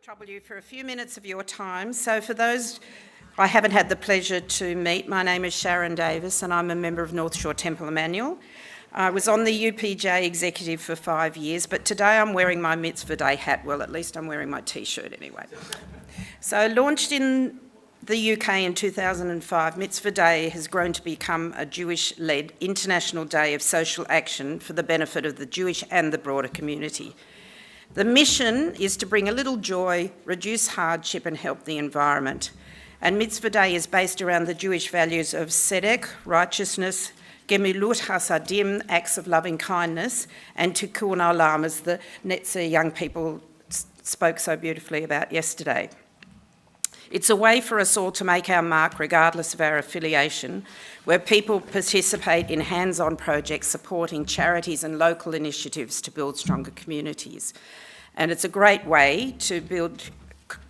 trouble you for a few minutes of your time. So for those I haven't had the pleasure to meet, my name is Sharon Davis and I'm a member of North Shore Temple Emmanuel. I was on the UPJ executive for 5 years, but today I'm wearing my Mitzvah Day hat. Well, at least I'm wearing my T-shirt anyway. So launched in the UK in 2005, Mitzvah Day has grown to become a Jewish-led international day of social action for the benefit of the Jewish and the broader community. The mission is to bring a little joy, reduce hardship and help the environment. And Mitzvah Day is based around the Jewish values of tzedek, righteousness, gemilut hasadim, acts of loving kindness, and tikkun olam, as the Netzer young people spoke so beautifully about yesterday. It's a way for us all to make our mark regardless of our affiliation, where people participate in hands-on projects supporting charities and local initiatives to build stronger communities. And it's a great way to build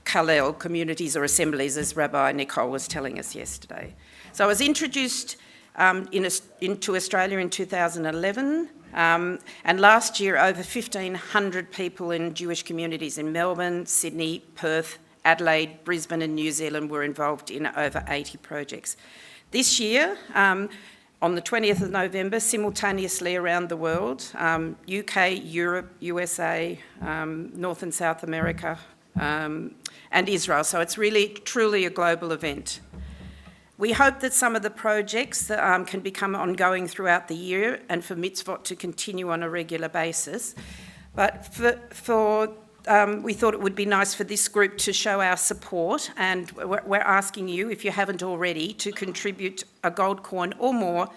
Kallel, communities or assemblies, as Rabbi Nicole was telling us yesterday. So I was introduced into Australia in 2011, and last year over 1,500 people in Jewish communities in Melbourne, Sydney, Perth, Adelaide, Brisbane and New Zealand were involved in over 80 projects. This year, on the 20th of November, simultaneously around the world, UK, Europe, USA, North and South America, and Israel. So it's really, truly a global event. We hope that some of the projects can become ongoing throughout the year and for mitzvot to continue on a regular basis. But we thought it would be nice for this group to show our support, and we're asking you, if you haven't already, to contribute a gold coin or more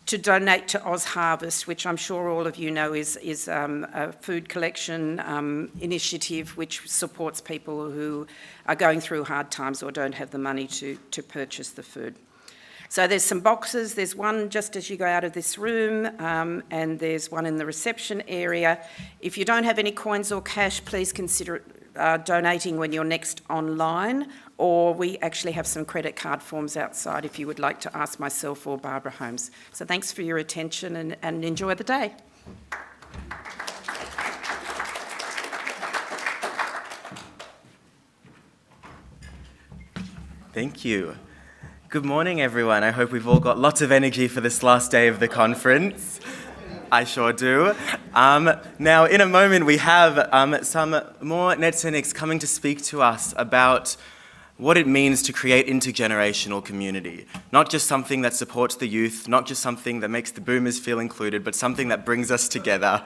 to donate to Oz Harvest, which I'm sure all of you know is a food collection initiative which supports people who are going through hard times or don't have the money to purchase the food. So there's some boxes. There's one just as you go out of this room, and there's one in the reception area. If you don't have any coins or cash, please consider donating when you're next online, or we actually have some credit card forms outside if you would like to ask myself or Barbara Holmes. So thanks for your attention and enjoy the day. Thank you. Good morning, everyone. I hope we've all got lots of energy for this last day of the conference. I sure do. Now, in a moment, we have some more Netzeniks coming to speak to us about what it means to create intergenerational community. Not just something that supports the youth, not just something that makes the boomers feel included, but something that brings us together.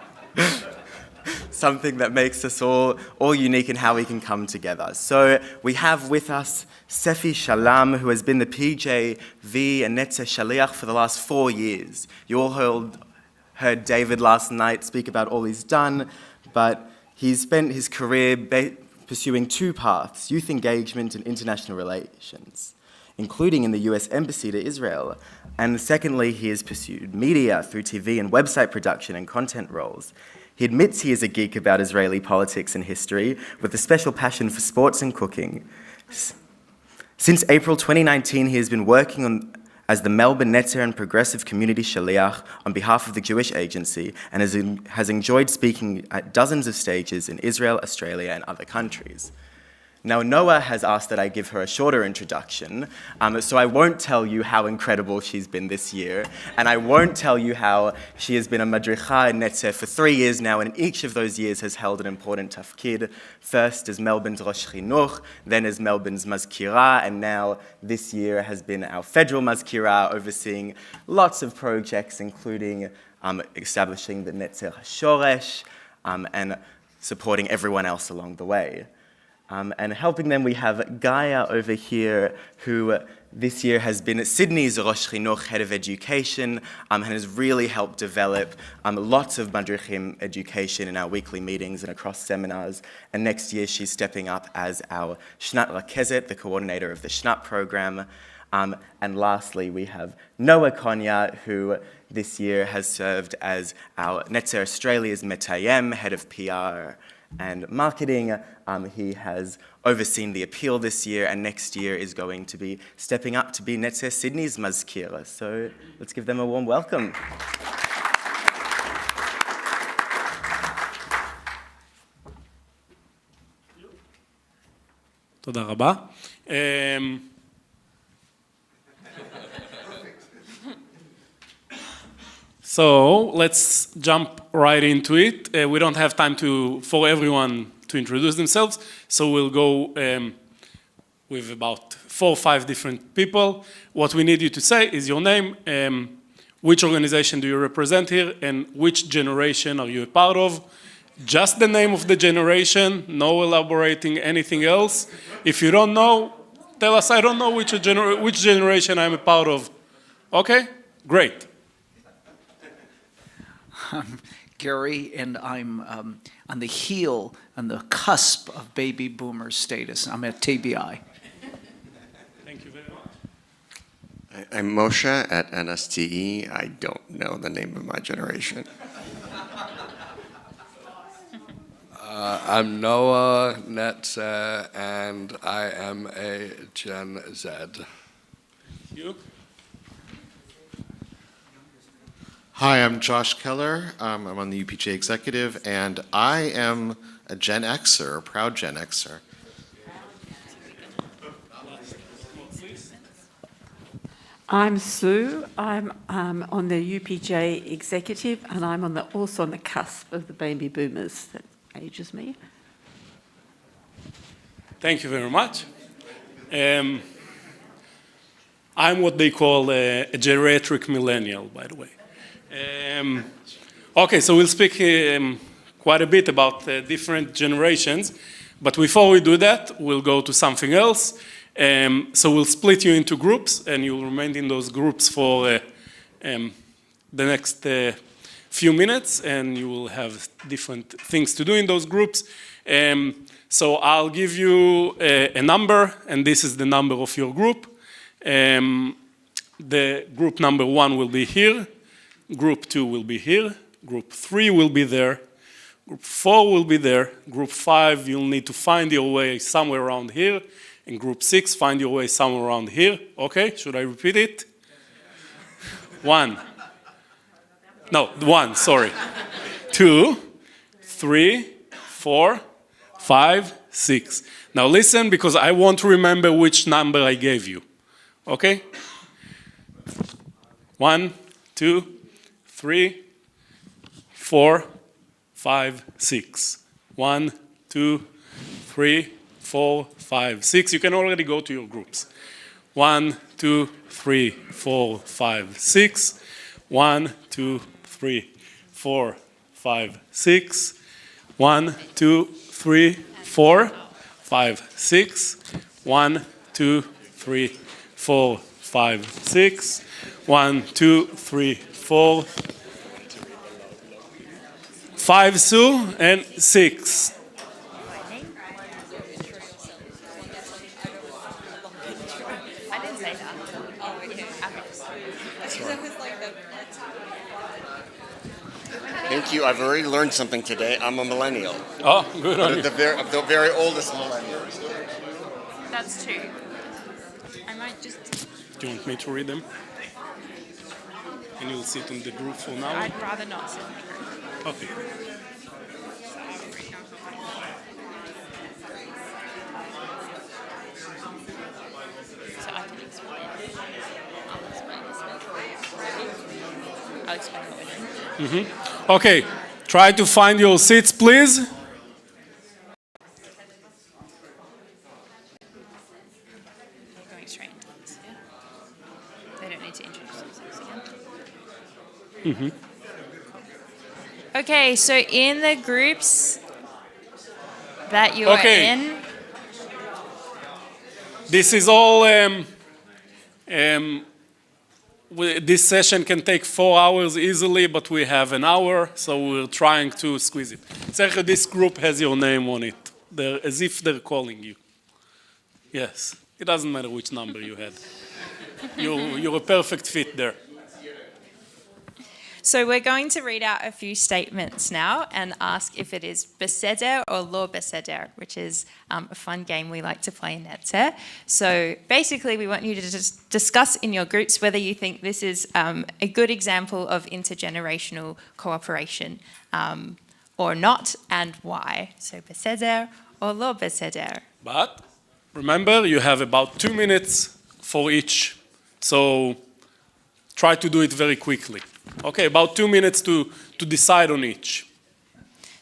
Something that makes us all unique in how we can come together. So we have with us Sefi Shalom, who has been the PJV and Netzer Shaliach for the last 4 years. You all heard David last night speak about all he's done, but he's spent his career pursuing 2 paths, youth engagement and international relations, including in the US Embassy to Israel. And secondly, he has pursued media through TV and website production and content roles. He admits he is a geek about Israeli politics and history, with a special passion for sports and cooking. Since April 2019, he has been working as the Melbourne Netzer and Progressive Community Shaliach on behalf of the Jewish Agency, and has enjoyed speaking at dozens of stages in Israel, Australia, and other countries. Now, Noah has asked that I give her a shorter introduction, so I won't tell you how incredible she's been this year, and I won't tell you how she has been a madricha in Netzer for 3 years now, and in each of those years has held an important tafkid, first as Melbourne's Rosh Chinuch, then as Melbourne's Mazkira, and now this year has been our federal Mazkira, overseeing lots of projects, including establishing the Netzer HaShoresh, and supporting everyone else along the way. And helping them, we have Gaia over here, who this year has been Sydney's Rosh Chinuch Head of Education, and has really helped develop lots of Madrichim education in our weekly meetings and across seminars. And next year she's stepping up as our Shnat Rakezet, the coordinator of the Shnat program. And lastly, we have Noah Konya, who this year has served as our Netzer Australia's Metayem, Head of PR and Marketing. He has overseen the appeal this year, and next year is going to be stepping up to be Netzer Sydney's Mazkira. So let's give them a warm welcome. תודה רבה. So let's jump right into it. We don't have time for everyone to introduce themselves, so we'll go with about 4 or 5 different people. What we need you to say is your name, which organization do you represent here, and which generation are you a part of. Just the name of the generation, no elaborating anything else. If you don't know, tell us, I don't know which generation I'm a part of. Okay? Great. I'm Gary, and I'm on the heel, on the cusp of baby boomer status. I'm at TBI. Thank you very much. I'm Moshe at NSTE. I don't know the name of my generation. I'm Noah Netze, and I am a Gen Z. You? Hi, I'm Josh Keller. I'm on the UPJ Executive, and I am a Gen Xer, a proud Gen Xer. I'm Sue. I'm on the UPJ Executive, and I'm also on the cusp of the baby boomers. That ages me. Thank you very much. I'm what they call a geriatric millennial, by the way. Okay, so we'll speak quite a bit about different generations, but before we do that, we'll go to something else. So we'll split you into groups, and you'll remain in those groups for the next few minutes, and you will have different things to do in those groups. So I'll give you a number, and this is the number of your group. The group number 1 will be here. Group 2 will be here, Group 3 will be there, Group 4 will be there, Group 5 you'll need to find your way somewhere around here, and Group 6 find your way somewhere around here. Okay, should I repeat it? 1. No, 1, sorry. 2, 3, 4, 5, 6. Now listen, because I want to remember which number I gave you. Okay? 1, 2, 3, 4, 5, 6. 1, 2, 3, 4, 5, 6. You can already go to your groups. 1, 2, 3, 4, 5, 6. 1, 2, 3, 4, 5, 6. 1, 2, 3, 4, 5, 6. 1, 2, 3, 4, 5, 6. 1, 2, 3, 4, 5, Sue, and 6. I didn't say that. Oh, okay. Thank you. I've already learned something today. I'm a millennial. Oh, good on you. The very oldest millennial. That's 2. I might just... Do you want me to read them? And you'll sit in the group for now? I'd rather not sit in the group. Okay. So I can explain. I'll explain what we're doing. Okay, try to find your seats, please. Going straight into this, yeah? They don't need to introduce themselves again. Okay, so in the groups that you are in, This is all, this session can take 4 hours easily, but we have an hour, so we're trying to squeeze it. Sergio, this group has your name on it, as if they're calling you. Yes, it doesn't matter which number you had. You're a perfect fit there. so we're going to read out a few statements now and ask if it is beseder or lo beseder, which is a fun game we like to play in Netze. So basically, we want you to just discuss in your groups whether you think this is a good example of intergenerational cooperation or not, and why. So beseder or lo beseder. But Remember, you have about 2 minutes for each. So try to do it very quickly. Okay, about 2 minutes to decide on each.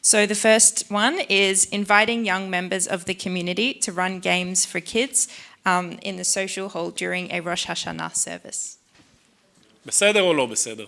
So the first one is inviting young members of the community to run games for kids in the social hall during a Rosh Hashanah service. בסדר או לא בסדר?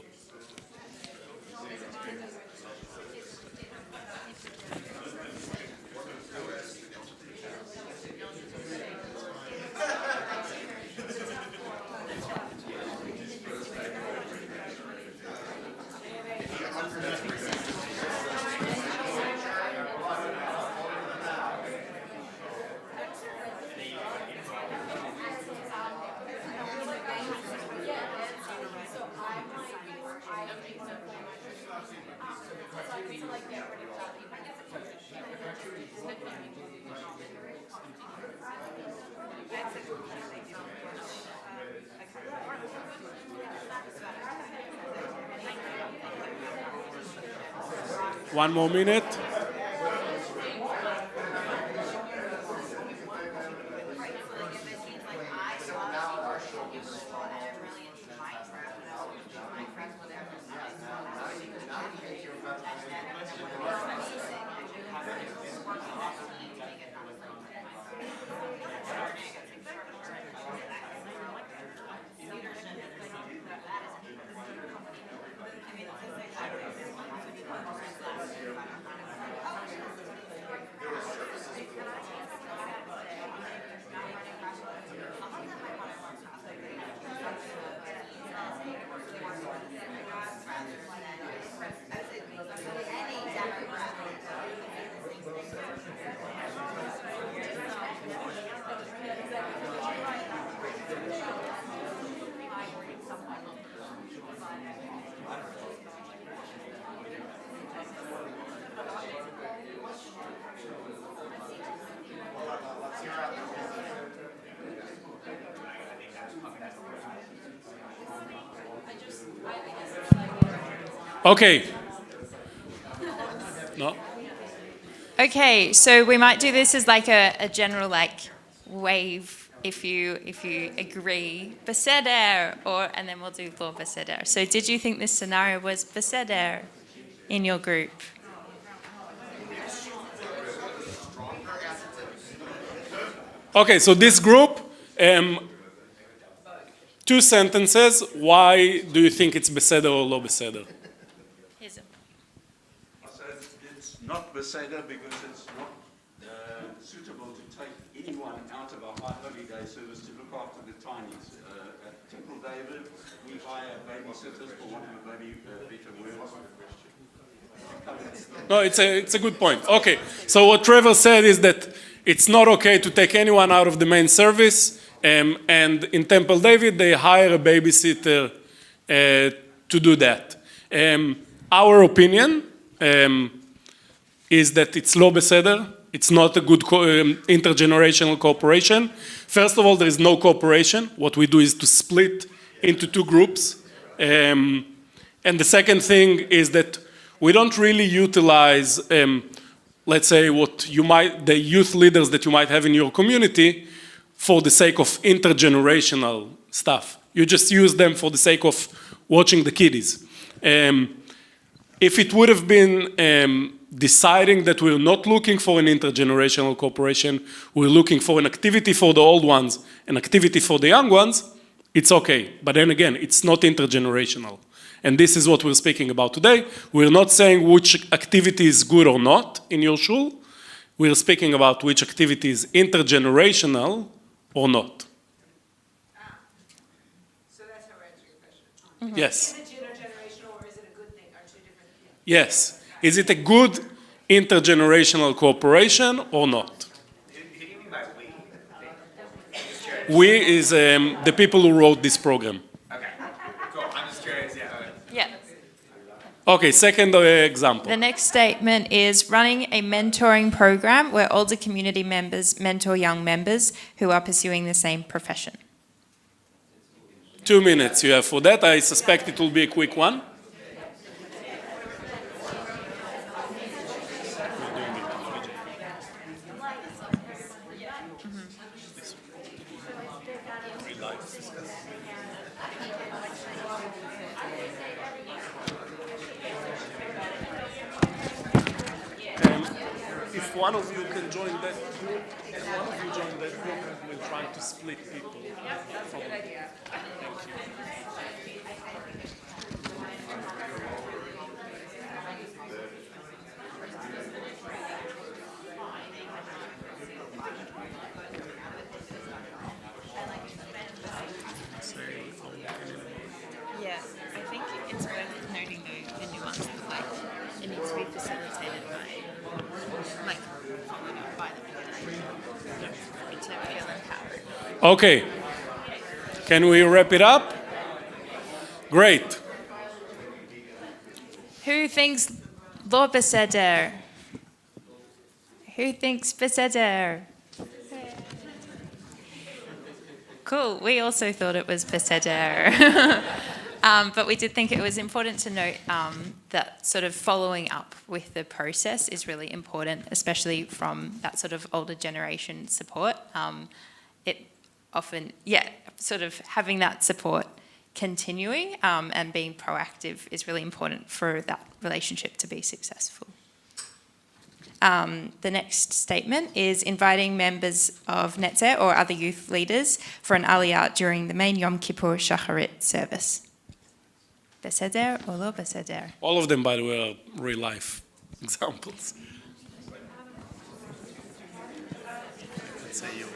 One more minute. Okay. No? Okay, so we might do this as like a general wave if you agree beseder, and then we'll do lo beseder. So did you think this scenario was beseder in your group? Okay, so this group, 2 sentences. Why do you think it's beseder or lo beseder? It's not beseder because it's not suitable to take anyone out of a high holiday service to look after the tinies. At Temple David, we hire babysitters for want of a better word. No, it's a good point. Okay, so what Trevor said is that it's not okay to take anyone out of the main service, and in Temple David they hire a babysitter to do that. Our opinion is that it's lo beseder. It's not a good intergenerational cooperation. First of all, there is no cooperation. What we do is to split into 2 groups. And the second thing is that we don't really utilize, let's say, the youth leaders that you might have in your community for the sake of intergenerational stuff. You just use them for the sake of watching the kiddies. If it would have been deciding that we're not looking for an intergenerational cooperation, we're looking for an activity for the old ones, an activity for the young ones, it's okay. But then again, it's not intergenerational. And this is what we're speaking about today. We're not saying which activity is good or not in your shul. We're speaking about which activity is intergenerational or not. So that's how I answer your question. Yes. Is it intergenerational or is it a good thing? Are two different things? Yes. Is it a good intergenerational cooperation or not? Who do you mean by we? We is the people who wrote this program. Okay, cool. I'm just curious. Yeah. Yeah. Okay, second example. The next statement is running a mentoring program where older community members mentor young members who are pursuing the same profession. 2 minutes you have for that. I suspect it will be a quick one. if one of you can join that group, we'll try to split people. From, thank you. Yeah, I think it's worth noting the nuance that like it needs to be facilitated by followed up by the victim to feel empowered. Okay. Can we wrap it up? Great. Who thinks lo beseder? Who thinks beseder? Cool. We also thought it was beseder. But we did think it was important to note that sort of following up with the process is really important, especially from that sort of older generation support. It often, sort of having that support continuing and being proactive is really important for that relationship to be successful. The next statement is inviting members of Netzer or other youth leaders for an aliyah during the main Yom Kippur Shacharit service. Beseder or lo beseder? All of them, by the way, are real life examples. Let's say you.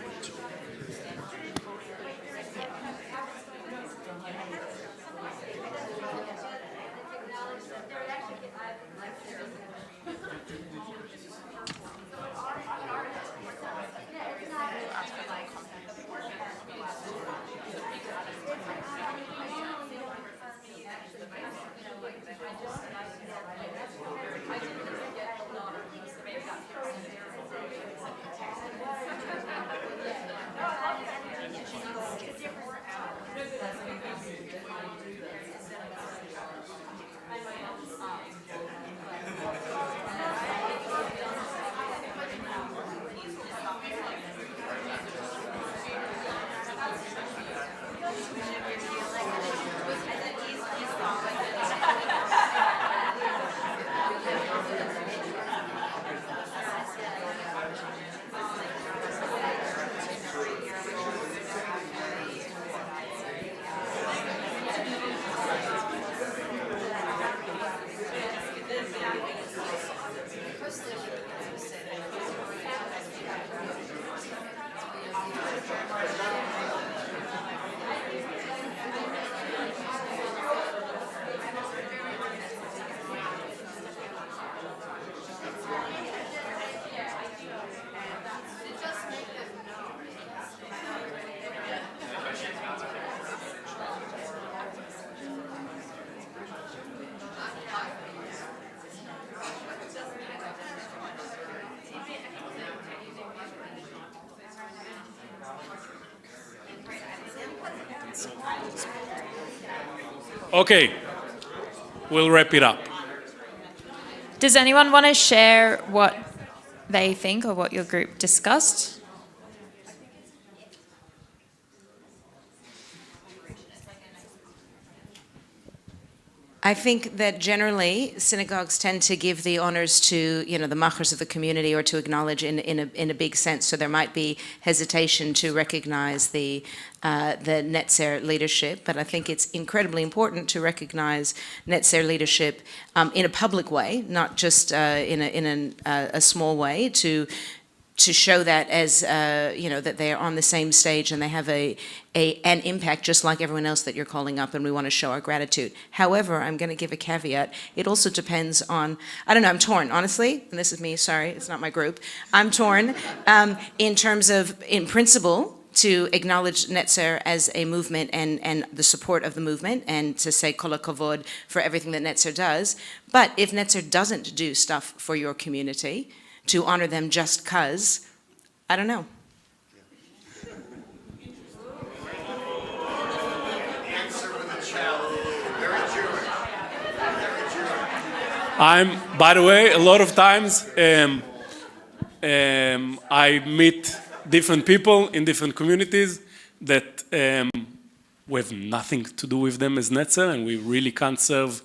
Okay, we'll wrap it up. Does anyone want to share what they think or what your group discussed? I think that generally synagogues tend to give the honors to, the machers of the community or to acknowledge in a big sense. So there might be hesitation to recognize the Netzer leadership, but I think it's incredibly important to recognize Netzer leadership in a public way, not just in a small way, to show that as, that they're on the same stage and they have an impact just like everyone else that you're calling up, and we want to show our gratitude. However, I'm going to give a caveat. It also depends on, I'm torn, honestly, and this is me, sorry, it's not my group. I'm torn in terms of, in principle, to acknowledge Netzer as a movement and the support of the movement, and to say kol hakavod for everything that Netzer does. But if Netzer doesn't do stuff for your community, to honor them just 'cause, I don't know. By the way, a lot of times I meet different people in different communities that we have nothing to do with them as Netzer, and we really can't serve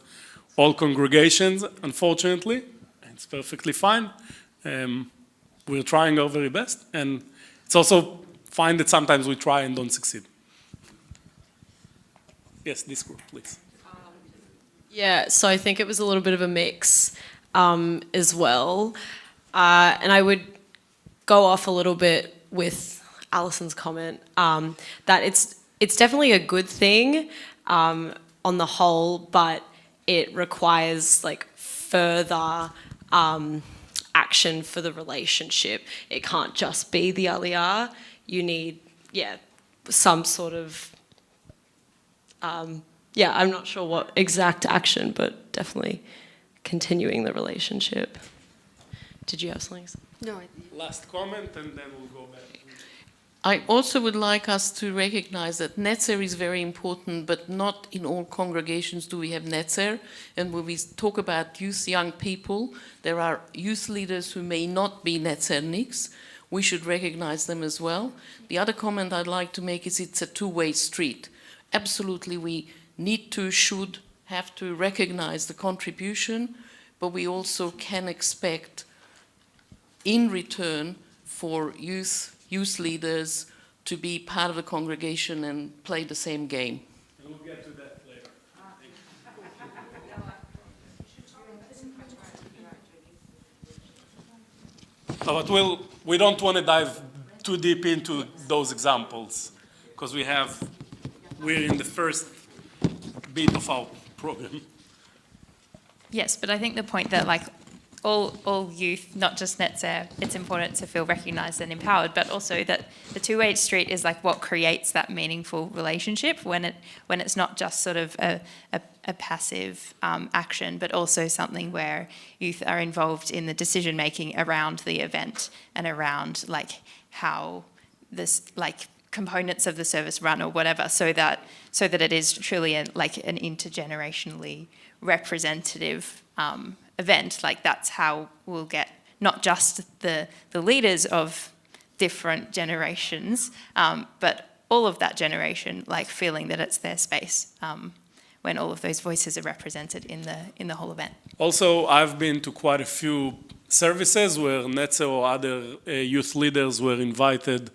all congregations, unfortunately. It's perfectly fine. we're trying our very best, and it's also fine that sometimes we try and don't succeed. Yes, this group, please. Yeah, so I think it was a little bit of a mix as well. And I would go off a little bit with Alison's comment that it's definitely a good thing on the whole, but it requires like further action for the relationship. It can't just be the aliyah. You need, some sort of I'm not sure what exact action, but definitely continuing the relationship. Did you have something? No. Last comment, and then we'll go back. I also would like us to recognize that netzer is very important, but not in all congregations do we have netzer. And when we talk about youth, young people, there are youth leaders who may not be netzerniks. We should recognize them as well. The other comment I'd like to make is it's a two-way street. Absolutely, we should have to recognize the contribution, but we also can expect in return for youth leaders to be part of the congregation and play the same game. And we'll get to that later. But we don't want to dive too deep into those examples, because we're in the first bit of our program. Yes, but I think the point that like all youth, not just netzer, it's important to feel recognised and empowered, but also that the two-way street is like what creates that meaningful relationship when it's not just sort of a passive action, but also something where youth are involved in the decision making around the event and around like how this like components of the service run or whatever, so that it is truly an intergenerationally representative event. Like that's how we'll get not just the leaders of different generations, but all of that generation like feeling that it's their space when all of those voices are represented in the whole event. Also, I've been to quite a few services where netzer or other youth leaders were invited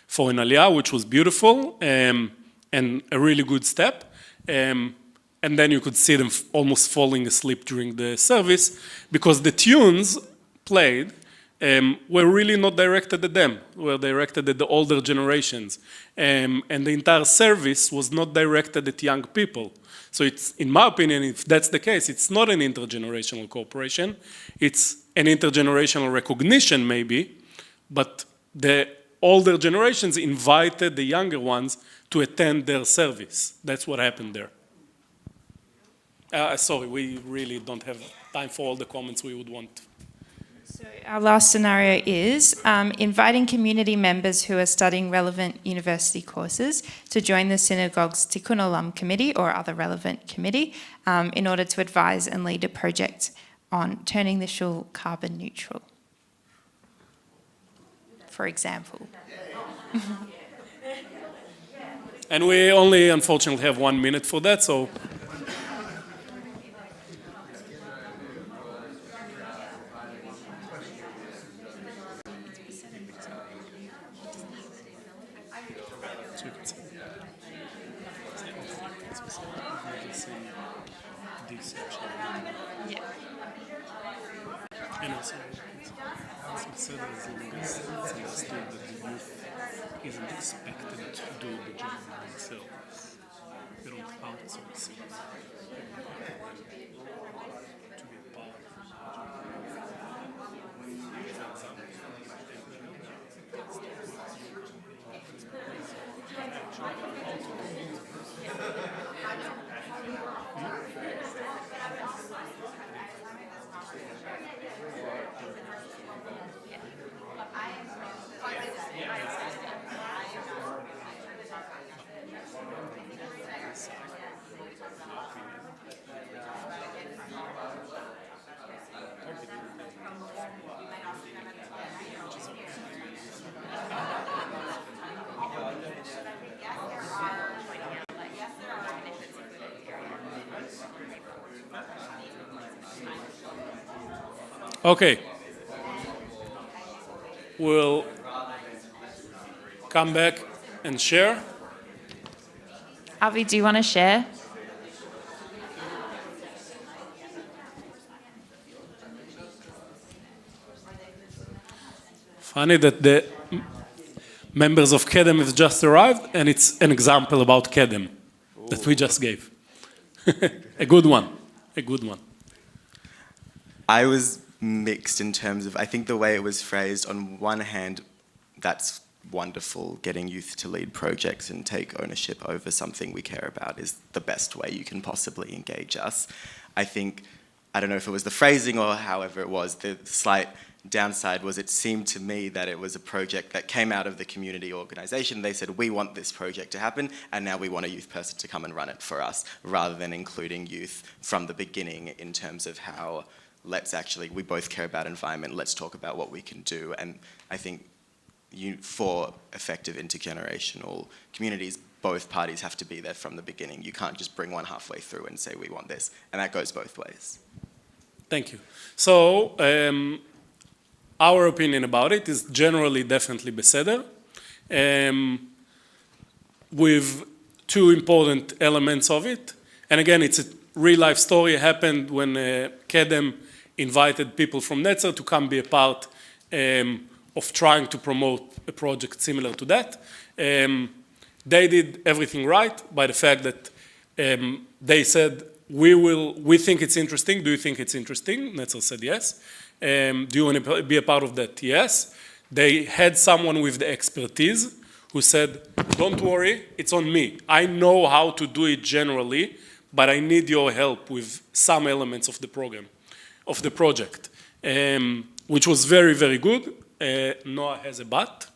for an aliyah, which was beautiful and a really good step. And then you could see them almost falling asleep during the service because the tunes played were really not directed at them, were directed at the older generations. And the entire service was not directed at young people. So it's, in my opinion, if that's the case, it's not an intergenerational cooperation. It's an intergenerational recognition maybe, but the older generations invited the younger ones to attend their service. That's what happened there. Sorry, we really don't have time for all the comments we would want. So our last scenario is inviting community members who are studying relevant university courses to join the synagogue's Tikkun Olam committee or other relevant committee in order to advise and lead a project on turning the shul carbon neutral, for example. And we only, unfortunately, have 1 minute for that, so... And also, as we said, as long as it's understood that the youth isn't expected to do the job themselves. They don't outsource it. To be part of the job. Okay. will come back and share. Avi, do you want to share? Funny that the members of KEDEM have just arrived, and it's an example about KEDEM that we just gave. A good one, a good one. I was mixed in terms of, I think the way it was phrased, on one hand, that's wonderful, getting youth to lead projects and take ownership over something we care about is the best way you can possibly engage us. I think, I don't know if it was the phrasing or however it was, the slight downside was it seemed to me that it was a project that came out of the community organization. They said, we want this project to happen, and now we want a youth person to come and run it for us, rather than including youth from the beginning in terms of how we both care about environment, let's talk about what we can do. And I think for effective intergenerational communities, both parties have to be there from the beginning. You can't just bring one halfway through and say, we want this. And that goes both ways. Thank you. So, our opinion about it is generally definitely beseder, with two important elements of it. And again, it's a real-life story. It happened when KEDEM invited people from Netzer to come be a part of trying to promote a project similar to that. They did everything right by the fact that they said, we think it's interesting. Do you think it's interesting? Netzer said yes. Do you want to be a part of that? Yes. They had someone with the expertise who said, don't worry, it's on me. I know how to do it generally, but I need your help with some elements of the program, of the project, which was very, very good. Noah has a but.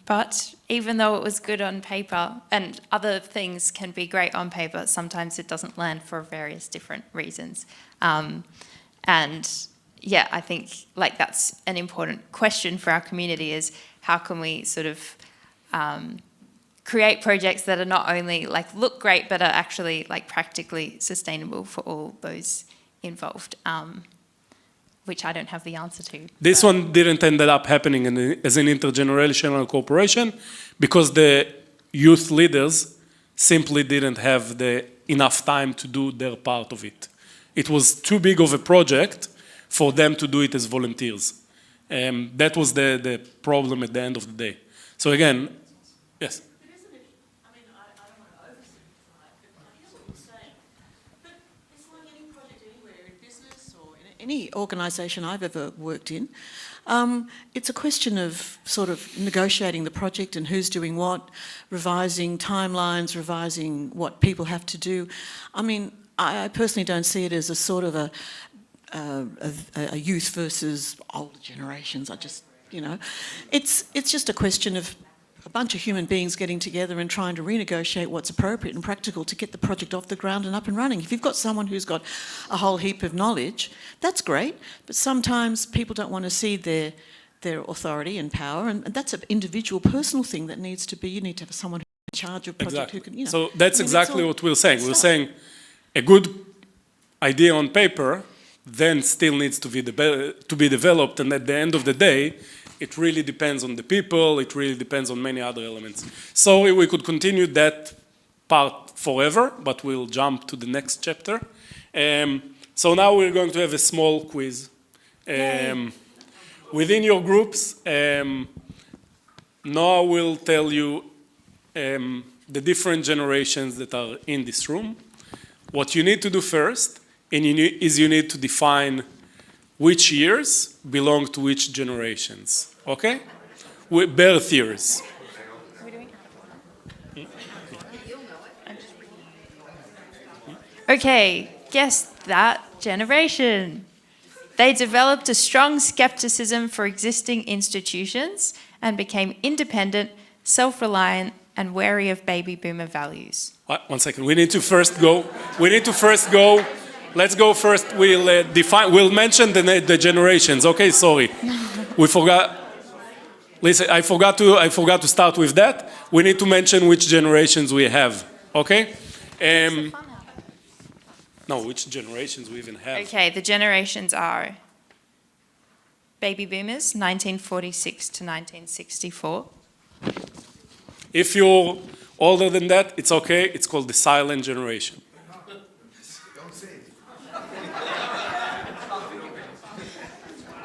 But even though it was good on paper, and other things can be great on paper, sometimes it doesn't land for various different reasons. And yeah, I think like that's an important question for our community is how can we sort of create projects that are not only like look great, but are actually like practically sustainable for all those involved, which I don't have the answer to. This one didn't end up happening as an intergenerational cooperation because the youth leaders simply didn't have enough time to do their part of it. It was too big of a project for them to do it as volunteers. That was the problem at the end of the day. So again, yes? But isn't it, I mean, I don't want to oversimplify it, but I hear what you're saying. But it's like any project anywhere in business or in any organisation I've ever worked in. It's a question of sort of negotiating the project and who's doing what, revising timelines, revising what people have to do. I mean, I personally don't see it as a sort of a youth versus older generations. I just, you know, it's just a question of a bunch of human beings getting together and trying to renegotiate what's appropriate and practical to get the project off the ground and up and running. If you've got someone who's got a whole heap of knowledge, that's great, but sometimes people don't want to cede their authority and power, and that's an individual personal thing that needs to be, you need to have someone in charge of a project who can, you know. So that's exactly what we're saying. We're saying a good idea on paper then still needs to be developed, and at the end of the day, it really depends on the people, it really depends on many other elements. So we could continue that part forever, but we'll jump to the next chapter. So now we're going to have a small quiz. Within your groups, Noah will tell you the different generations that are in this room. What you need to do first is you need to define which years belong to which generations, okay? Birth years. Okay, guess that generation. They developed a strong skepticism for existing institutions and became independent, self-reliant, and wary of baby boomer values. One second, we need to first go. Let's go first. We'll mention the generations. Okay, sorry, we forgot. Listen, I forgot to start with that. We need to mention which generations we have. Okay. No, which generations we even have. Okay, the generations are Baby boomers, 1946 to 1964. If you're older than that, it's okay. It's called the silent generation.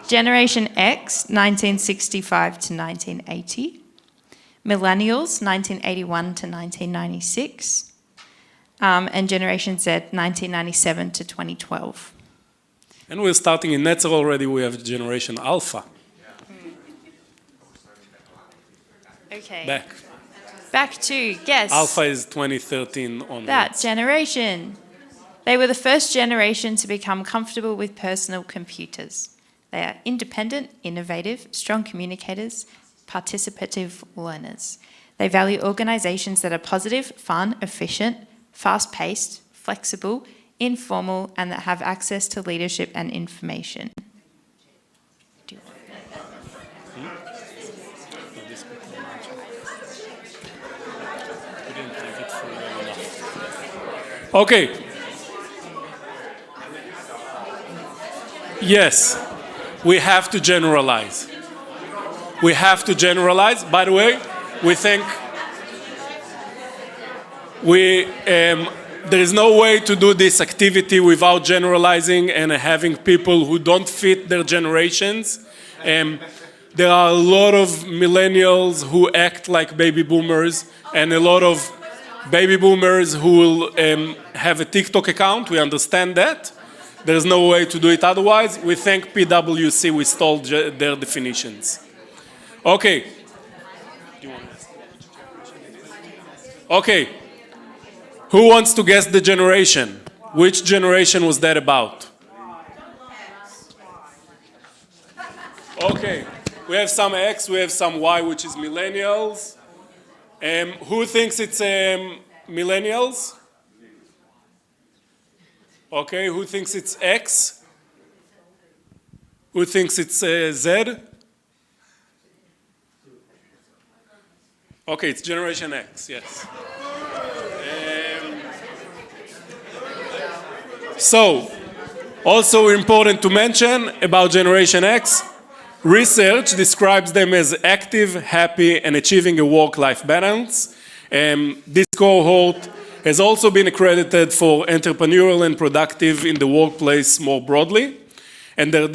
Generation X, 1965 to 1980. Millennials, 1981 to 1996. And Generation Z, 1997 to 2012. And we're starting in Netzer already. We have Generation Alpha. Okay. Back to, yes. Alpha is 2013 onwards. That generation. They were the first generation to become comfortable with personal computers. They are independent, innovative, strong communicators, participative learners. They value organisations that are positive, fun, efficient, fast-paced, flexible, informal, and that have access to leadership and information. Okay. Yes, we have to generalize. We have to generalize. By the way, we think there is no way to do this activity without generalizing and having people who don't fit their generations. There are a lot of millennials who act like baby boomers and a lot of baby boomers who will have a TikTok account. We understand that. There's no way to do it otherwise. We thank PwC, we stole their definitions. Okay. Okay. Who wants to guess the generation? Which generation was that about? Okay. We have some X, we have some Y, which is millennials. Who thinks it's millennials? Okay, who thinks it's X? Who thinks it's Z? Okay, it's Generation X, yes. So, also important to mention about Generation X, research describes them as active, happy, and achieving a work-life balance. This cohort has also been accredited for entrepreneurial and productive in the workplace more broadly. And they're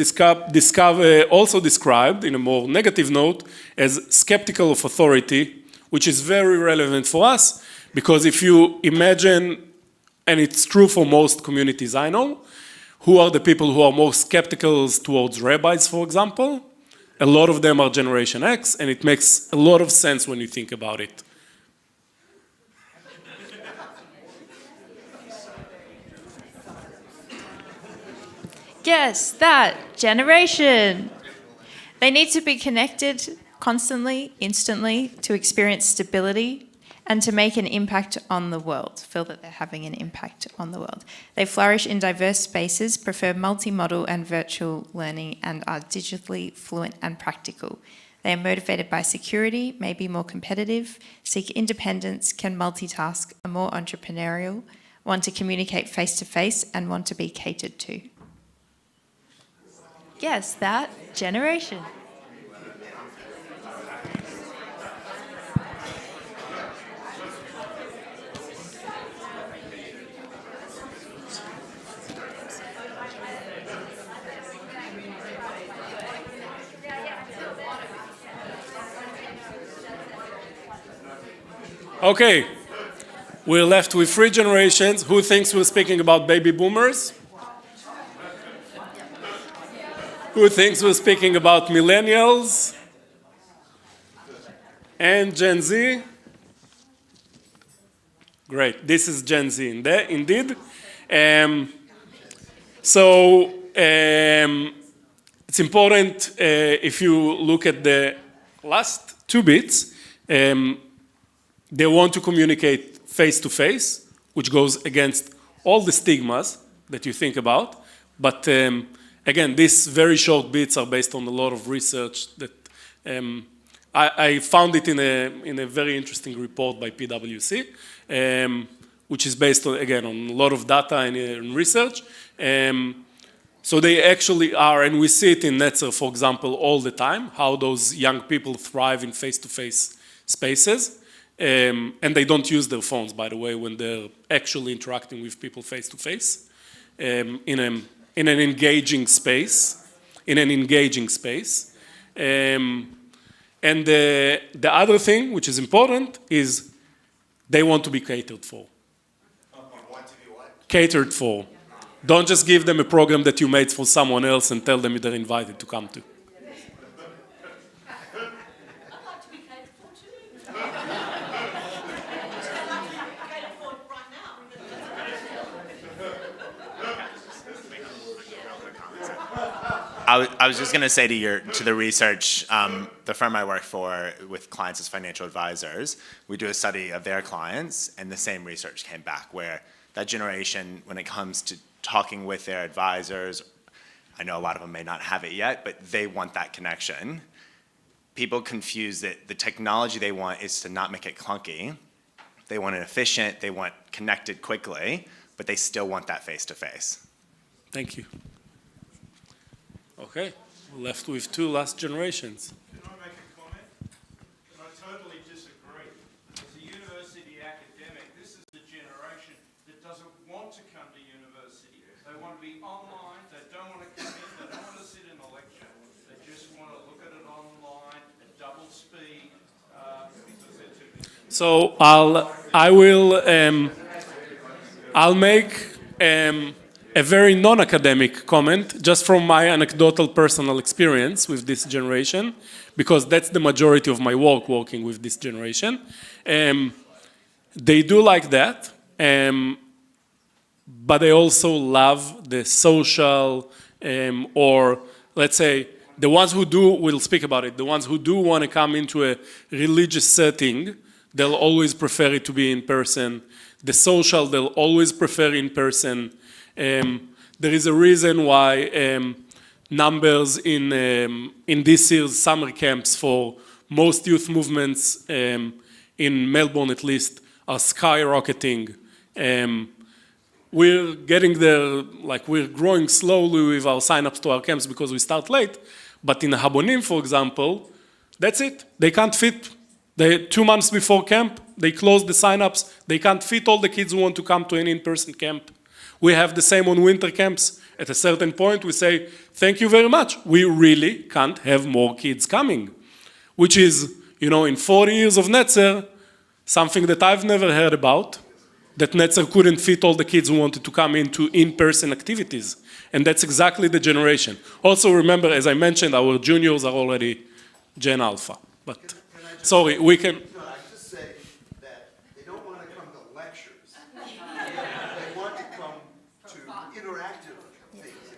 also described, in a more negative note, as skeptical of authority, which is very relevant for us, because if you imagine, and it's true for most communities I know, who are the people who are most skeptical towards rabbis, for example? A lot of them are Generation X, and it makes a lot of sense when you think about it. Yes, that generation. They need to be connected constantly, instantly, to experience stability and to make an impact on the world, feel that they're having an impact on the world. They flourish in diverse spaces, prefer multimodal and virtual learning, and are digitally fluent and practical. They are motivated by security, may be more competitive, seek independence, can multitask, are more entrepreneurial, want to communicate face-to-face, and want to be catered to. Yes, that generation. Okay, we're left with three generations. Who thinks we're speaking about baby boomers? Who thinks we're speaking about millennials? And Gen Z? Great, this is Gen Z indeed. It's important if you look at the last two bits, they want to communicate face-to-face, which goes against all the stigmas that you think about. But again, these very short bits are based on a lot of research that I found it in a very interesting report by PwC, which is based on, again, on a lot of data and research. So they actually are, and we see it in Netzer, for example, all the time, how those young people thrive in face-to-face spaces. And they don't use their phones, by the way, when they're actually interacting with people face-to-face in an engaging space. And the other thing, which is important, is they want to be catered for. Catered for. Don't just give them a program that you made for someone else and tell them they're invited to come to. I was just going to say to the research, the firm I work for with clients as financial advisors, we do a study of their clients, and the same research came back where that generation, when it comes to talking with their advisors, I know a lot of them may not have it yet, but they want that connection. People confuse that the technology they want is to not make it clunky. They want it efficient, they want connected quickly, but they still want that face-to-face. Thank you. Okay, we're left with two last generations. Can I make a comment? And I totally disagree. As a university academic, this is the generation that doesn't want to come to university. They want to be online, they don't want to come in, they don't want to sit in a lecture. They just want to look at it online at double speed because they're too busy. So I'll make a very non-academic comment, just from my anecdotal personal experience with this generation, because that's the majority of my work working with this generation. They do like that, but they also love the social, or let's say, the ones who do, we'll speak about it, the ones who do want to come into a religious setting, they'll always prefer it to be in person. The social, they'll always prefer in person. There is a reason why numbers in this year's summer camps for most youth movements, in Melbourne at least, are skyrocketing. We're getting there, like we're growing slowly with our sign-ups to our camps because we start late, but in Habonim, for example, that's it. They can't fit. 2 months before camp, they close the sign-ups. They can't fit all the kids who want to come to an in-person camp. We have the same on winter camps. At a certain point, we say, thank you very much. We really can't have more kids coming, which is, in 40 years of Netzer, something that I've never heard about, that Netzer couldn't fit all the kids who wanted to come into in-person activities. And that's exactly the generation. Also remember, as I mentioned, our juniors are already Gen Alpha. But, sorry, we can...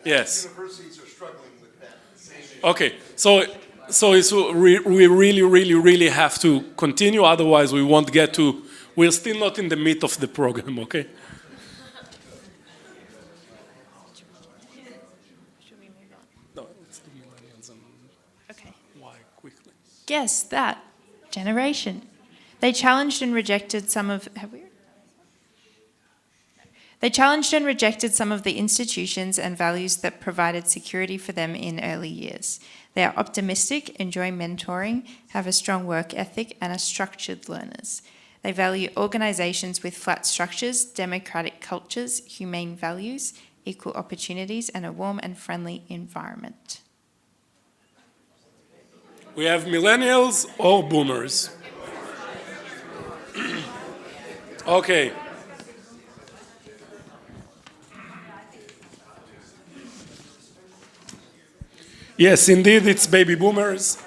Yes. Universities are struggling with that. Okay, so we really have to continue, otherwise we won't get to, we're still not in the meat of the program, okay? No, let's do millennials and why quickly. Guess that generation. They challenged and rejected some of, They challenged and rejected some of the institutions and values that provided security for them in early years. They are optimistic, enjoy mentoring, have a strong work ethic, and are structured learners. They value organisations with flat structures, democratic cultures, humane values, equal opportunities, and a warm and friendly environment. We have millennials or boomers. Okay. Yes, indeed, it's baby boomers.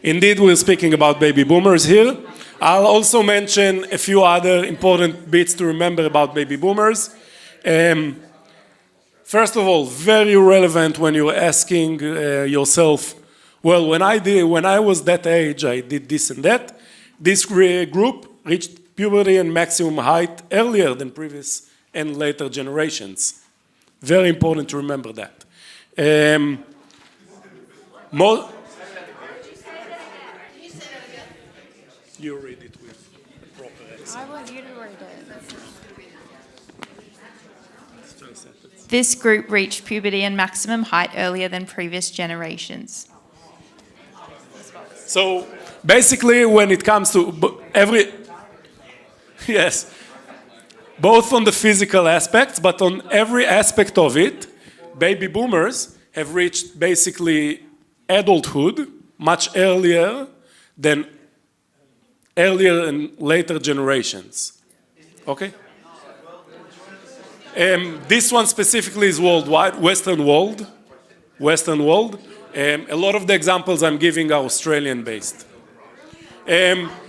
Indeed, we're speaking about baby boomers here. I'll also mention a few other important bits to remember about baby boomers. First of all, very relevant when you're asking yourself, well, when I was that age, I did this and that. This group reached puberty and maximum height earlier than previous and later generations. Very important to remember that. You read it with proper accent. I want you to read it. This group reached puberty and maximum height earlier than previous generations. So basically, when it comes to yes, both on the physical aspects, but on every aspect of it, baby boomers have reached basically adulthood much earlier than earlier and later generations. Okay? This one specifically is worldwide, Western world. A lot of the examples I'm giving are Australian-based.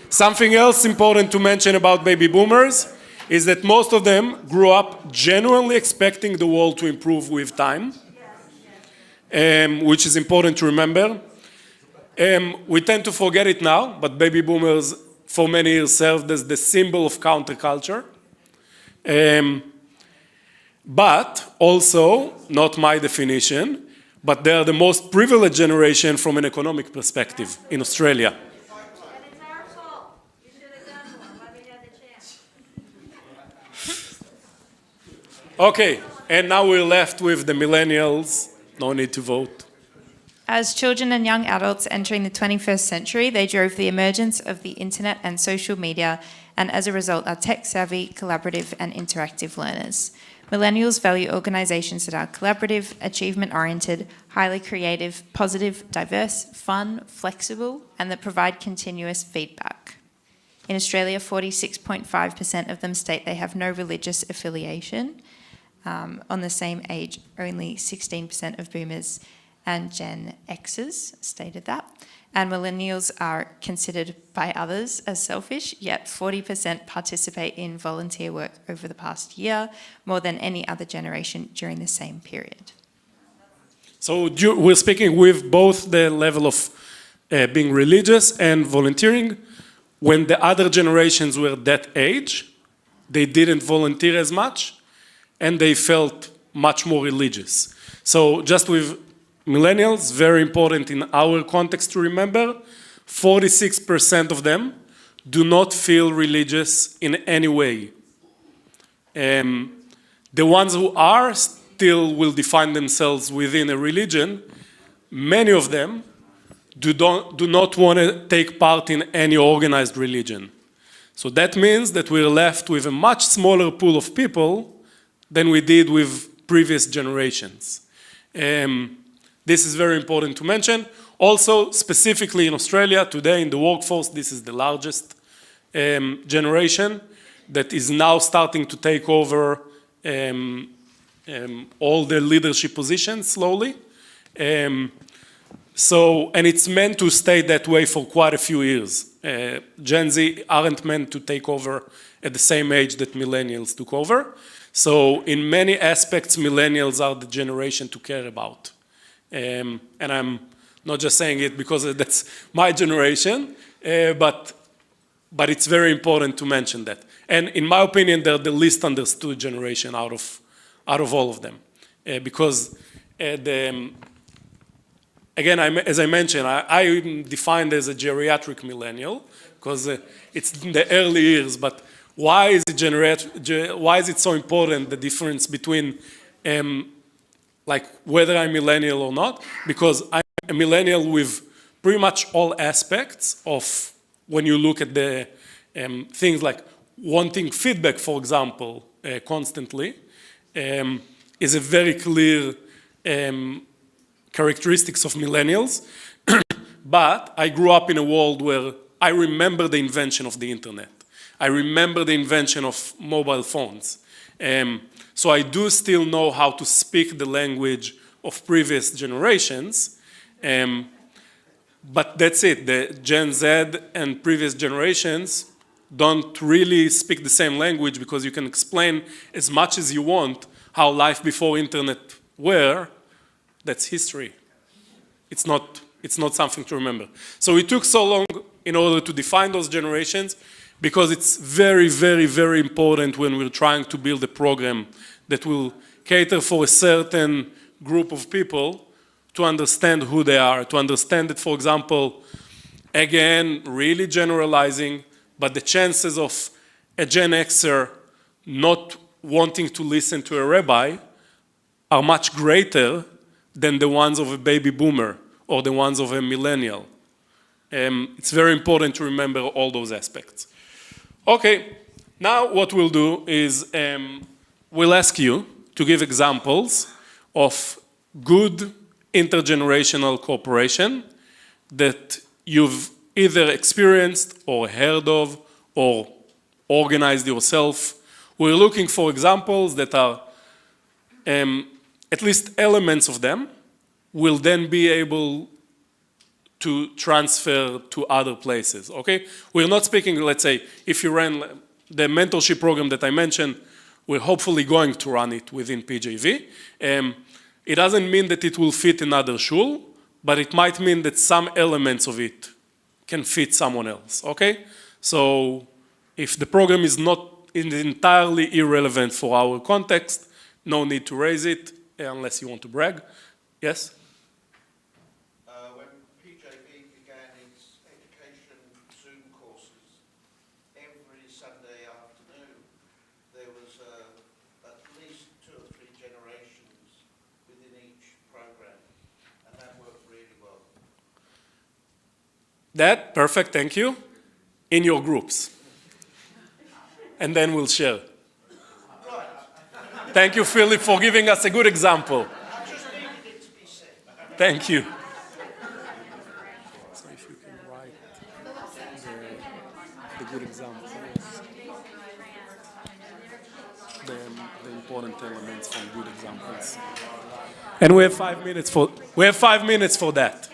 Something else important to mention about baby boomers is that most of them grew up genuinely expecting the world to improve with time, which is important to remember. We tend to forget it now, but baby boomers for many years served as the symbol of counterculture. But also, not my definition, but they are the most privileged generation from an economic perspective in Australia. Okay, and now we're left with the millennials. No need to vote. As children and young adults entering the 21st century, they drove the emergence of the internet and social media, and as a result are tech-savvy, collaborative and interactive learners. Millennials value organisations that are collaborative, achievement-oriented, highly creative, positive, diverse, fun, flexible, and that provide continuous feedback. In Australia, 46.5% of them state they have no religious affiliation. On the same age, only 16% of boomers and Gen Xers stated that. And millennials are considered by others as selfish, yet 40% participate in volunteer work over the past year, more than any other generation during the same period. So we're speaking with both the level of being religious and volunteering. When the other generations were that age, they didn't volunteer as much, and they felt much more religious. So just with millennials, very important in our context to remember, 46% of them do not feel religious in any way. The ones who are still will define themselves within a religion, many of them do not want to take part in any organized religion. So that means that we're left with a much smaller pool of people than we did with previous generations. This is very important to mention. Also, specifically in Australia, today in the workforce, this is the largest generation that is now starting to take over all the leadership positions slowly. And it's meant to stay that way for quite a few years. Gen Z aren't meant to take over at the same age that millennials took over. So in many aspects, millennials are the generation to care about. And I'm not just saying it because that's my generation, but it's very important to mention that. And in my opinion, they're the least understood generation out of all of them. Because, again, as I mentioned, I'm defined as a geriatric millennial, because it's in the early years, but why is it so important, the difference between like whether I'm millennial or not? Because I'm a millennial with pretty much all aspects of when you look at the things like wanting feedback, for example, constantly, is a very clear characteristics of millennials. But I grew up in a world where I remember the invention of the internet. I remember the invention of mobile phones. So I do still know how to speak the language of previous generations. But that's it. The Gen Z and previous generations don't really speak the same language, because you can explain as much as you want how life before internet were. That's history. It's not something to remember. So it took so long in order to define those generations, because it's very, very, very important when we're trying to build a program that will cater for a certain group of people to understand who they are, to understand that, for example, again, really generalizing, but the chances of a Gen Xer not wanting to listen to a rabbi are much greater than the ones of a baby boomer or the ones of a millennial. It's very important to remember all those aspects. Okay, now what we'll do is we'll ask you to give examples of good intergenerational cooperation that you've either experienced or heard of or organized yourself. We're looking for examples that are at least elements of them will then be able to transfer to other places, okay? We're not speaking, let's say, if you ran the mentorship program that I mentioned, we're hopefully going to run it within PJV. It doesn't mean that it will fit another shul, but it might mean that some elements of it can fit someone else, okay? So if the program is not entirely irrelevant for our context, no need to raise it unless you want to brag. Yes? When PJB began its education Zoom courses, every Sunday afternoon there was at least 2 or 3 generations within each program, and that worked really well. That, perfect, thank you. In your groups. And then we'll share. Thank you, Philip, for giving us a good example. I just needed it to be said. Thank you. So if you can write the good examples, the important elements from good examples. And we have 5 minutes for that.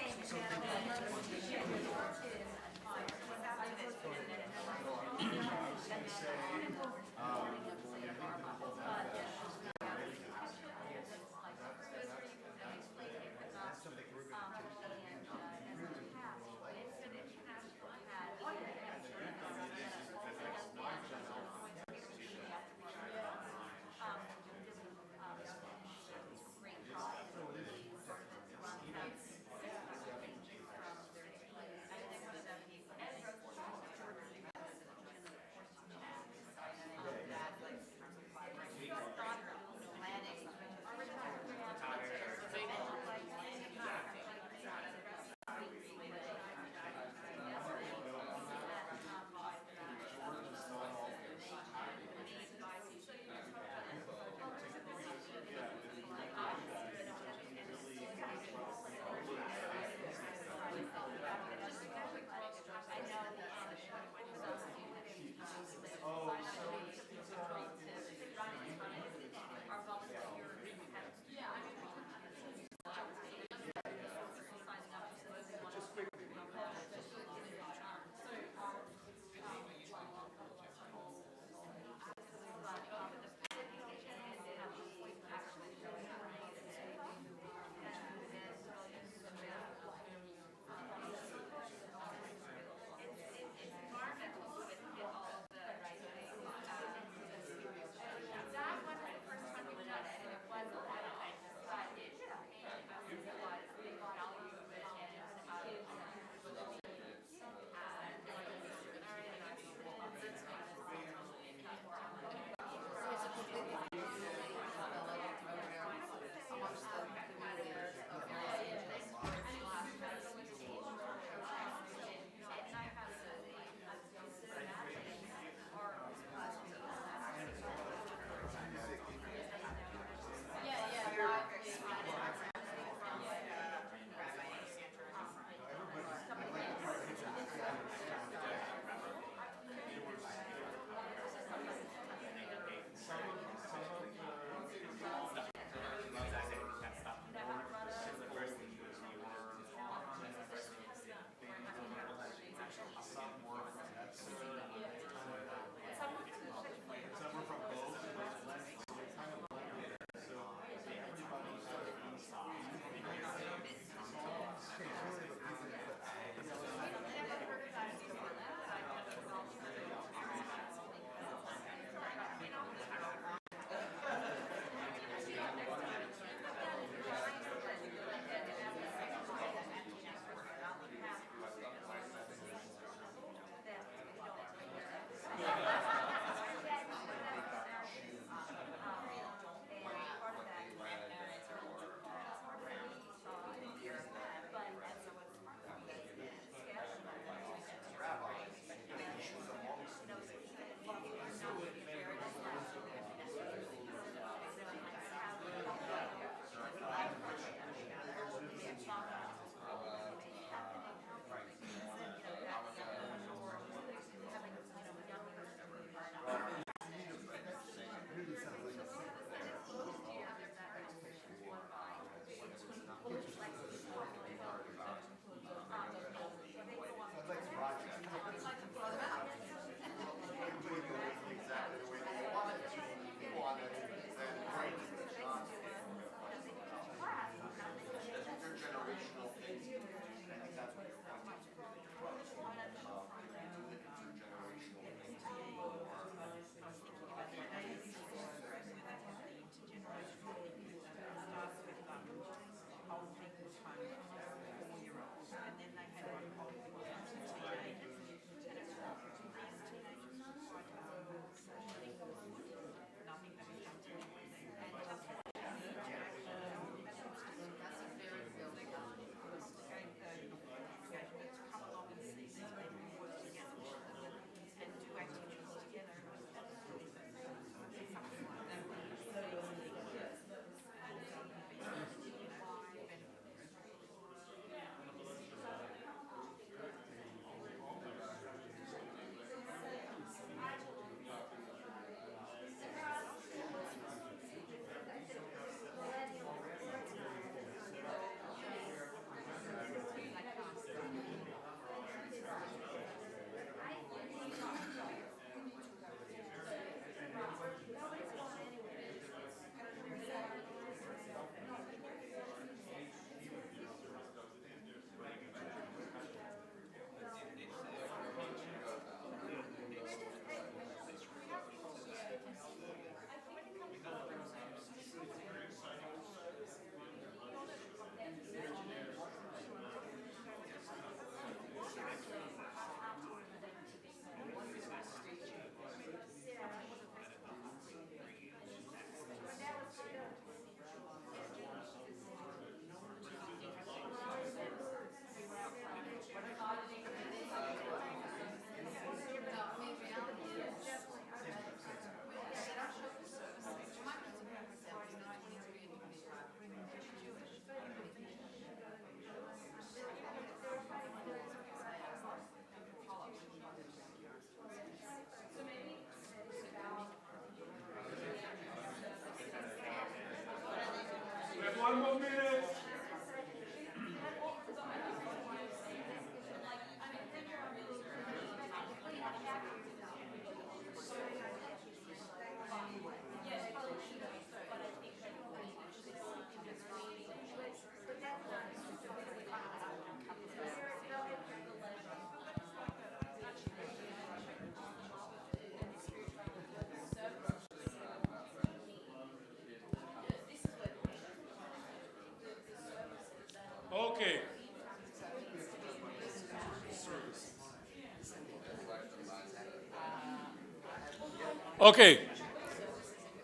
Okay.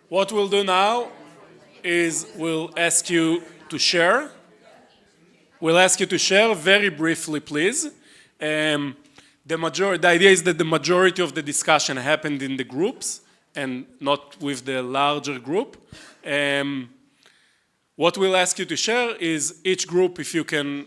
What we'll do now is we'll ask you to share. We'll ask you to share very briefly, please. The idea is that the majority of the discussion happened in the groups and not with the larger group. What we'll ask you to share is each group, if you can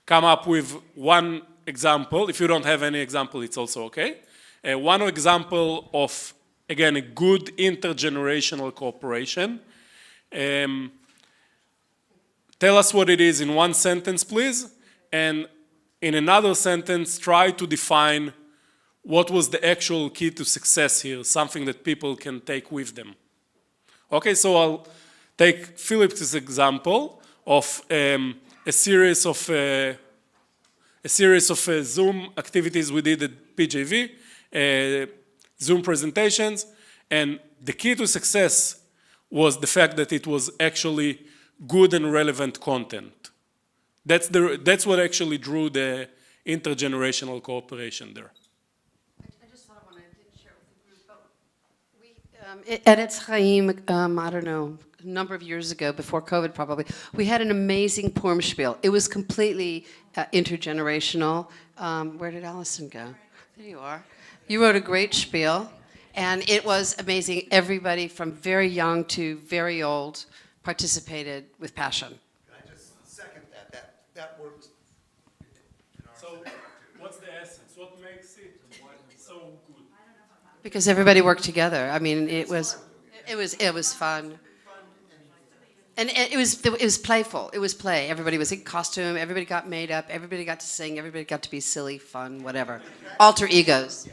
come up with one example. If you don't have any example, it's also okay. One example of, again, a good intergenerational cooperation. Tell us what it is in one sentence, please. And in another sentence, try to define what was the actual key to success here, something that people can take with them. Okay, so I'll take Philip's example of a series of Zoom activities we did at PJV, Zoom presentations, and the key to success was the fact that it was actually good and relevant content. That's what actually drew the intergenerational cooperation there. I just thought of one I didn't share with the group, but we, at Etz Chaim, I don't know, a number of years ago, before COVID probably, we had an amazing Purim spiel. It was completely intergenerational. Where did Allison go? There you are. You wrote a great spiel, and it was amazing. Everybody from very young to very old participated with passion. Can I just second that? That works. So what's the essence? What makes it so good? Because everybody worked together. I mean, it was fun. And it was playful. It was play. Everybody was in costume. Everybody got made up. Everybody got to sing. Everybody got to be silly, fun, whatever. Alter egos.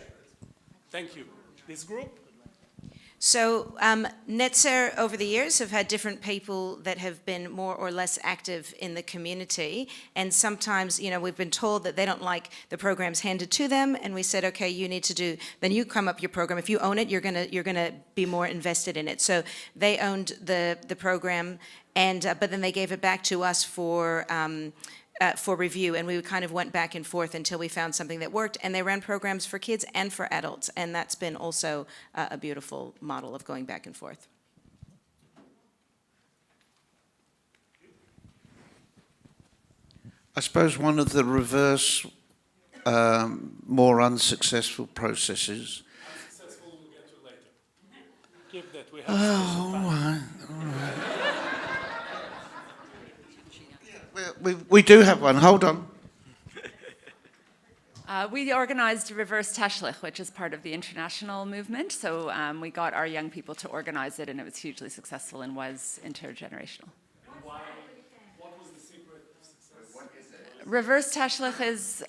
Thank you. This group? So Netzer over the years have had different people that have been more or less active in the community, and sometimes, you know, we've been told that they don't like the programs handed to them, and we said, okay, you need to do, then you come up your program. If you own it, you're gonna be more invested in it. So they owned the program, and but then they gave it back to us for review, and we kind of went back and forth until we found something that worked, and they ran programs for kids and for adults, and that's been also a beautiful model of going back and forth. I suppose one of the reverse, more unsuccessful processes. Unsuccessful we'll get to later. Keep that. We have All right. We do have one. Hold on. We organized Reverse Tashlich, which is part of the international movement. So we got our young people to organize it, and it was hugely successful and was intergenerational. What was the secret of success? What is it? Reverse Tashlich is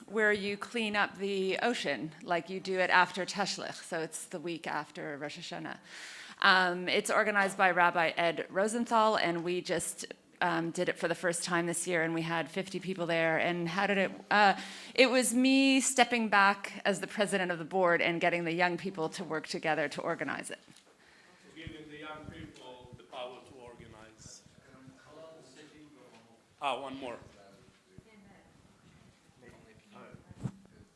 where you clean up the ocean, like you do it after Tashlich. So it's the week after Rosh Hashanah. It's organized by Rabbi Ed Rosenthal, and we just did it for the first time this year, and we had 50 people there. And how did it? It was me stepping back as the president of the board and getting the young people to work together to organize it. Giving the young people the power to organize. One more.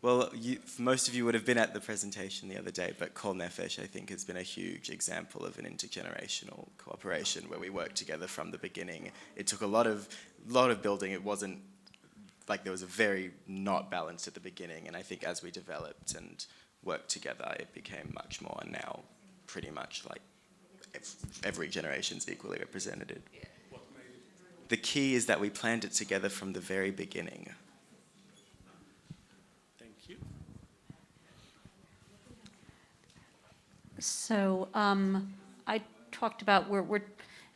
Well, most of you would have been at the presentation the other day, but Kol Nefesh, I think, has been a huge example of an intergenerational cooperation where we worked together from the beginning. It took a lot of building. It wasn't like there was a very not balanced at the beginning, and I think as we developed and worked together, it became much more, and now pretty much like every generation's equally represented. The key is that we planned it together from the very beginning. So I talked about we're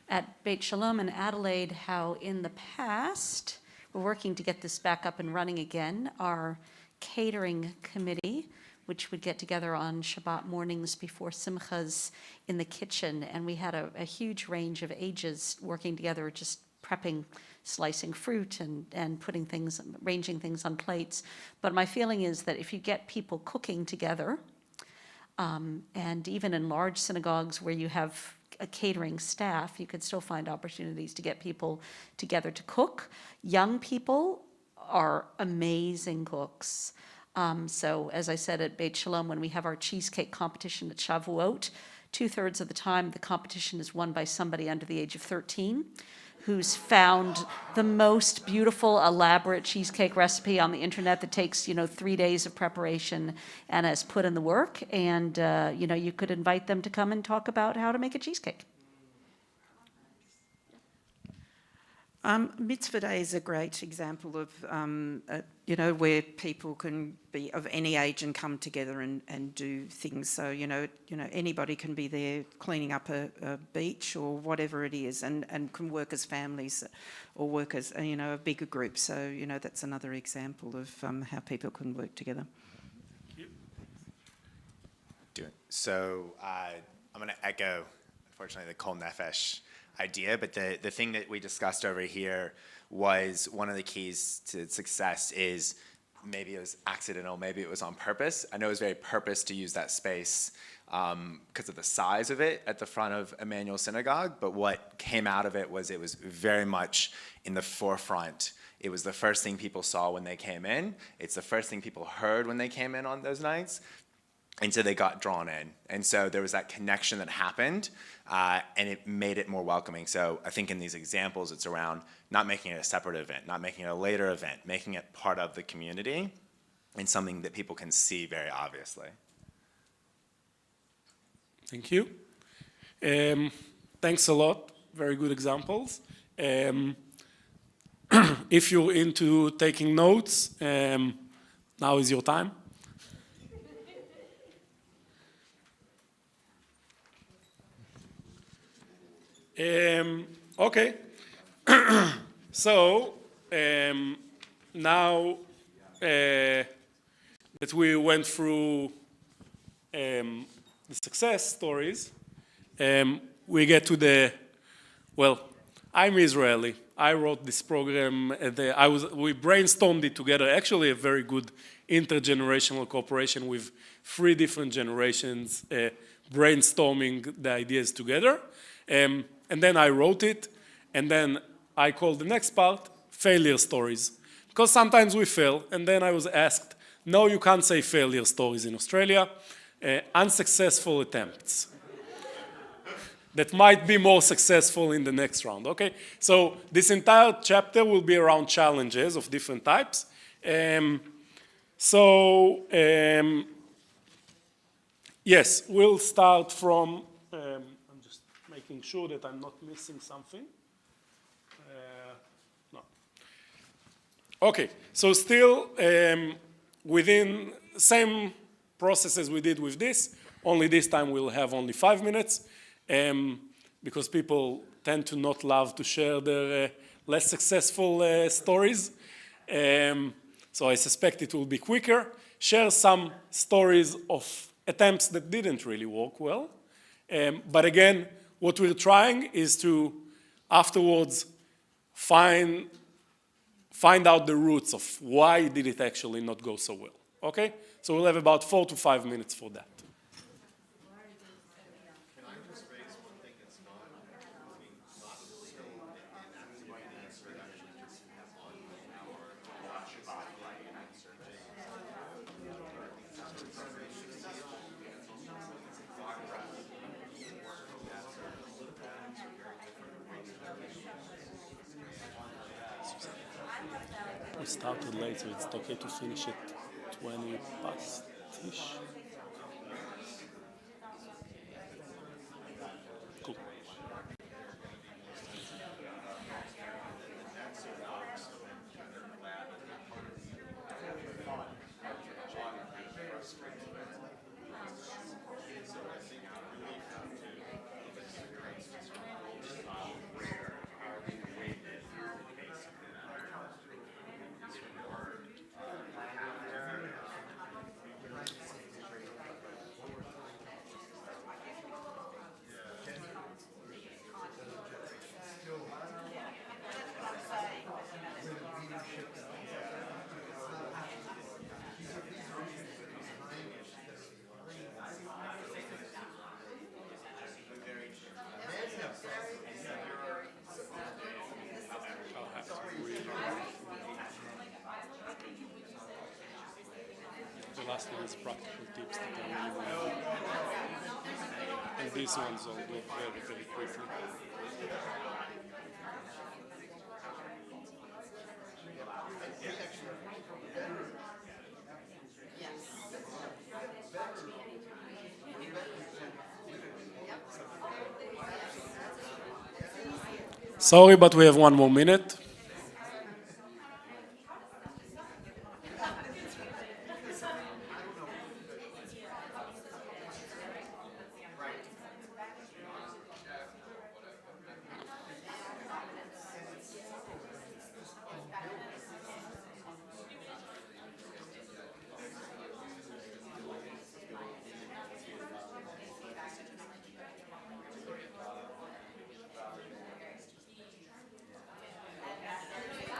at Beit Shalom in Adelaide, how in the past, we're working to get this back up and running again, our catering committee, which would get together on Shabbat mornings before Simchas in the kitchen, and we had a huge range of ages working together, just prepping, slicing fruit and putting things, arranging things on plates. But my feeling is that if you get people cooking together, and even in large synagogues where you have a catering staff, you could still find opportunities to get people together to cook. Young people are amazing cooks. So as I said at Beit Shalom, when we have our cheesecake competition at Shavuot, 2/3 of the time the competition is won by somebody under the age of 13 who's found the most beautiful, elaborate cheesecake recipe on the internet that takes, 3 days of preparation and has put in the work. And, you could invite them to come and talk about how to make a cheesecake. Mitzvah Day is a great example of, where people can be of any age and come together and do things. So, anybody can be there cleaning up a beach or whatever it is and can work as families or work as, a bigger group. So, that's another example of how people can work together. So I'm going to echo, unfortunately, the Kol Nefesh idea, but the thing that we discussed over here was one of the keys to success is maybe it was accidental, maybe it was on purpose. I know it was very purpose to use that space because of the size of it at the front of Emmanuel Synagogue, but what came out of it was very much in the forefront. It was the first thing people saw when they came in. It's the first thing people heard when they came in on those nights. And so they got drawn in. And so there was that connection that happened, and it made it more welcoming. So I think in these examples, it's around not making it a separate event, not making it a later event, making it part of the community and something that people can see very obviously. Thank you. Thanks a lot. Very good examples. If you're into taking notes, now is your time. Okay, so now that we went through the success stories, we get to I'm Israeli. I wrote this program. We brainstormed it together. Actually, a very good intergenerational cooperation with 3 different generations, brainstorming the ideas together. And then I wrote it, and then I called the next part failure stories. Because sometimes we fail, and then I was asked, no, you can't say failure stories in Australia, unsuccessful attempts. That might be more successful in the next round, okay? So this entire chapter will be around challenges of different types. Yes, we'll start from, I'm just making sure that I'm not missing something. No. Okay, so still within same process as we did with this, only this time we'll have only 5 minutes. Because people tend to not love to share their less successful stories. So I suspect it will be quicker. Share some stories of attempts that didn't really work well. But again, what we're trying is to afterwards find out the roots of why did it actually not go so well. Okay? So we'll have about 4 to 5 minutes for that. We started late, so it's okay to finish it 20 past-ish. Cool. last one is practical tips that are really valuable. And these ones I'll do very, very quickly. Sorry, but we have 1 more minute.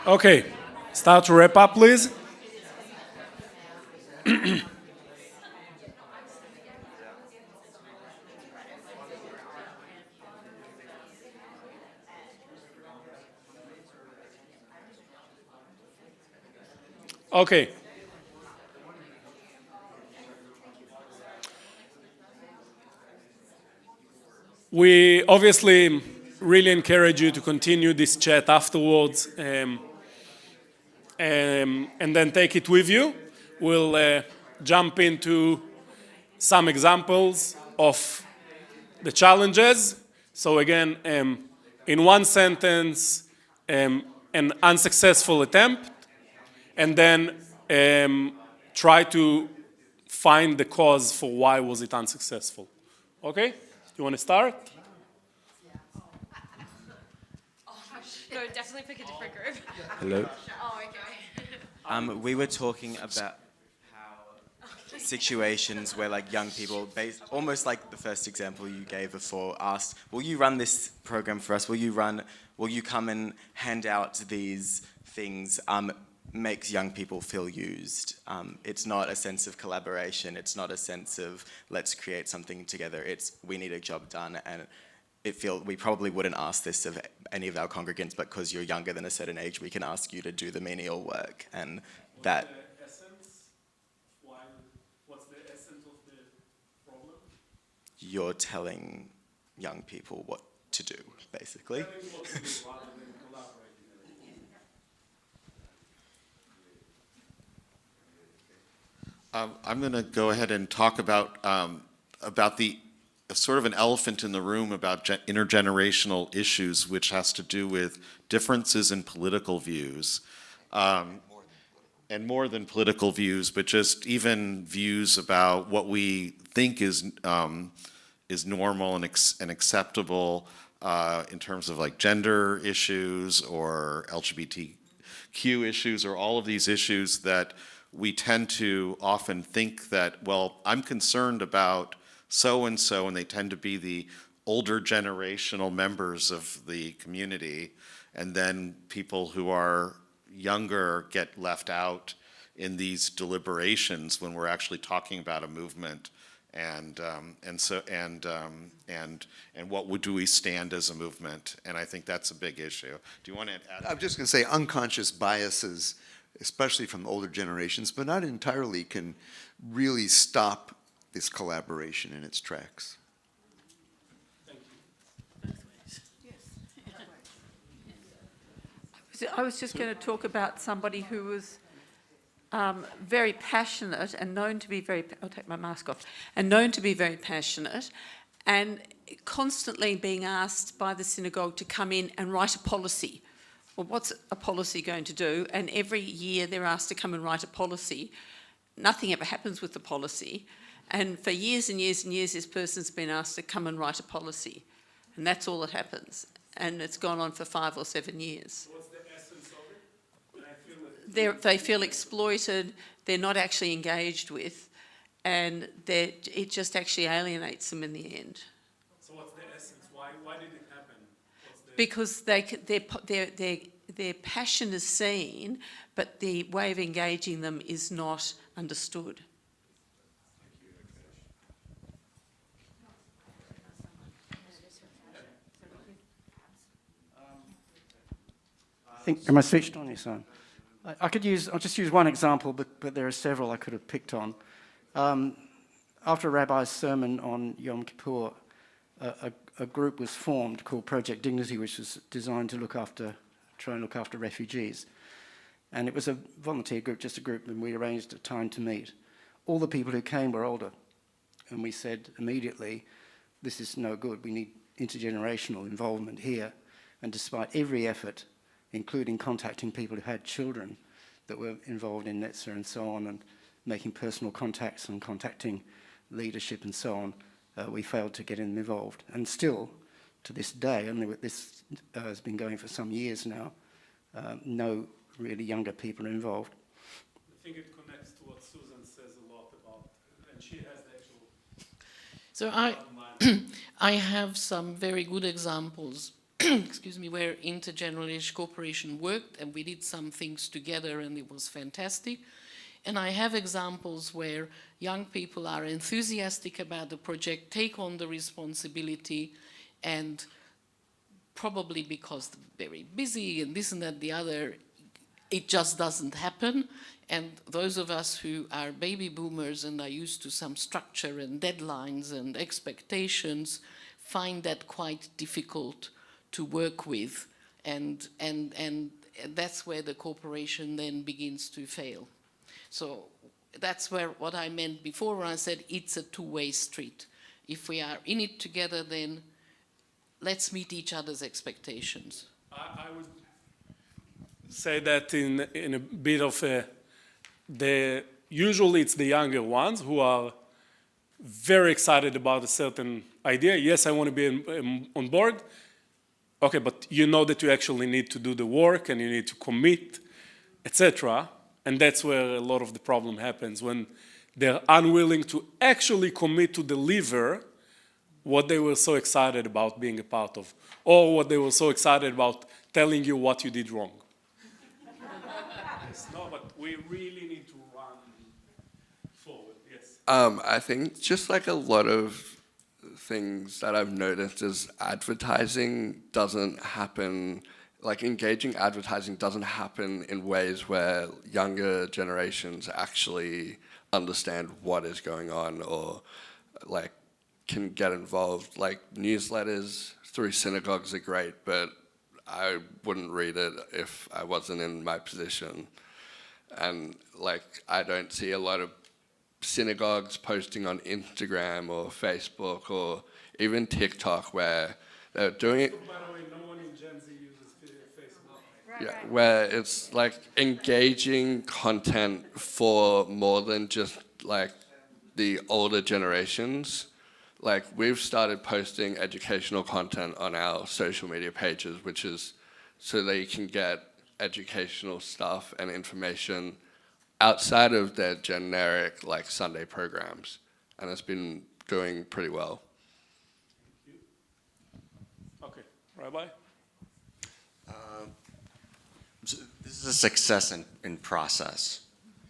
Okay, start to wrap up, please. Okay. We obviously really encourage you to continue this chat afterwards and then take it with you. We'll jump into some examples of the challenges. So again, in one sentence, an unsuccessful attempt, and then try to find the cause for why was it unsuccessful. Okay? You want to start? No, definitely pick a different group. Hello. Oh, okay. We were talking about how situations where like young people, almost like the first example you gave before, asked, will you run this program for us? Will you come and hand out these things? Makes young people feel used. It's not a sense of collaboration. It's not a sense of let's create something together. It's we need a job done, and we probably wouldn't ask this of any of our congregants, but because you're younger than a certain age, we can ask you to do the menial work, and that. What's the essence of the problem? You're telling young people what to do, basically. I'm going to go ahead and talk about the sort of an elephant in the room about intergenerational issues, which has to do with differences in political views, and more than political views, but just even views about what we think is normal and acceptable in terms of like gender issues or LGBTQ issues or all of these issues that we tend to often think that, well, I'm concerned about so-and-so, and they tend to be the older generational members of the community, and then people who are younger get left out in these deliberations when we're actually talking about a movement, and what do we stand as a movement? And I think that's a big issue. Do you want to add? I'm just going to say unconscious biases, especially from older generations, but not entirely, can really stop this collaboration in its tracks. I was just going to talk about somebody who was very passionate and known to be I'll take my mask off, and known to be very passionate, and constantly being asked by the synagogue to come in and write a policy. Well, what's a policy going to do? And every year they're asked to come and write a policy. Nothing ever happens with the policy. And for years and years and years, this person's been asked to come and write a policy. And that's all that happens. And it's gone on for 5 or 7 years. What's the essence of it? They feel exploited, they're not actually engaged with, and it just actually alienates them in the end. So what's the essence? Why did it happen? Because their passion is seen, but the way of engaging them is not understood. Am I switched on? Yes, I'll just use one example, but there are several I could have picked on. After a rabbi's sermon on Yom Kippur, a group was formed called Project Dignity, which was designed to try and look after refugees. And it was a volunteer group, just a group, and we arranged a time to meet. All the people who came were older, and we said immediately, this is no good, we need intergenerational involvement here. And despite every effort, including contacting people who had children that were involved in Netzer and so on, and making personal contacts and contacting leadership and so on, we failed to get them involved. And still, to this day, and this has been going for some years now, no really younger people are involved. I think it connects to what Susan says a lot about, and she has the actual... So I have some very good examples, excuse me, where intergenerational cooperation worked and we did some things together and it was fantastic. And I have examples where young people are enthusiastic about the project, take on the responsibility, and probably because they're very busy and this and that, the other, it just doesn't happen. And those of us who are baby boomers and are used to some structure and deadlines and expectations find that quite difficult to work with. And that's where the cooperation then begins to fail. So that's where what I meant before when I said it's a two-way street. If we are in it together, then let's meet each other's expectations. I would say that in a bit of usually it's the younger ones who are very excited about a certain idea. Yes, I want to be on board. Okay, but you know that you actually need to do the work and you need to commit, etc. And that's where a lot of the problem happens, when they're unwilling to actually commit to deliver what they were so excited about being a part of, or what they were so excited about telling you what you did wrong. Yes, no, but we really need to run forward, yes. I think just like a lot of things that I've noticed is advertising doesn't happen, like engaging advertising doesn't happen in ways where younger generations actually understand what is going on or like can get involved. Like newsletters through synagogues are great, but I wouldn't read it if I wasn't in my position. And like I don't see a lot of synagogues posting on Instagram or Facebook or even TikTok where they're doing it. By the way, no one in Gen Z uses Facebook. Yeah, where it's like engaging content for more than just like the older generations. Like we've started posting educational content on our social media pages, which is so they can get educational stuff and information outside of their generic like Sunday programs. And it's been doing pretty well. Okay, Rabbi? So this is a success in process,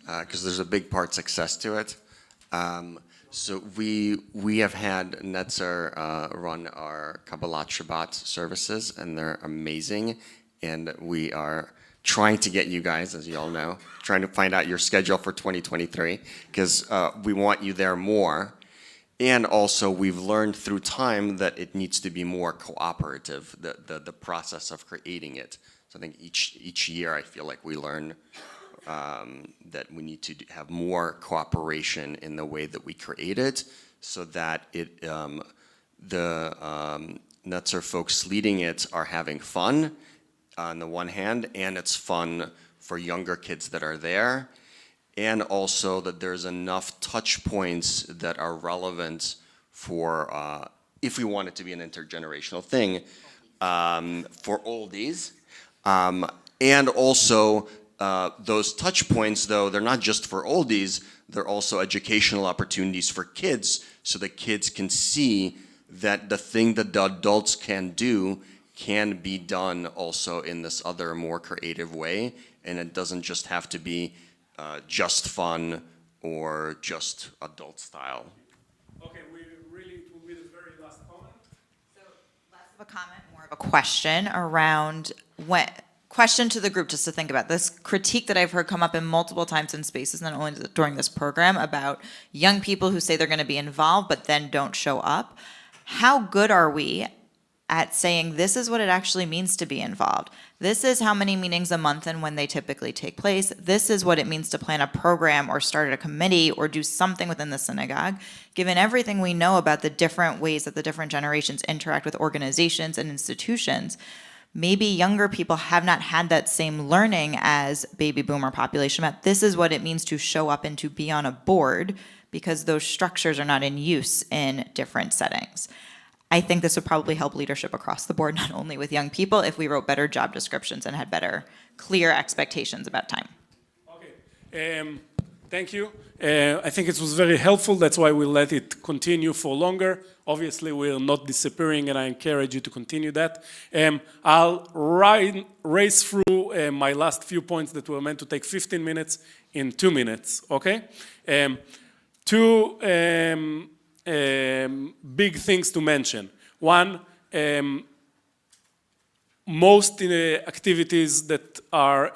because there's a big part success to it. So we have had Netzer run our Kabbalat Shabbat services, and they're amazing. And we are trying to get you guys, as you all know, trying to find out your schedule for 2023, because we want you there more. And also, we've learned through time that it needs to be more cooperative, the process of creating it. So I think each year I feel like we learn that we need to have more cooperation in the way that we create it, so that it the Netzer folks leading it are having fun on the one hand, and it's fun for younger kids that are there, and also that there's enough touch points that are relevant for if we want it to be an intergenerational thing for oldies. And also, those touch points, though, they're not just for oldies, they're also educational opportunities for kids, so that kids can see that the thing that the adults can do can be done also in this other more creative way, and it doesn't just have to be just fun or just adult style. Okay, it will be the very last comment. So less of a comment, more of a question around question to the group just to think about. This critique that I've heard come up in multiple times in spaces, not only during this program, about young people who say they're going to be involved but then don't show up. How good are we at saying this is what it actually means to be involved? This is how many meetings a month and when they typically take place. This is what it means to plan a program or start a committee or do something within the synagogue. Given everything we know about the different ways that the different generations interact with organizations and institutions, maybe younger people have not had that same learning as baby boomer population about this is what it means to show up and to be on a board, because those structures are not in use in different settings. I think this would probably help leadership across the board, not only with young people, if we wrote better job descriptions and had better, clear expectations about time. Thank you. I think it was very helpful. That's why we'll let it continue for longer. Obviously, we're not disappearing, and I encourage you to continue that. I'll race through my last few points that were meant to take 15 minutes in 2 minutes, okay? Two big things to mention. One, most activities that are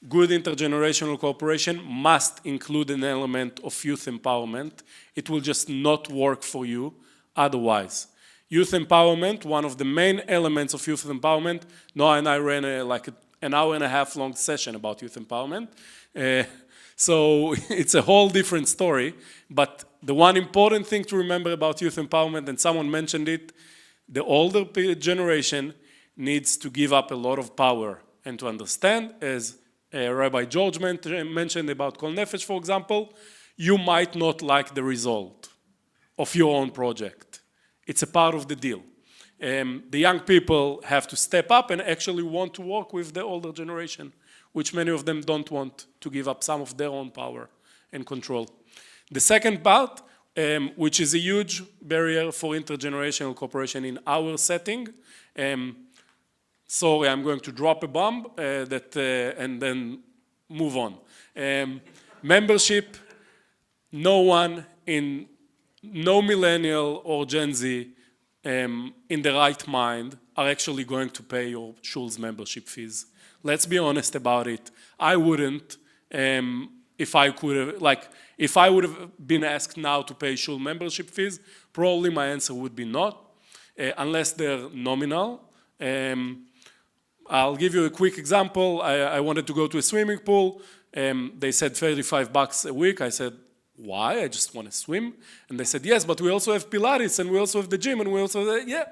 good intergenerational cooperation must include an element of youth empowerment. It will just not work for you otherwise. Youth empowerment, one of the main elements of youth empowerment, Noah and I ran an hour and a half long session about youth empowerment. So it's a whole different story, but the one important thing to remember about youth empowerment, and someone mentioned it, the older generation needs to give up a lot of power and to understand, as Rabbi George mentioned about Kol Nefesh, for example, you might not like the result of your own project. It's a part of the deal. The young people have to step up and actually want to work with the older generation, which many of them don't want to give up some of their own power and control. The second part, which is a huge barrier for intergenerational cooperation in our setting, sorry, I'm going to drop a bomb and then move on. Membership, no millennial or Gen Z in the right mind are actually going to pay your shul's membership fees. Let's be honest about it. I wouldn't, if I would have been asked now to pay shul membership fees, probably my answer would be not, unless they're nominal. I'll give you a quick example. I wanted to go to a swimming pool. They said $35 a week. I said, why? I just want to swim. And they said, yes, but we also have Pilates, and we also have the gym, and we also, yeah,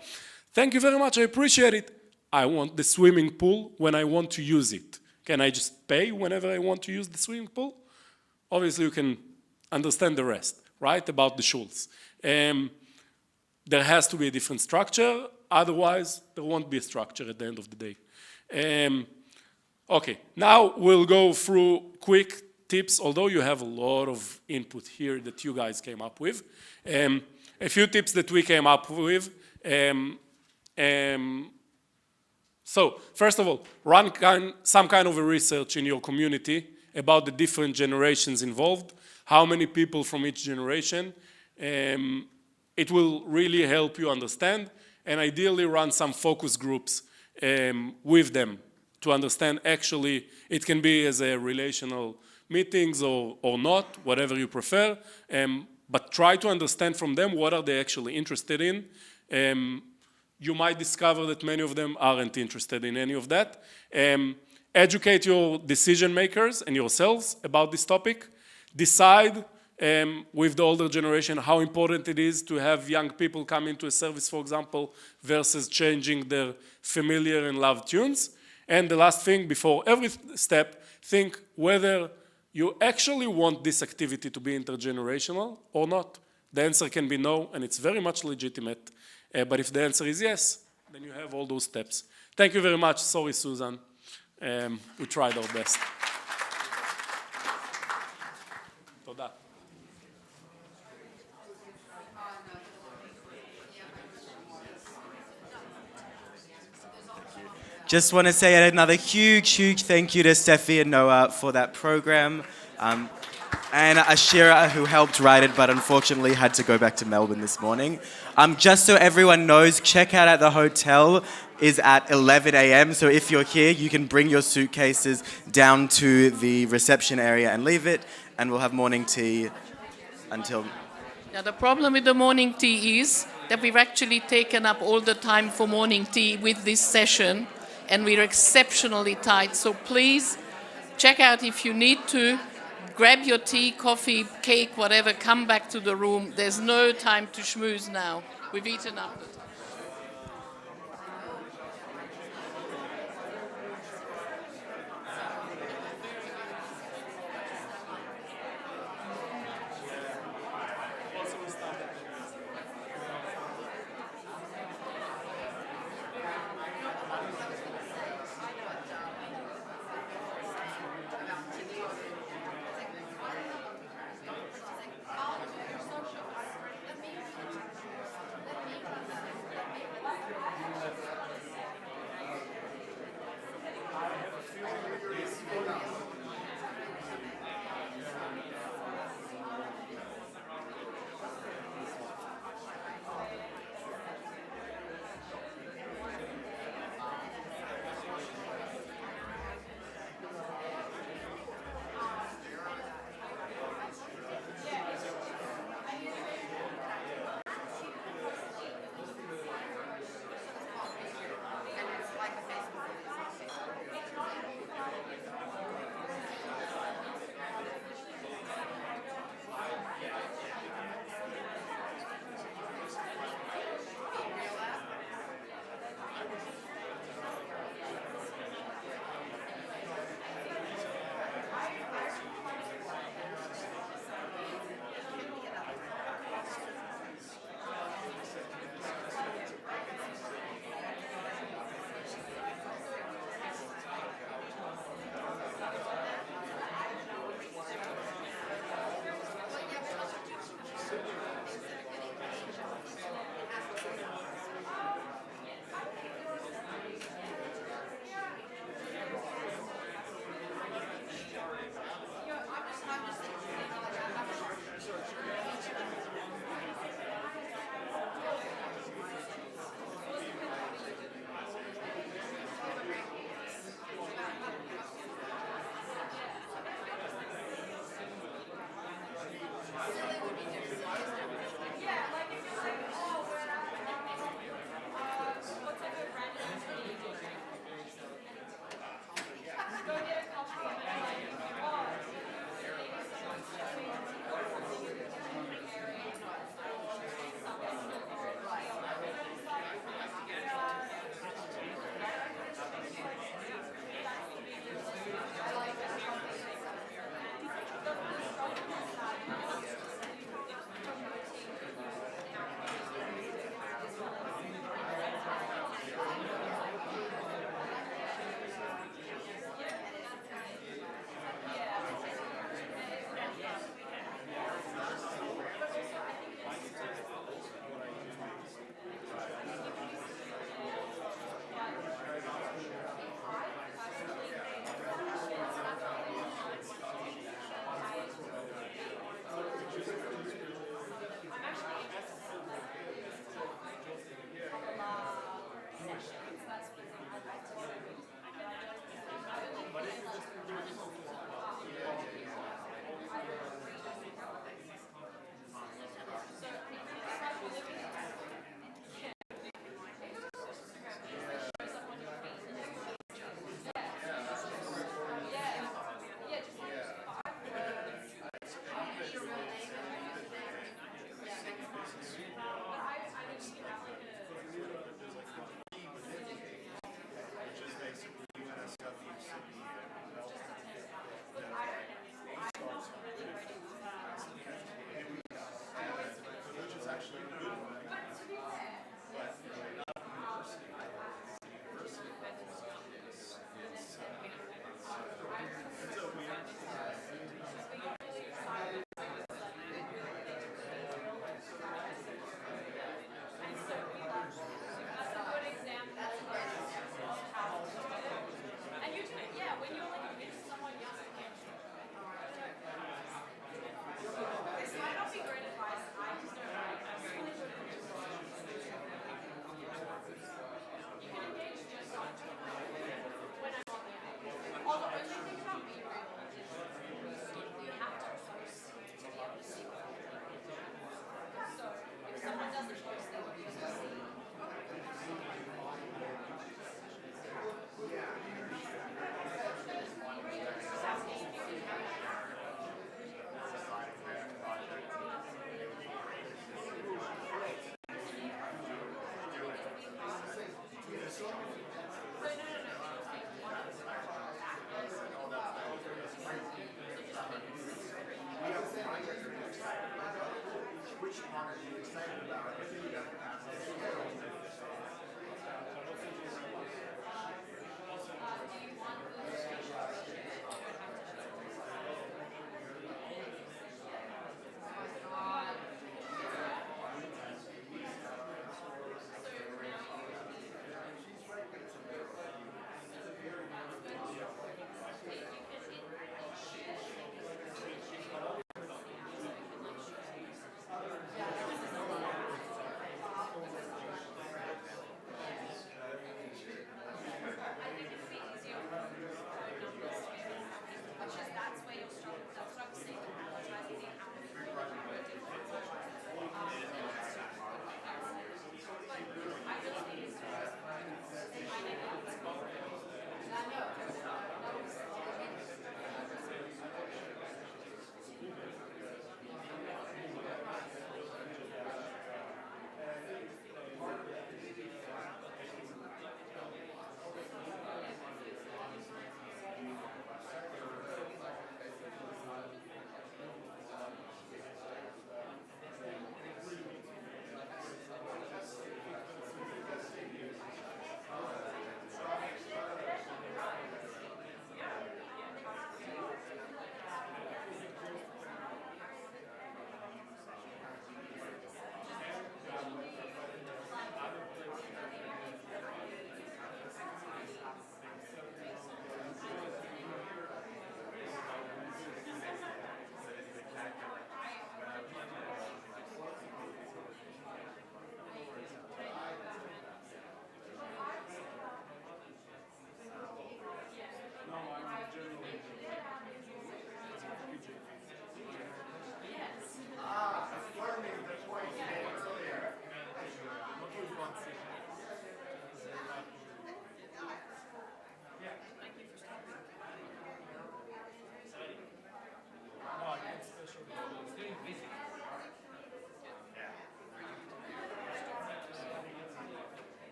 thank you very much, I appreciate it. I want the swimming pool when I want to use it. Can I just pay whenever I want to use the swimming pool? Obviously, you can understand the rest, right, about the shuls. There has to be a different structure. Otherwise, there won't be a structure at the end of the day. Okay, now we'll go through quick tips, although you have a lot of input here that you guys came up with. A few tips that we came up with. So, first of all, run some kind of a research in your community about the different generations involved, how many people from each generation. It will really help you understand, and ideally run some focus groups with them to understand. Actually, it can be as a relational meetings or not, whatever you prefer, but try to understand from them what are they actually interested in. You might discover that many of them aren't interested in any of that. Educate your decision makers and yourselves about this topic. Decide with the older generation how important it is to have young people come into a service, for example, versus changing their familiar and loved tunes. And the last thing, before every step, think whether you actually want this activity to be intergenerational or not. The answer can be no, and it's very much legitimate. But if the answer is yes, then you have all those steps. Thank you very much. Sorry, Susan. We tried our best. Toda. Just want to say another huge thank you to Steffi and Noah for that program. and Ashira, who helped write it, but unfortunately had to go back to Melbourne this morning. Just so everyone knows, checkout at the hotel is at 11 a.m. So if you're here, you can bring your suitcases down to the reception area and leave it, and we'll have morning tea until... Now, the problem with the morning tea is that we've actually taken up all the time for morning tea with this session, and we're exceptionally tight. So please check out if you need to. Grab your tea, coffee, cake, whatever, come back to the room. There's no time to schmooze now. We've eaten up the time.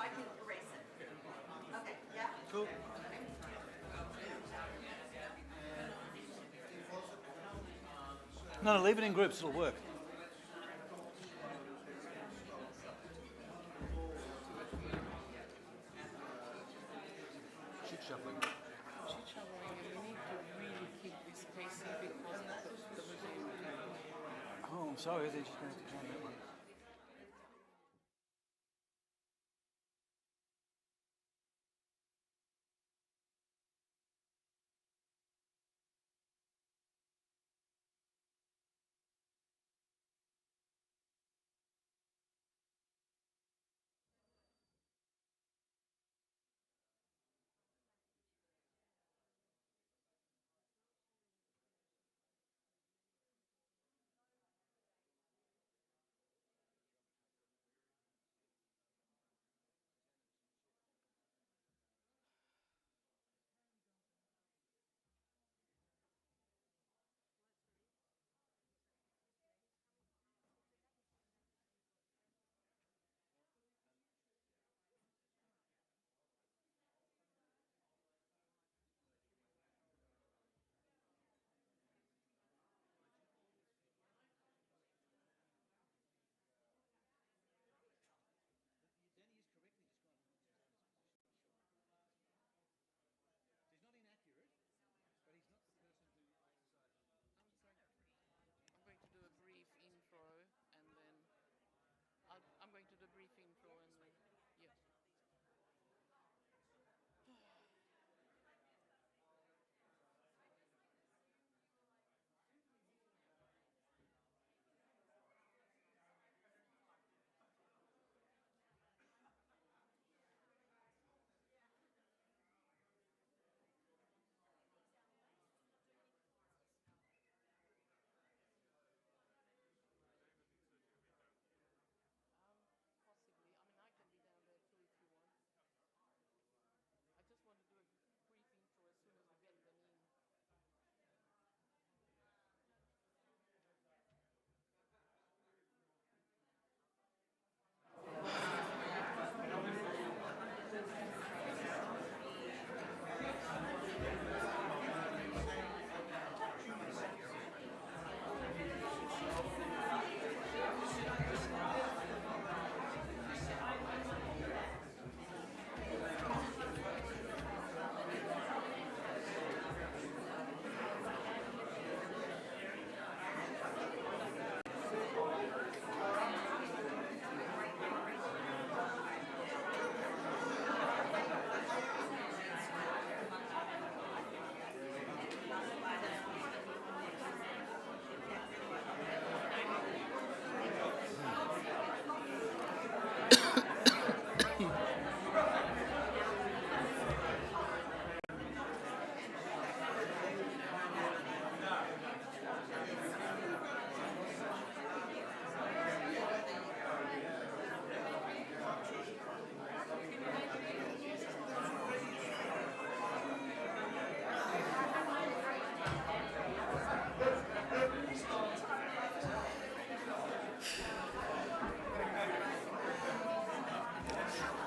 can erase it. Okay, yeah? Cool. No, leave it in groups, it'll work. Shit shuffling. Oh, I'm sorry, they're just going to have to turn that one. I'm going to do a brief intro and then, yeah. Possibly. I mean, I can be down there too if you want. I just want to do a brief intro as soon as we get them in.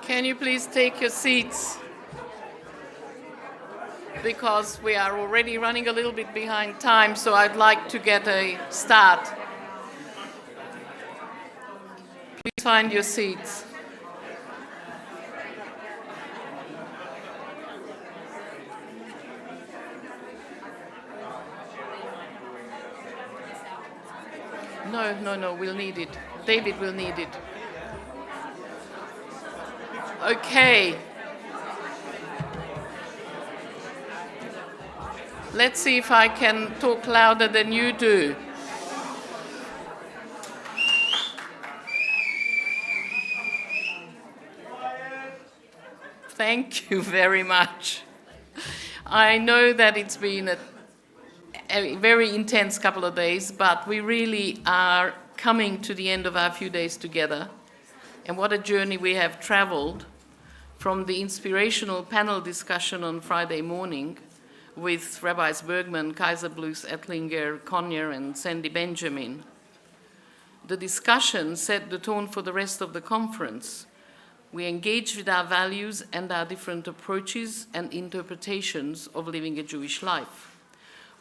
Can you please take your seats? Because we are already running a little bit behind time, so I'd like to get a start. Please find your seats. No, we'll need it. David will need it. Okay. Let's see if I can talk louder than you do. Thank you very much. I know that it's been a very intense couple of days, but we really are coming to the end of our few days together. And what a journey we have traveled from the inspirational panel discussion on Friday morning with Rabbis Bergman, Kaiserbluth, Ettlinger, Conyer, and Sandy Benjamin. The discussion set the tone for the rest of the conference, We engaged with our values and our different approaches and interpretations of living a Jewish life.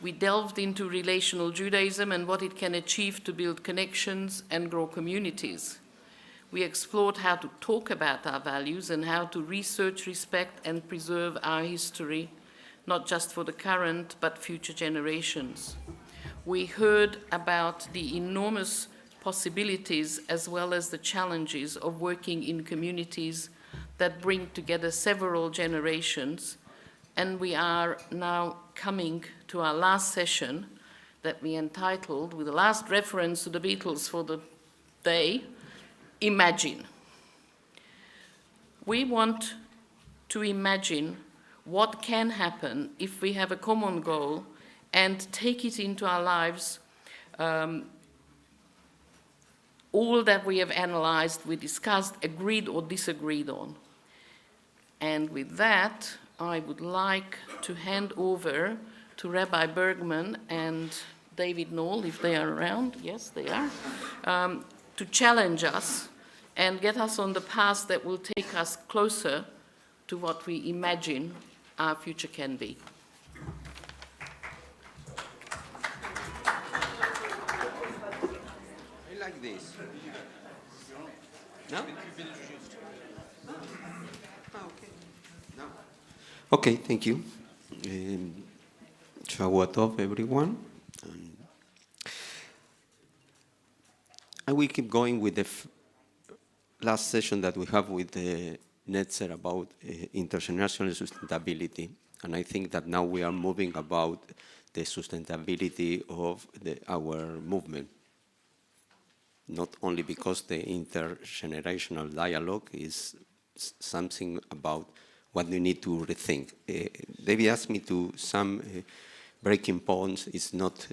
We delved into relational Judaism and what it can achieve to build connections and grow communities. We explored how to talk about our values and how to research, respect, and preserve our history, not just for the current, but future generations. We heard about the enormous possibilities as well as the challenges of working in communities that bring together several generations. And we are now coming to our last session that we entitled, with the last reference to the Beatles for the day, Imagine. We want to imagine what can happen if we have a common goal and take it into our lives. All that we have analyzed, we discussed, agreed or disagreed on. And with that, I would like to hand over to Rabbi Bergman and David Knoll, if they are around, yes, they are, to challenge us and get us on the path that will take us closer to what we imagine our future can be. I like this. No? No. Okay, thank you. Shavua Tov, everyone. I will keep going with the last session that we have with Netzer about intergenerational sustainability. And I think that now we are moving about the sustainability of our movement. Not only because the intergenerational dialogue is something about what we need to rethink. David asked me to some breaking points. It's not,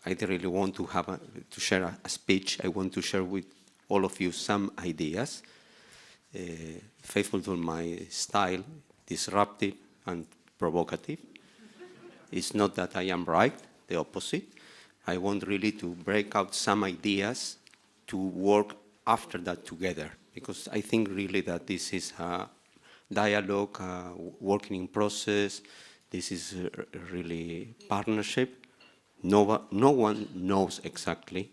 I don't really want to have to share a speech. I want to share with all of you some ideas, faithful to my style, disruptive and provocative. It's not that I am right, the opposite. I want really to break out some ideas to work after that together, because I think really that this is a dialogue, working in process. This is really partnership. No one knows exactly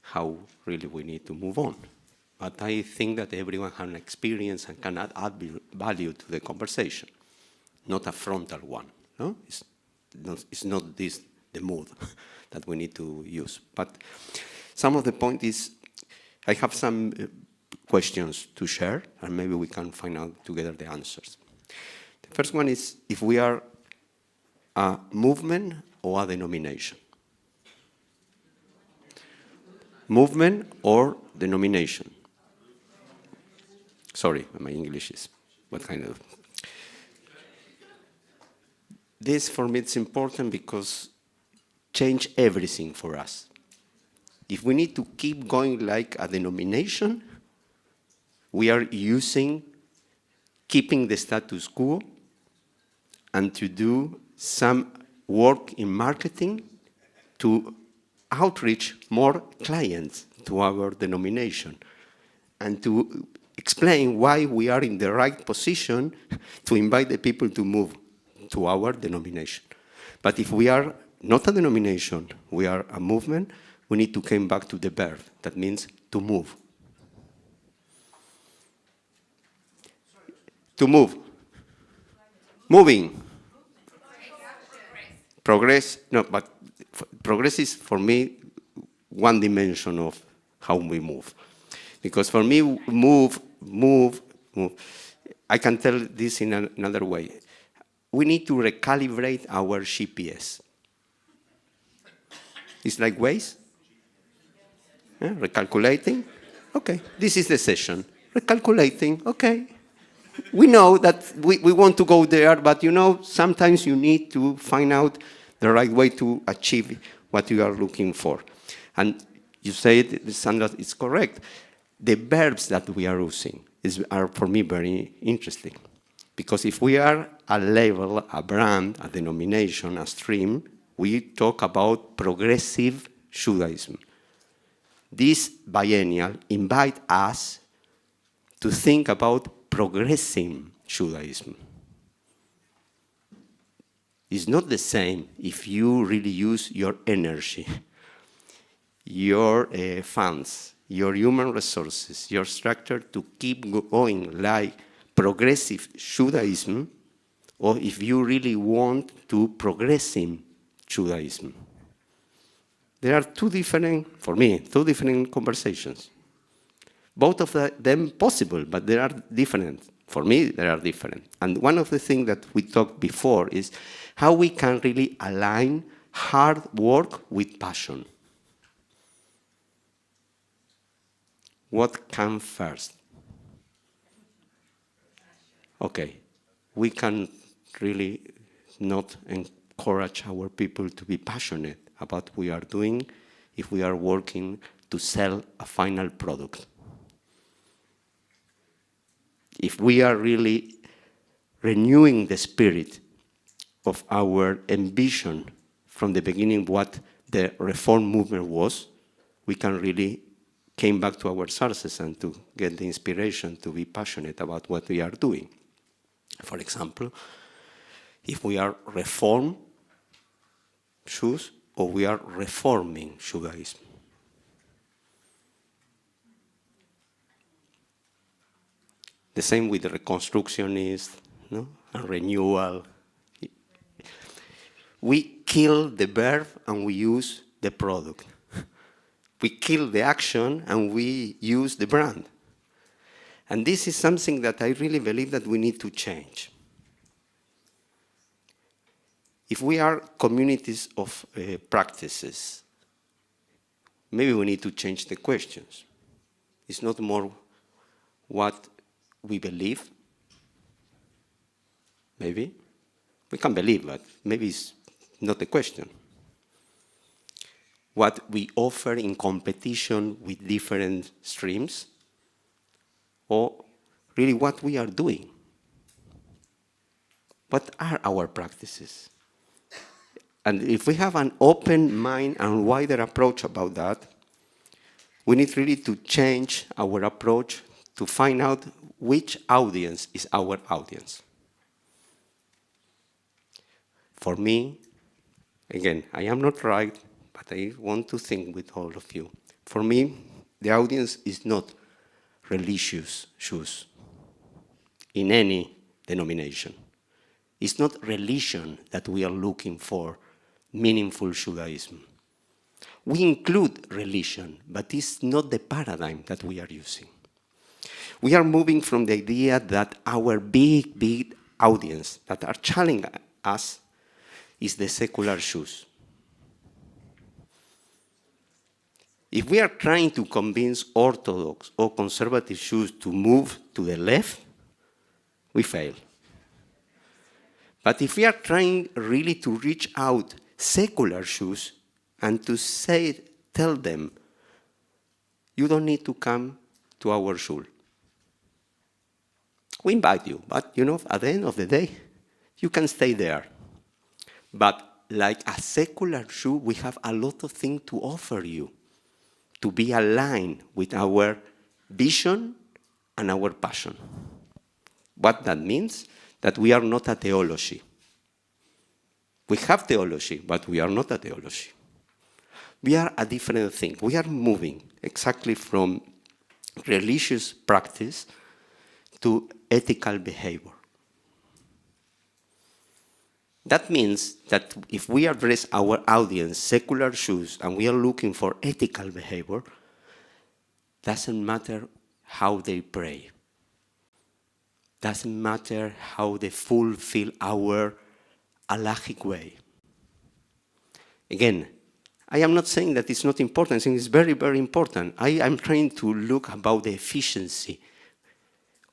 how really we need to move on. But I think that everyone has an experience and can add value to the conversation, not a frontal one. No? It's not this the mood that we need to use. But some of the point is, I have some questions to share, and maybe we can find out together the answers. The first one is if we are a movement or a denomination. Movement or denomination. Sorry, my English is what kind of. This for me it's important because change everything for us. If we need to keep going like a denomination, we are using keeping the status quo and to do some work in marketing to outreach more clients to our denomination and to explain why we are in the right position to invite the people to move to our denomination. But if we are not a denomination, we are a movement, we need to come back to the verb. That means to move. To move. Moving. Progress, no, but progress is for me one dimension of how we move. Because for me, move. I can tell this in another way. We need to recalibrate our GPS. It's like Waze. Yeah, recalculating. Okay, this is the session. Recalculating, okay. We know that we want to go there, but you know, sometimes you need to find out the right way to achieve what you are looking for. And you say it, Sandra, it's correct. The verbs that we are using are, for me, very interesting. Because if we are a label, a brand, a denomination, a stream, we talk about progressive Judaism. This biennial invite us to think about progressing Judaism. It's not the same if you really use your energy, your funds, your human resources, your structure to keep going like progressive Judaism, or if you really want to progressing Judaism. There are two different, for me, two different conversations. Both of them possible, but they are different. For me, they are different. And one of the things that we talked before is how we can really align hard work with passion. What comes first? Okay, we can really not encourage our people to be passionate about what we are doing if we are working to sell a final product. If we are really renewing the spirit of our ambition from the beginning, what the reform movement was, we can really came back to our sources and to get the inspiration to be passionate about what we are doing. For example, if we are reform Jews or we are reforming Judaism. The same with the reconstructionist, no? And renewal. We kill the verb and we use the product. We kill the action and we use the brand. And this is something that I really believe that we need to change. If we are communities of practices, maybe we need to change the questions. It's not more what we believe. Maybe. We can believe, but maybe it's not the question. What we offer in competition with different streams, or really what we are doing. What are our practices? And if we have an open mind and wider approach about that, we need really to change our approach to find out which audience is our audience. For me, again, I am not right, but I want to think with all of you. For me, the audience is not religious Jews in any denomination. It's not religion that we are looking for, meaningful Judaism. We include religion, but it's not the paradigm that we are using. We are moving from the idea that our big audience that are challenging us is the secular Jews. If we are trying to convince Orthodox or conservative Jews to move to the left, we fail. But if we are trying really to reach out secular Jews and to tell them, you don't need to come to our shul. We invite you, but at the end of the day, you can stay there. But like a secular Jew, we have a lot of things to offer you to be aligned with our vision and our passion. What that means? That we are not a theology. We have theology, but we are not a theology. We are a different thing. We are moving exactly from religious practice to ethical behavior. That means that if we address our audience, secular Jews, and we are looking for ethical behavior, doesn't matter how they pray. Doesn't matter how they fulfill our halachic way. Again, I am not saying that it's not important. I think it's very, very important. I am trying to look about the efficiency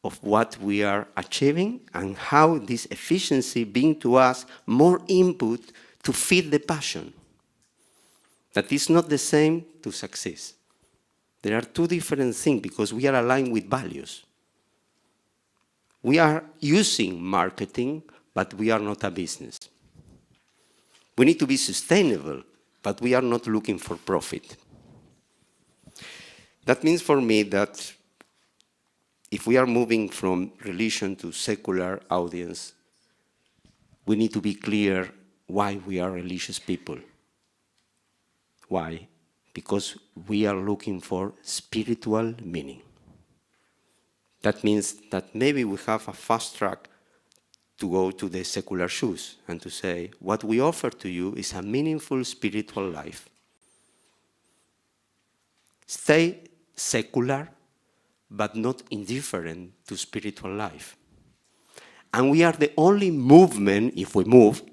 of what we are achieving and how this efficiency brings to us more input to feed the passion. That is not the same to success. There are two different things because we are aligned with values. We are using marketing, but we are not a business. We need to be sustainable, but we are not looking for profit. That means for me that if we are moving from religion to secular audience, we need to be clear why we are religious people. Why? Because we are looking for spiritual meaning. That means that maybe we have a fast track to go to the secular shoes and to say, what we offer to you is a meaningful spiritual life. Stay secular, but not indifferent to spiritual life. And we are the only movement, if we move,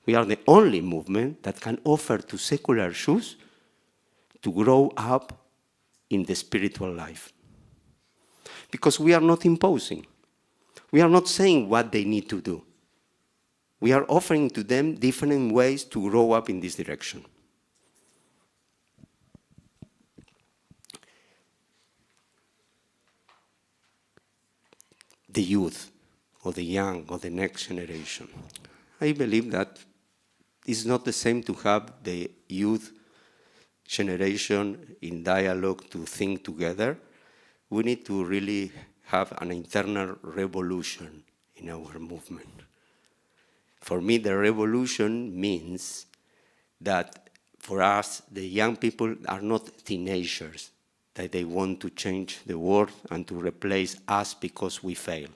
we are the only movement that can offer to secular shoes to grow up in the spiritual life. Because we are not imposing. We are not saying what they need to do. We are offering to them different ways to grow up in this direction. The youth, or the young, or the next generation. I believe that it's not the same to have the youth generation in dialogue to think together. We need to really have an internal revolution in our movement. For me, the revolution means that for us, the young people are not teenagers, that they want to change the world and to replace us because we fail.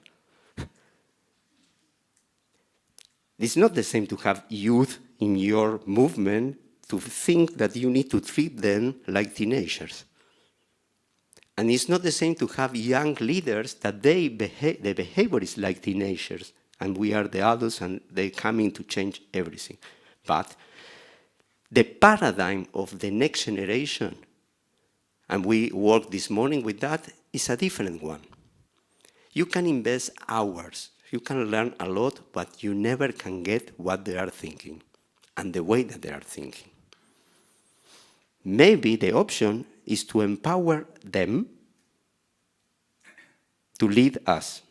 It's not the same to have youth in your movement to think that you need to treat them like teenagers. And it's not the same to have young leaders that their behavior is like teenagers, and we are the adults and they're coming to change everything. But the paradigm of the next generation, and we worked this morning with that, is a different one. You can invest hours, you can learn a lot, but you never can get what they are thinking and the way that they are thinking. Maybe the option is to empower them to lead us.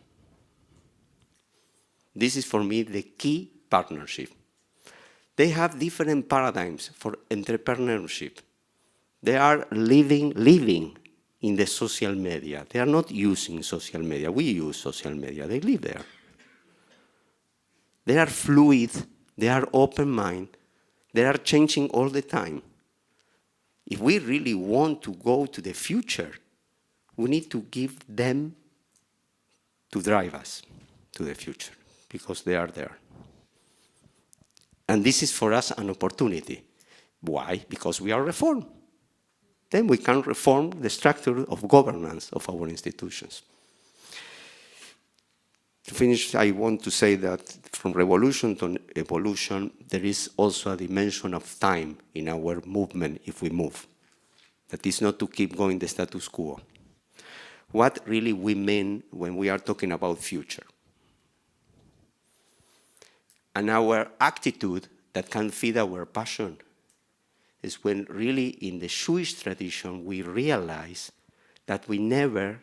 This is for me the key partnership. They have different paradigms for entrepreneurship. They are living in the social media. They are not using social media. We use social media. They live there. They are fluid. They are open-minded. They are changing all the time. If we really want to go to the future, we need to give them to drive us to the future, because they are there. And this is for us an opportunity. Why? Because we are reformed. Then we can reform the structure of governance of our institutions. To finish, I want to say that from revolution to evolution, there is also a dimension of time in our movement if we move. That is not to keep going the status quo. What really we mean when we are talking about future? And our attitude that can feed our passion is when really in the Jewish tradition we realize that we never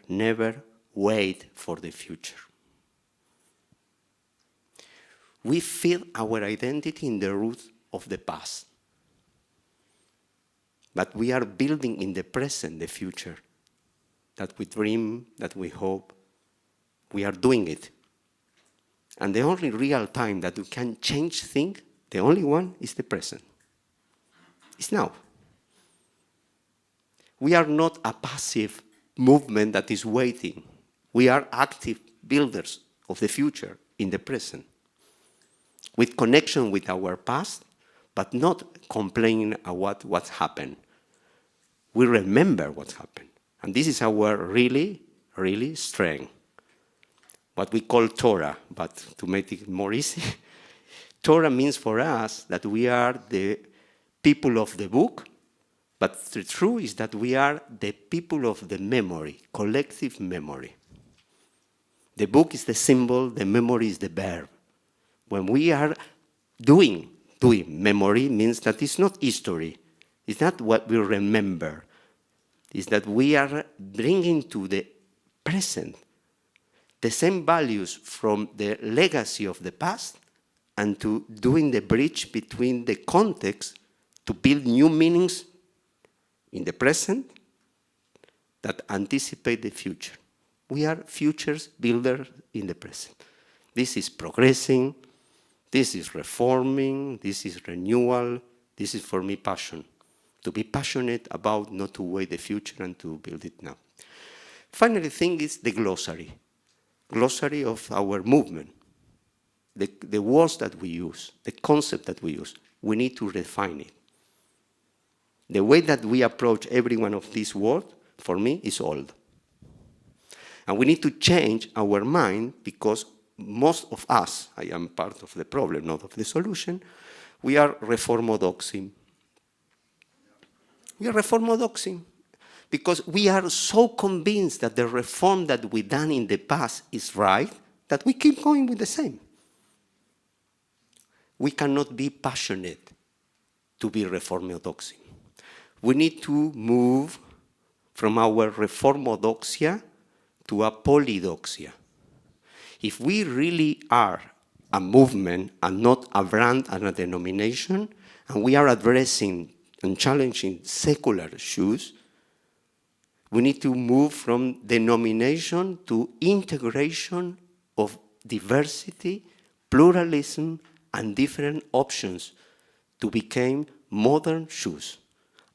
wait for the future. We feel our identity in the roots of the past. But we are building in the present the future. That we dream, that we hope. We are doing it. And the only real time that we can change things, the only one is the present. It's now. We are not a passive movement that is waiting. We are active builders of the future in the present, with connection with our past, but not complaining about what's happened. We remember what's happened. And this is our really strength. What we call Torah, but to make it more easy, Torah means for us that we are the people of the book, but the truth is that we are the people of the memory, collective memory. The book is the symbol, the memory is the verb. When we are doing memory means that it's not history. It's not what we remember. It's that we are bringing to the present the same values from the legacy of the past and to doing the bridge between the context to build new meanings in the present that anticipate the future. We are futures builders in the present. This is progressing, this is reforming, this is renewal, this is for me passion. To be passionate about not to wait the future and to build it now. Finally, thing is the glossary of our movement. The words that we use, the concept that we use, we need to refine it. The way that we approach every one of these words, for me, is old. And we need to change our mind because most of us, I am part of the problem, not of the solution, we are reformodoxing. We are reformodoxing because we are so convinced that the reform that we done in the past is right that we keep going with the same. We cannot be passionate to be reformodoxing. We need to move from our reformodoxia to a polydoxia. If we really are a movement and not a brand and a denomination, and we are addressing and challenging secular issues, we need to move from denomination to integration of diversity, pluralism, and different options to become modern shoes,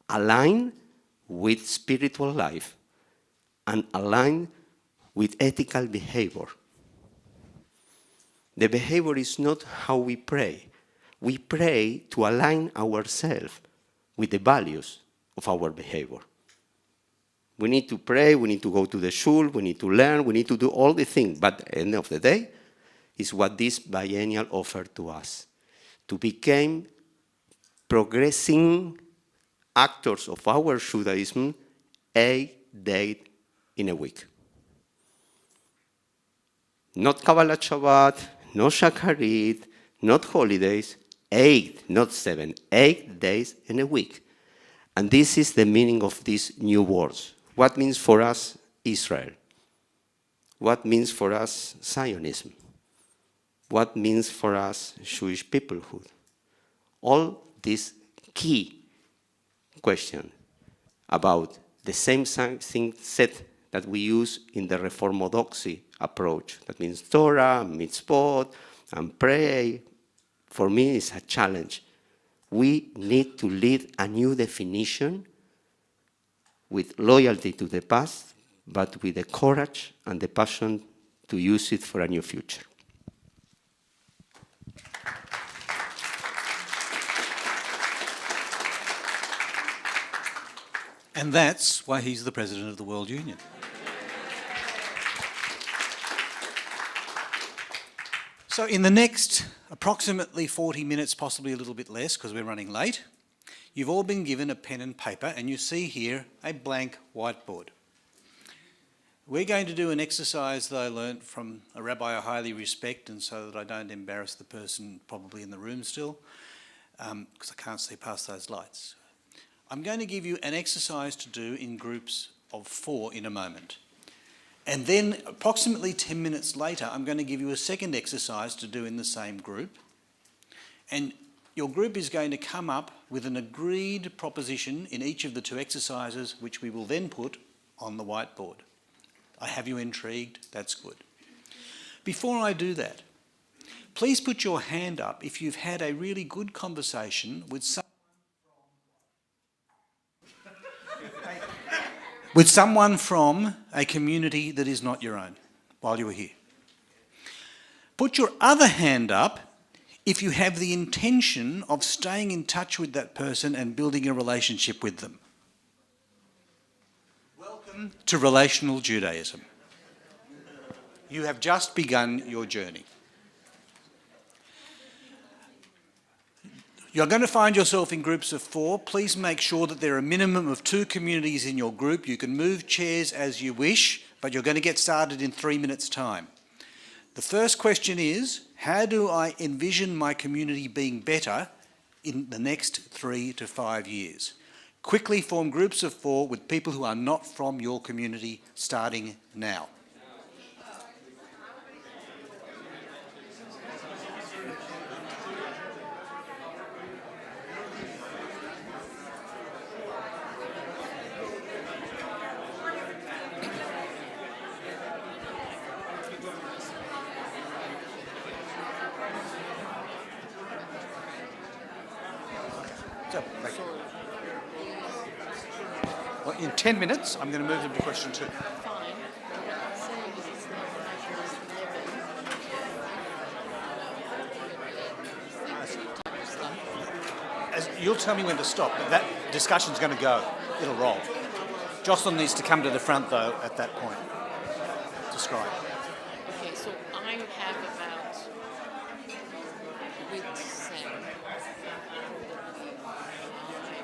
aligned with spiritual life and aligned with ethical behavior. The behavior is not how we pray. We pray to align ourselves with the values of our behavior. We need to pray, we need to go to the shul, we need to learn, we need to do all the things. But at the end of the day, is what this biennial offered to us. To become progressing actors of our Judaism 8 days in a week. Not Kabbalat Shabbat, no Shacharit, not holidays, 8, not 7, 8 days in a week. And this is the meaning of these new words. What means for us Israel? What means for us Zionism? What means for us Jewish peoplehood? All these key questions about the same thing set that we use in the reformodoxy approach. That means Torah, mitzvot, and pray. For me, it's a challenge. We need to lead a new definition with loyalty to the past, but with the courage and the passion to use it for a new future. And that's why he's the president of the World Union. So in the next approximately 40 minutes, possibly a little bit less because we're running late, you've all been given a pen and paper and you see here a blank whiteboard. We're going to do an exercise that I learnt from a rabbi I highly respect, and so that I don't embarrass the person probably in the room still, because I can't see past those lights. I'm going to give you an exercise to do in groups of 4 in a moment. And then approximately 10 minutes later, I'm going to give you a second exercise to do in the same group. And your group is going to come up with an agreed proposition in each of the 2 exercises, which we will then put on the whiteboard. I have you intrigued? That's good. Before I do that, please put your hand up if you've had a really good conversation with someone from a community that is not your own while you were here. Put your other hand up if you have the intention of staying in touch with that person and building a relationship with them. Welcome to Relational Judaism. You have just begun your journey. You're going to find yourself in groups of 4. Please make sure that there are a minimum of 2 communities in your group. You can move chairs as you wish, but you're going to get started in 3 minutes' time. The first question is, how do I envision my community being better in the next 3 to 5 years? Quickly form groups of 4 with people who are not from your community, starting now. So, thank you. Well, in 10 minutes, I'm going to move them to question 2. You'll tell me when to stop, but that discussion's going to go. It'll roll. Jocelyn needs to come to the front, though, at that point. Describe. Okay, so I have about, with Sam, 5,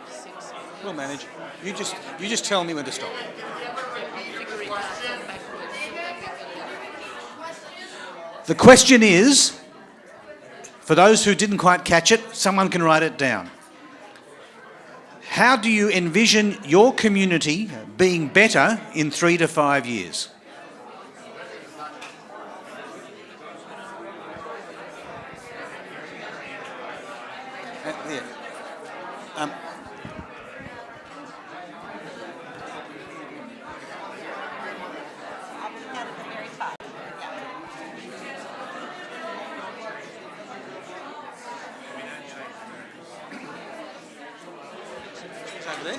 6. We'll manage. You just tell me when to stop. The question is, for those who didn't quite catch it, someone can write it down. How do you envision your community being better in 3 to 5 years? There. Over there.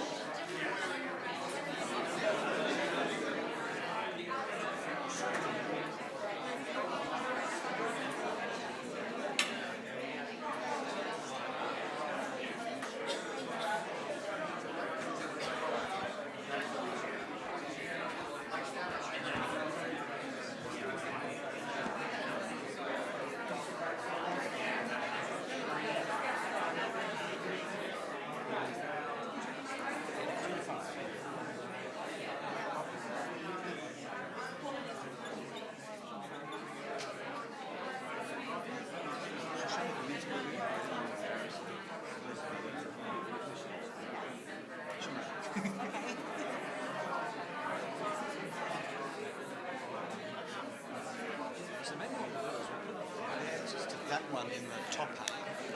That one in the top half.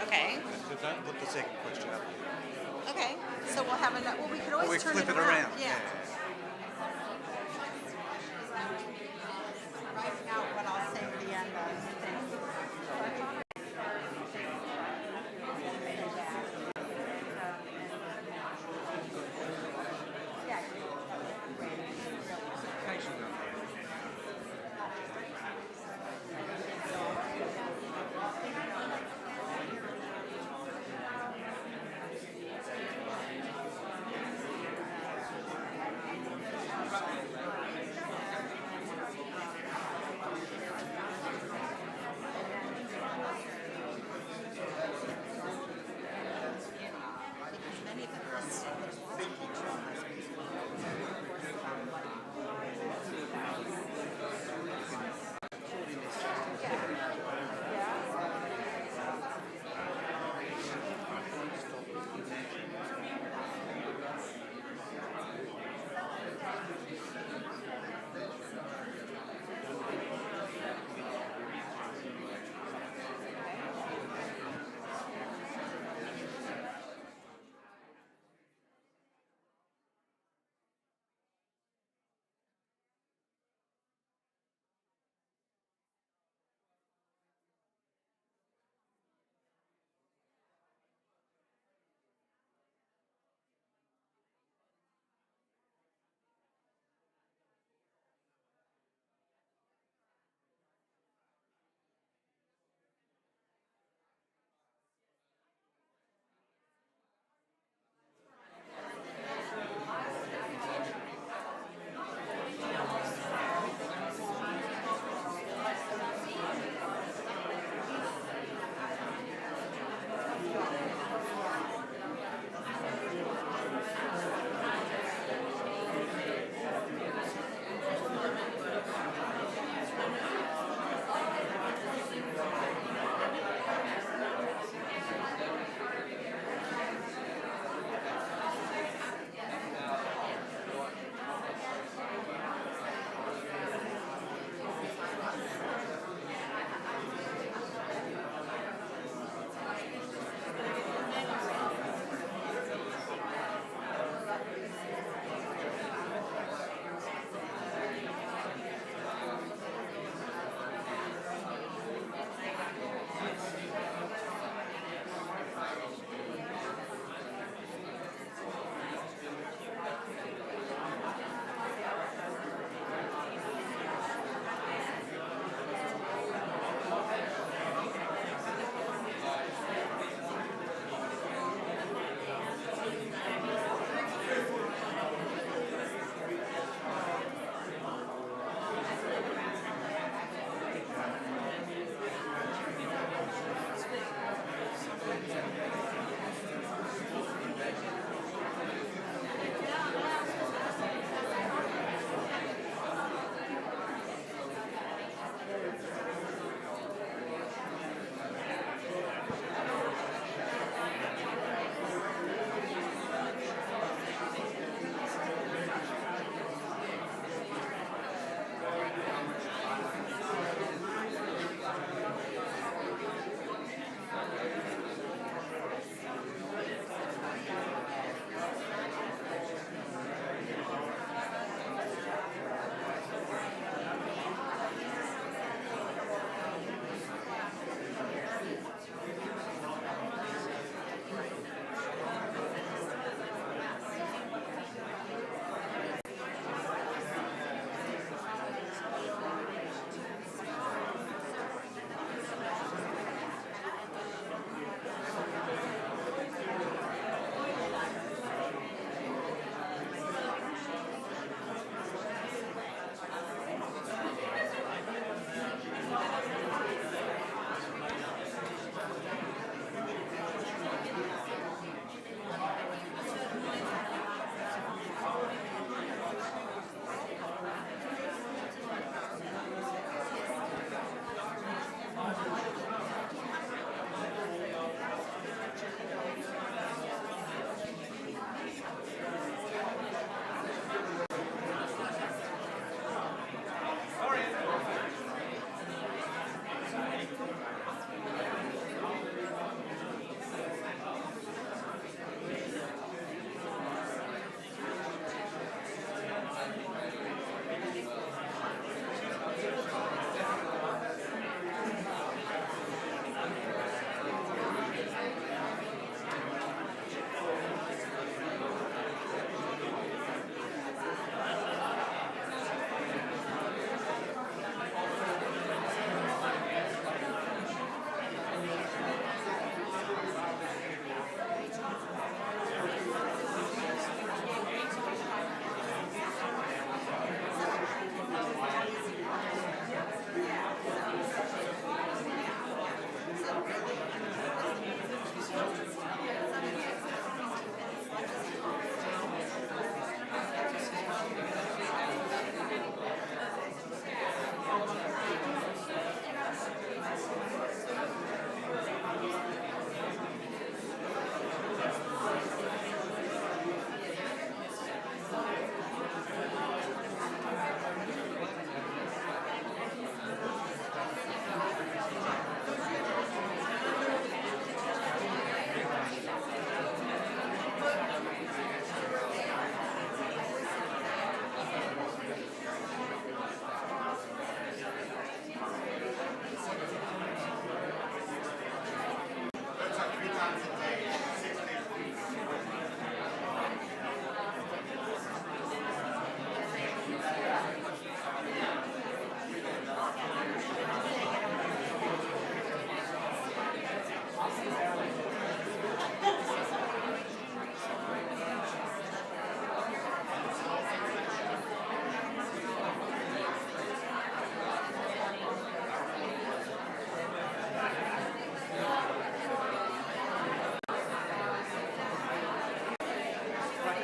Okay. Don't put the second question up. Okay. So we'll have another. Well, we could always Or we turn flip it it around. Yeah. Write out what I'll say at the end of things.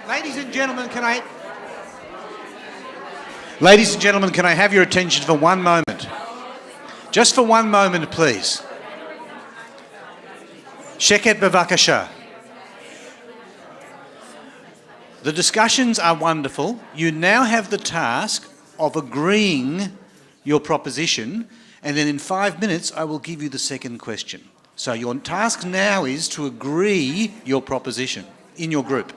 Ladies and gentlemen, can I... Ladies and gentlemen, can I have your attention for one moment? Just for one moment, please. Sheket bevakasha. The discussions are wonderful. You now have the task of agreeing your proposition, and then in 5 minutes I will give you the second question. So your task now is to agree your proposition in your group.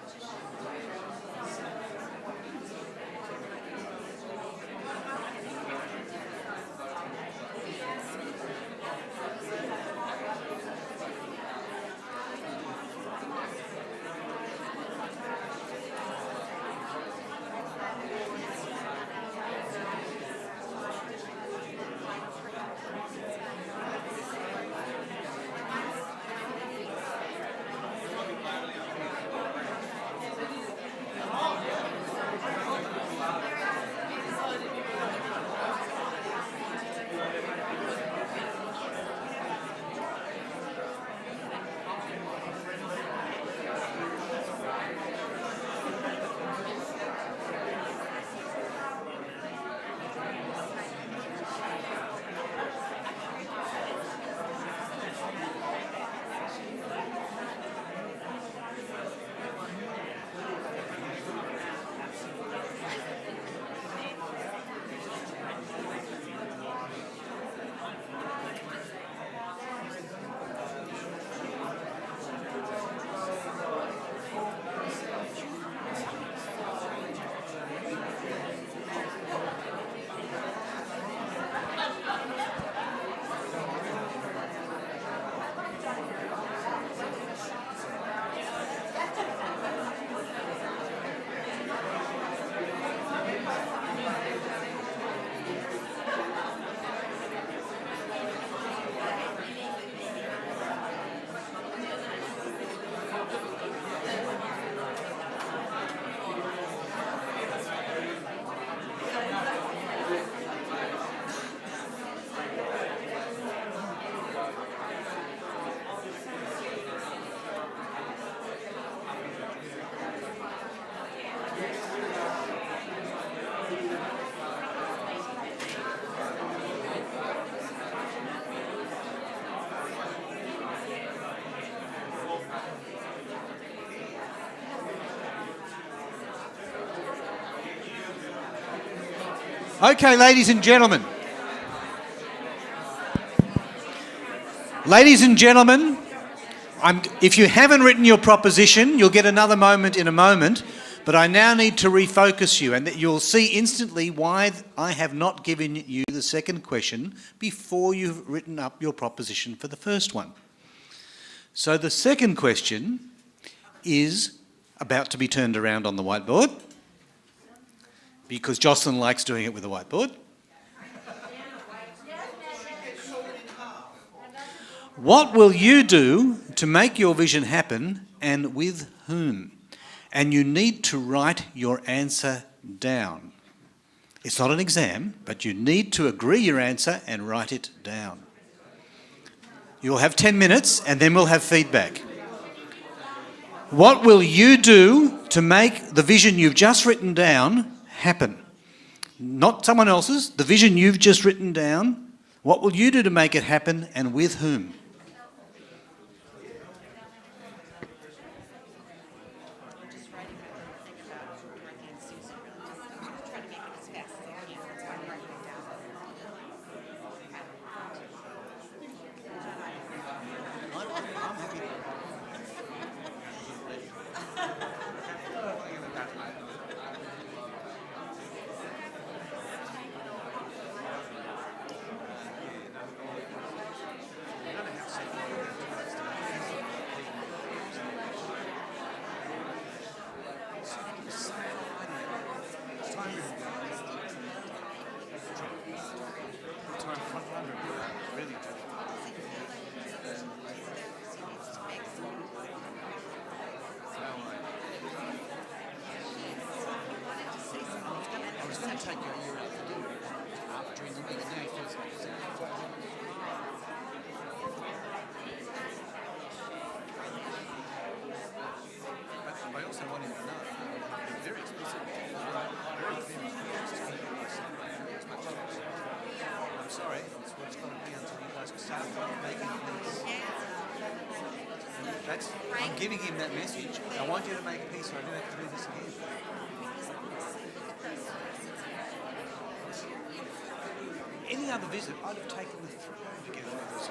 Okay, ladies and gentlemen. Ladies and gentlemen, if you haven't written your proposition, you'll get another moment in a moment, but I now need to refocus you, and that you'll see instantly why I have not given you the second question before you've written up your proposition for the first one. So the second question is about to be turned around on the whiteboard, because Jocelyn likes doing it with a whiteboard. What will you do to make your vision happen, and with whom? And you need to write your answer down. It's not an exam, but you need to agree your answer and write it down. You'll have 10 minutes and then we'll have feedback. What will you do to make the vision you've just written down happen? Not someone else's, the vision you've just written down. What will you do to make it happen, and with whom? I'm giving him that message. I want you to make peace, or I don't have to do this again. Any other visit, I'd have taken the throne to get through this.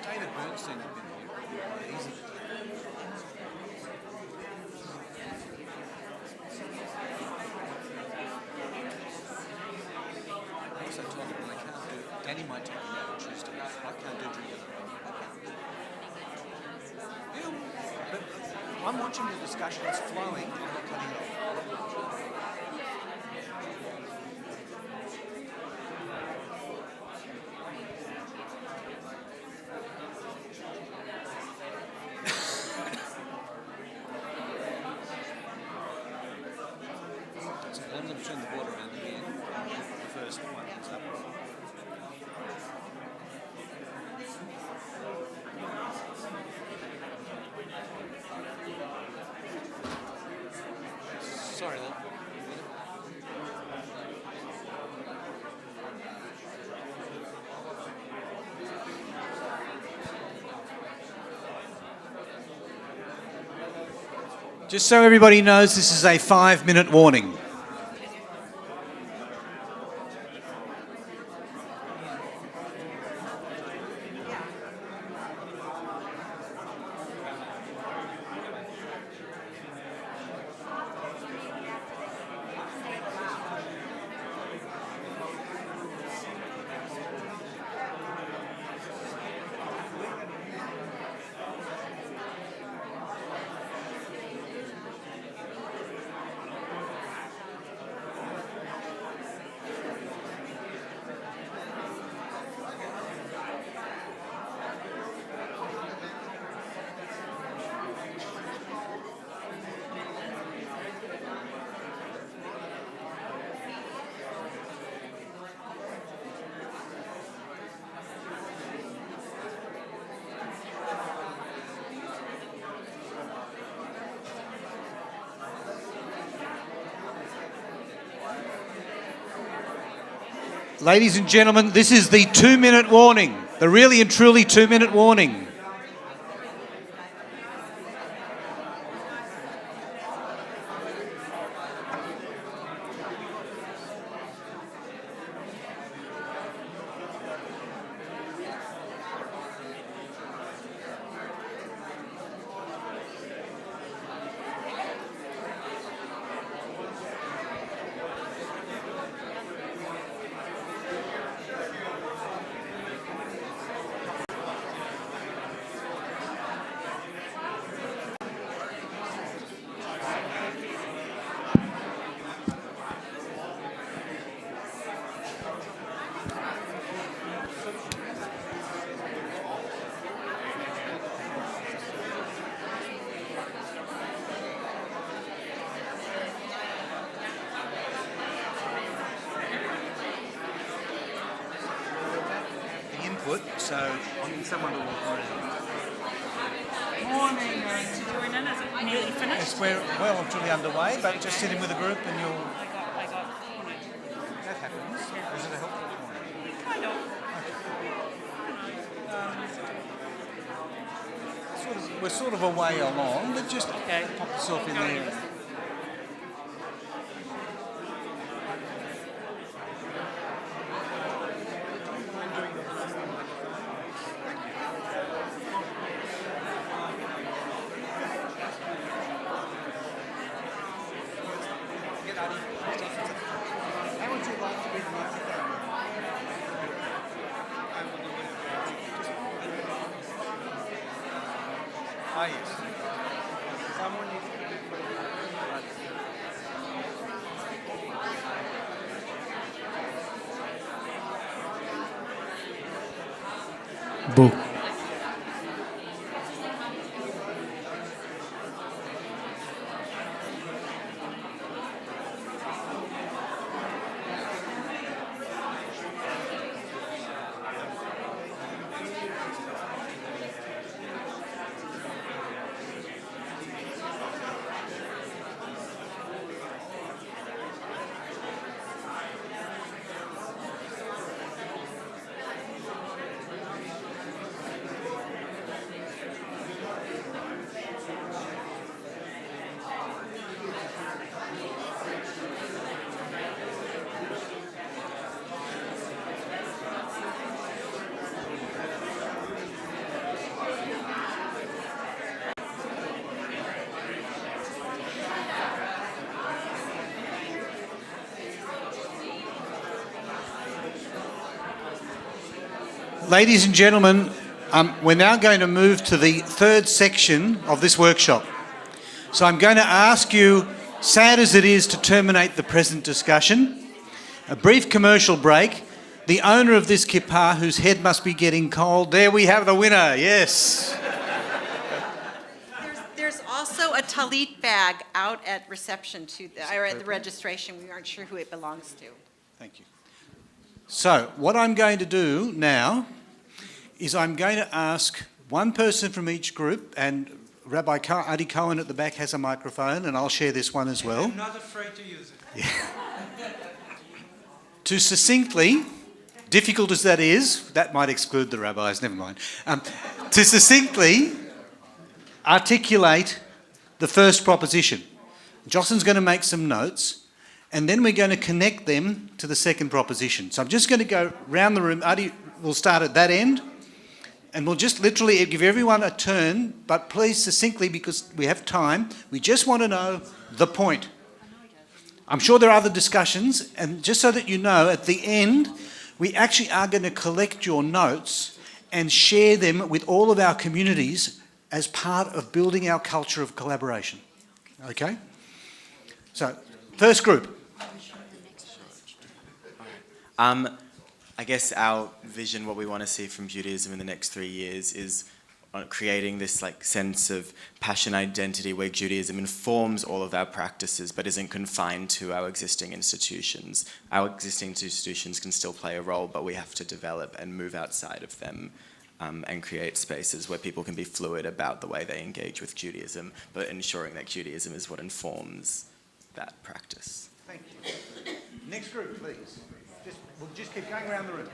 David Bernstein had been here. Easy. I also told him I can't do. Danny might take him out on Tuesday. I can't do drinking. Yeah, but I'm watching the discussion. It's flowing. I'm not cutting it off. So I'm going to turn the board around again. The first one is up. Sorry, Lynn. Just so everybody knows, this is a 5-minute warning. Ladies and gentlemen, this is the 2-minute warning, the really and truly 2-minute warning. So I need someone to walk around. Morning. To join in, is it nearly finished? Yes, we're well and truly underway, but just sit in with a group and you'll... I got cornered. That happens. Is it a helpful corner? Kind of. We're sort of a way along, but just pop yourself in there. Ah, yes. Someone needs to put it Boo. Ladies and gentlemen, we're now going to move to the third section of this workshop. So I'm going to ask you, sad as it is to terminate the present discussion, a brief commercial break. The owner of this kippa, whose head must be getting cold, there we have the winner, yes. There's also a talit bag out at reception, or at the registration. We aren't sure who it belongs to. Thank you. So what I'm going to do now is I'm going to ask one person from each group, and Rabbi Adi Cohen at the back has a microphone, and I'll share this one as well. I'm not afraid to use it. Yeah. To succinctly, difficult as that is, that might exclude the rabbis, never mind. To succinctly articulate the first proposition. Jocelyn's going to make some notes, and then we're going to connect them to the second proposition. So I'm just going to go round the room. Adi will start at that end, and we'll just literally give everyone a turn, but please succinctly, because we have time, we just want to know the point. I'm sure there are other discussions, and just so that you know, at the end, we actually are going to collect your notes and share them with all of our communities as part of building our culture of collaboration. Okay? So, first group. I guess our vision, what we want to see from Judaism in the next 3 years, is creating this sense of passion identity where Judaism informs all of our practices but isn't confined to our existing institutions. Our existing institutions can still play a role, but we have to develop and move outside of them and create spaces where people can be fluid about the way they engage with Judaism, but ensuring that Judaism is what informs that practice. Thank you. Next group, please. We'll just keep going around the room.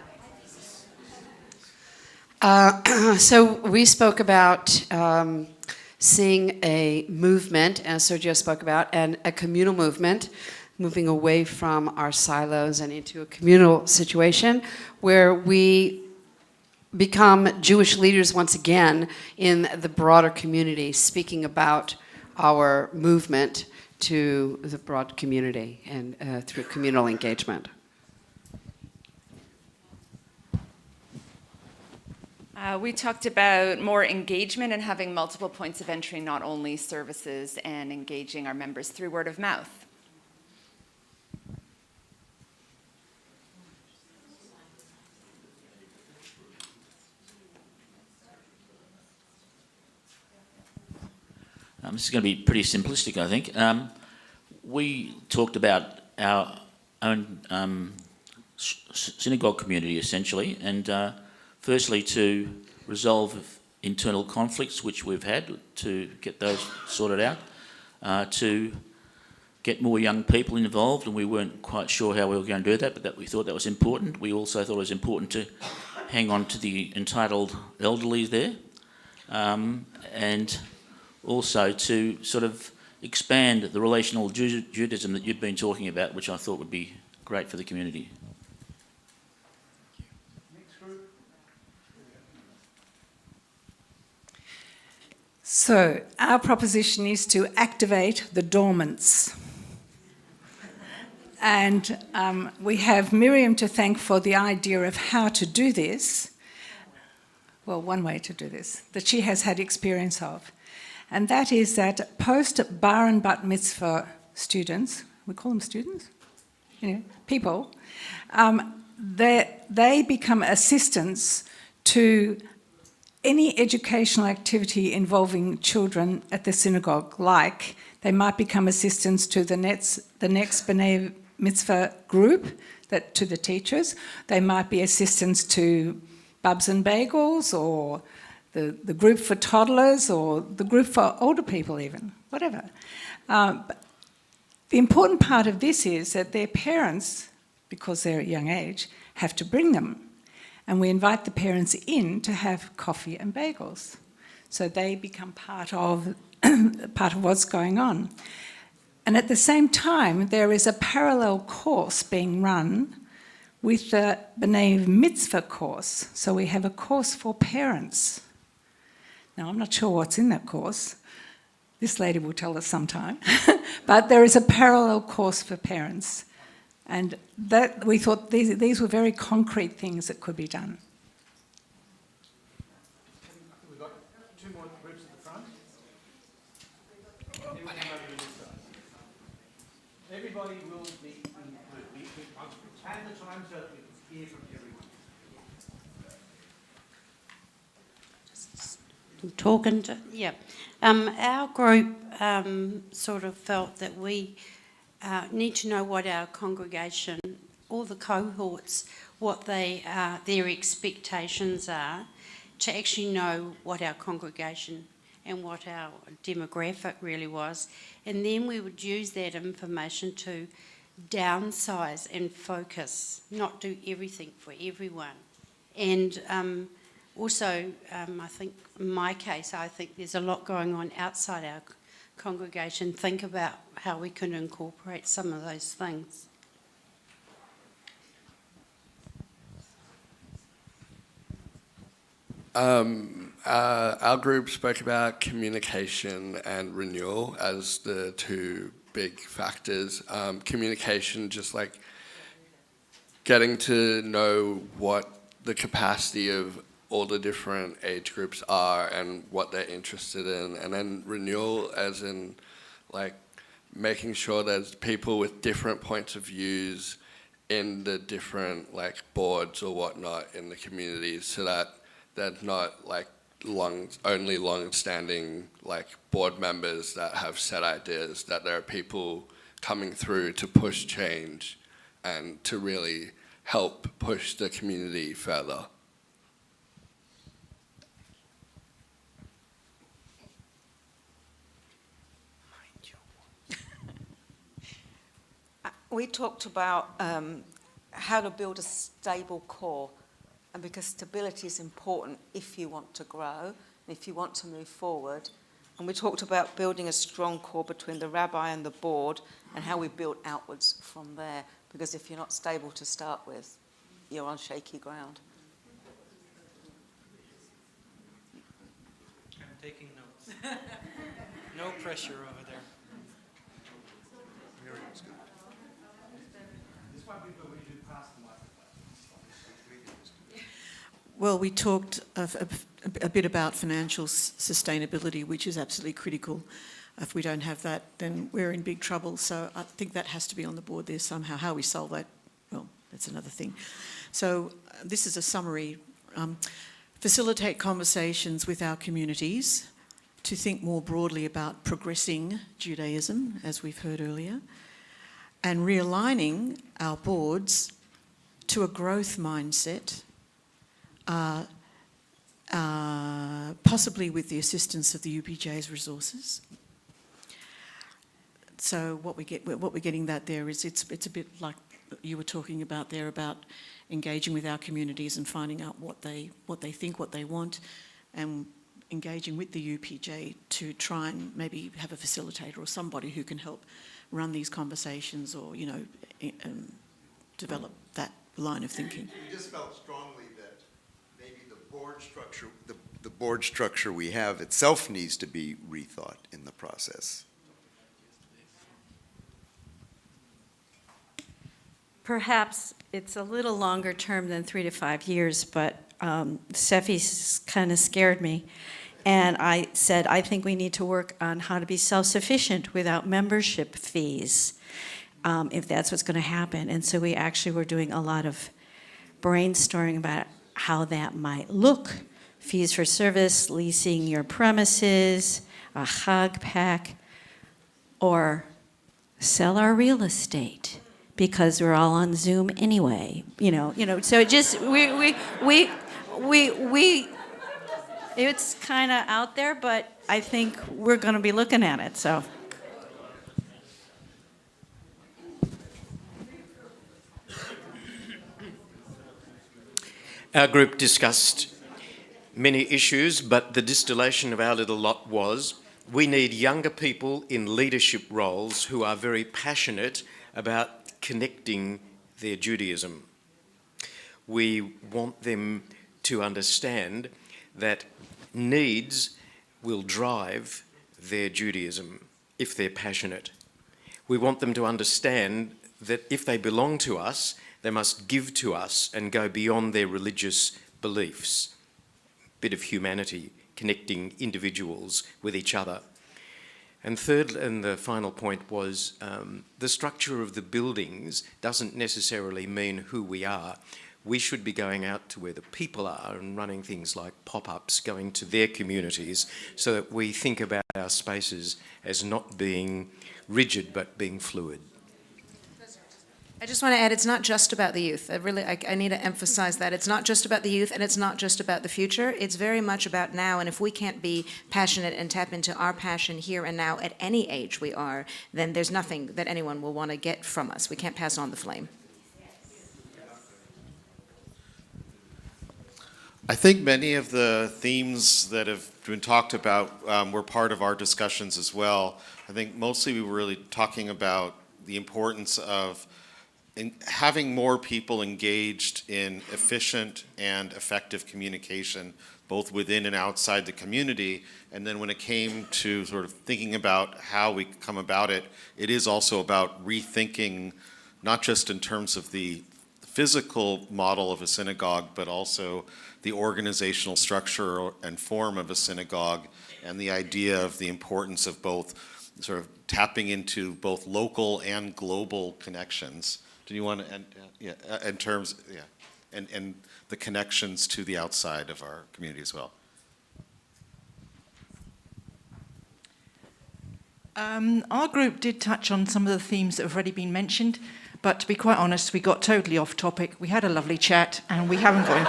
So we spoke about seeing a movement, as Sergio spoke about, and a communal movement, moving away from our silos and into a communal situation where we become Jewish leaders once again in the broader community, speaking about our movement to the broad community and through communal engagement. We talked about more engagement and having multiple points of entry, not only services, and engaging our members through word of mouth. This is going to be pretty simplistic, I think. We talked about our own synagogue community, essentially, and firstly, to resolve internal conflicts which we've had, to get those sorted out, to get more young people involved, and we weren't quite sure how we were going to do that, but we thought that was important. We also thought it was important to hang on to the entitled elderly there, and also to sort of expand the relational Judaism that you've been talking about, which I thought would be great for the community. So our proposition is to activate the dormants. And we have Miriam to thank for the idea of how to do this. Well, one way to do this, that she has had experience of. And that is that post-bar and bat mitzvah students, we call them students? People, they become assistants to any educational activity involving children at the synagogue, like they might become assistants to the next B'nai Mitzvah group, to the teachers. They might be assistants to Bubs and Bagels, or the group for toddlers, or the group for older people even, whatever. But the important part of this is that their parents, because they're at a young age, have to bring them. And we invite the parents in to have coffee and bagels. So they become part of what's going on. And at the same time, there is a parallel course being run with the B'nai Mitzvah course. So we have a course for parents. Now, I'm not sure what's in that course. This lady will tell us sometime. But there is a parallel course for parents. And that we thought these were very concrete things that could be done. everybody will be included. We plan the time so that we can hear from everyone. Talking to, yeah. Our group sort of felt that we need to know what our congregation, all the cohorts, what their expectations are, to actually know what our congregation and what our demographic really was. And then we would use that information to downsize and focus, not do everything for everyone. And also, I think in my case, I think there's a lot going on outside our congregation. Think about how we can incorporate some of those things. Our group spoke about communication and renewal as the two big factors. Communication, just like getting to know what the capacity of all the different age groups are and what they're interested in. And then renewal as in like making sure there's people with different points of views in the different like boards or whatnot in the communities, so that they're not like only long-standing like board members that have set ideas, that there are people coming through to push change and to really help push the community further. We talked about how to build a stable core, and because stability is important if you want to grow and if you want to move forward. And we talked about building a strong core between the rabbi and the board and how we build outwards from there, because if you're not stable to start with, you're on shaky ground. I'm taking notes. No pressure over there. Well, we talked a bit about financial sustainability, which is absolutely critical. If we don't have that, then we're in big trouble. So I think that has to be on the board there somehow. How we solve that, well, that's another thing. So this is a summary. Facilitate conversations with our communities to think more broadly about progressing Judaism, as we've heard earlier, and realigning our boards to a growth mindset, possibly with the assistance of the UPJ's resources. So what we're getting that there is it's a bit like you were talking about there, about engaging with our communities and finding out what they think, what they want, and engaging with the UPJ to try and maybe have a facilitator or somebody who can help run these conversations, or develop that line of thinking. We just felt strongly that maybe the board structure we have itself needs to be rethought in the process. Perhaps it's a little longer term than 3 to 5 years, but Steffi's kind of scared me. And I said, I think we need to work on how to be self-sufficient without membership fees, if that's what's going to happen. And so we actually were doing a lot of brainstorming about how that might look. Fees for service, leasing your premises, a hug pack, or sell our real estate because we're all on Zoom anyway. So it just it's kind of out there, but I think we're going to be looking at it. So. Our group discussed many issues, but the distillation of our little lot was we need younger people in leadership roles who are very passionate about connecting their Judaism. We want them to understand that needs will drive their Judaism if they're passionate. We want them to understand that if they belong to us, they must give to us and go beyond their religious beliefs. Bit of humanity, connecting individuals with each other. And third, and the final point was the structure of the buildings doesn't necessarily mean who we are. We should be going out to where the people are and running things like pop-ups, going to their communities, so that we think about our spaces as not being rigid but being fluid. I just want to add, it's not just about the youth. I need to emphasize that. It's not just about the youth, and it's not just about the future. It's very much about now, and if we can't be passionate and tap into our passion here and now at any age we are, then there's nothing that anyone will want to get from us. We can't pass on the flame. I think many of the themes that have been talked about were part of our discussions as well. I think mostly we were really talking about the importance of having more people engaged in efficient and effective communication, both within and outside the community. And then when it came to sort of thinking about how we come about it, it is also about rethinking, not just in terms of the physical model of a synagogue, but also the organizational structure and form of a synagogue, and the idea of the importance of both sort of tapping into both local and global connections. Do you want to, in terms, and the connections to the outside of our community as well? Our group did touch on some of the themes that have already been mentioned, but to be quite honest, we got totally off topic. We had a lovely chat, and we haven't got...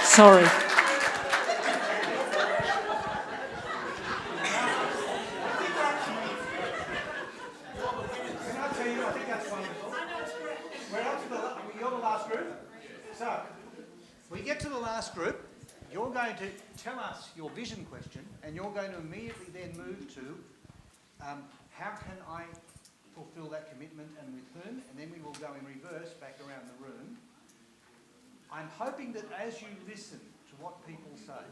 Sorry. Group, you're going to tell us your vision question, and you're going to immediately then move to how can I fulfil that commitment and with whom, and then we will go in reverse back around the room. I'm hoping that as you listen to what people say,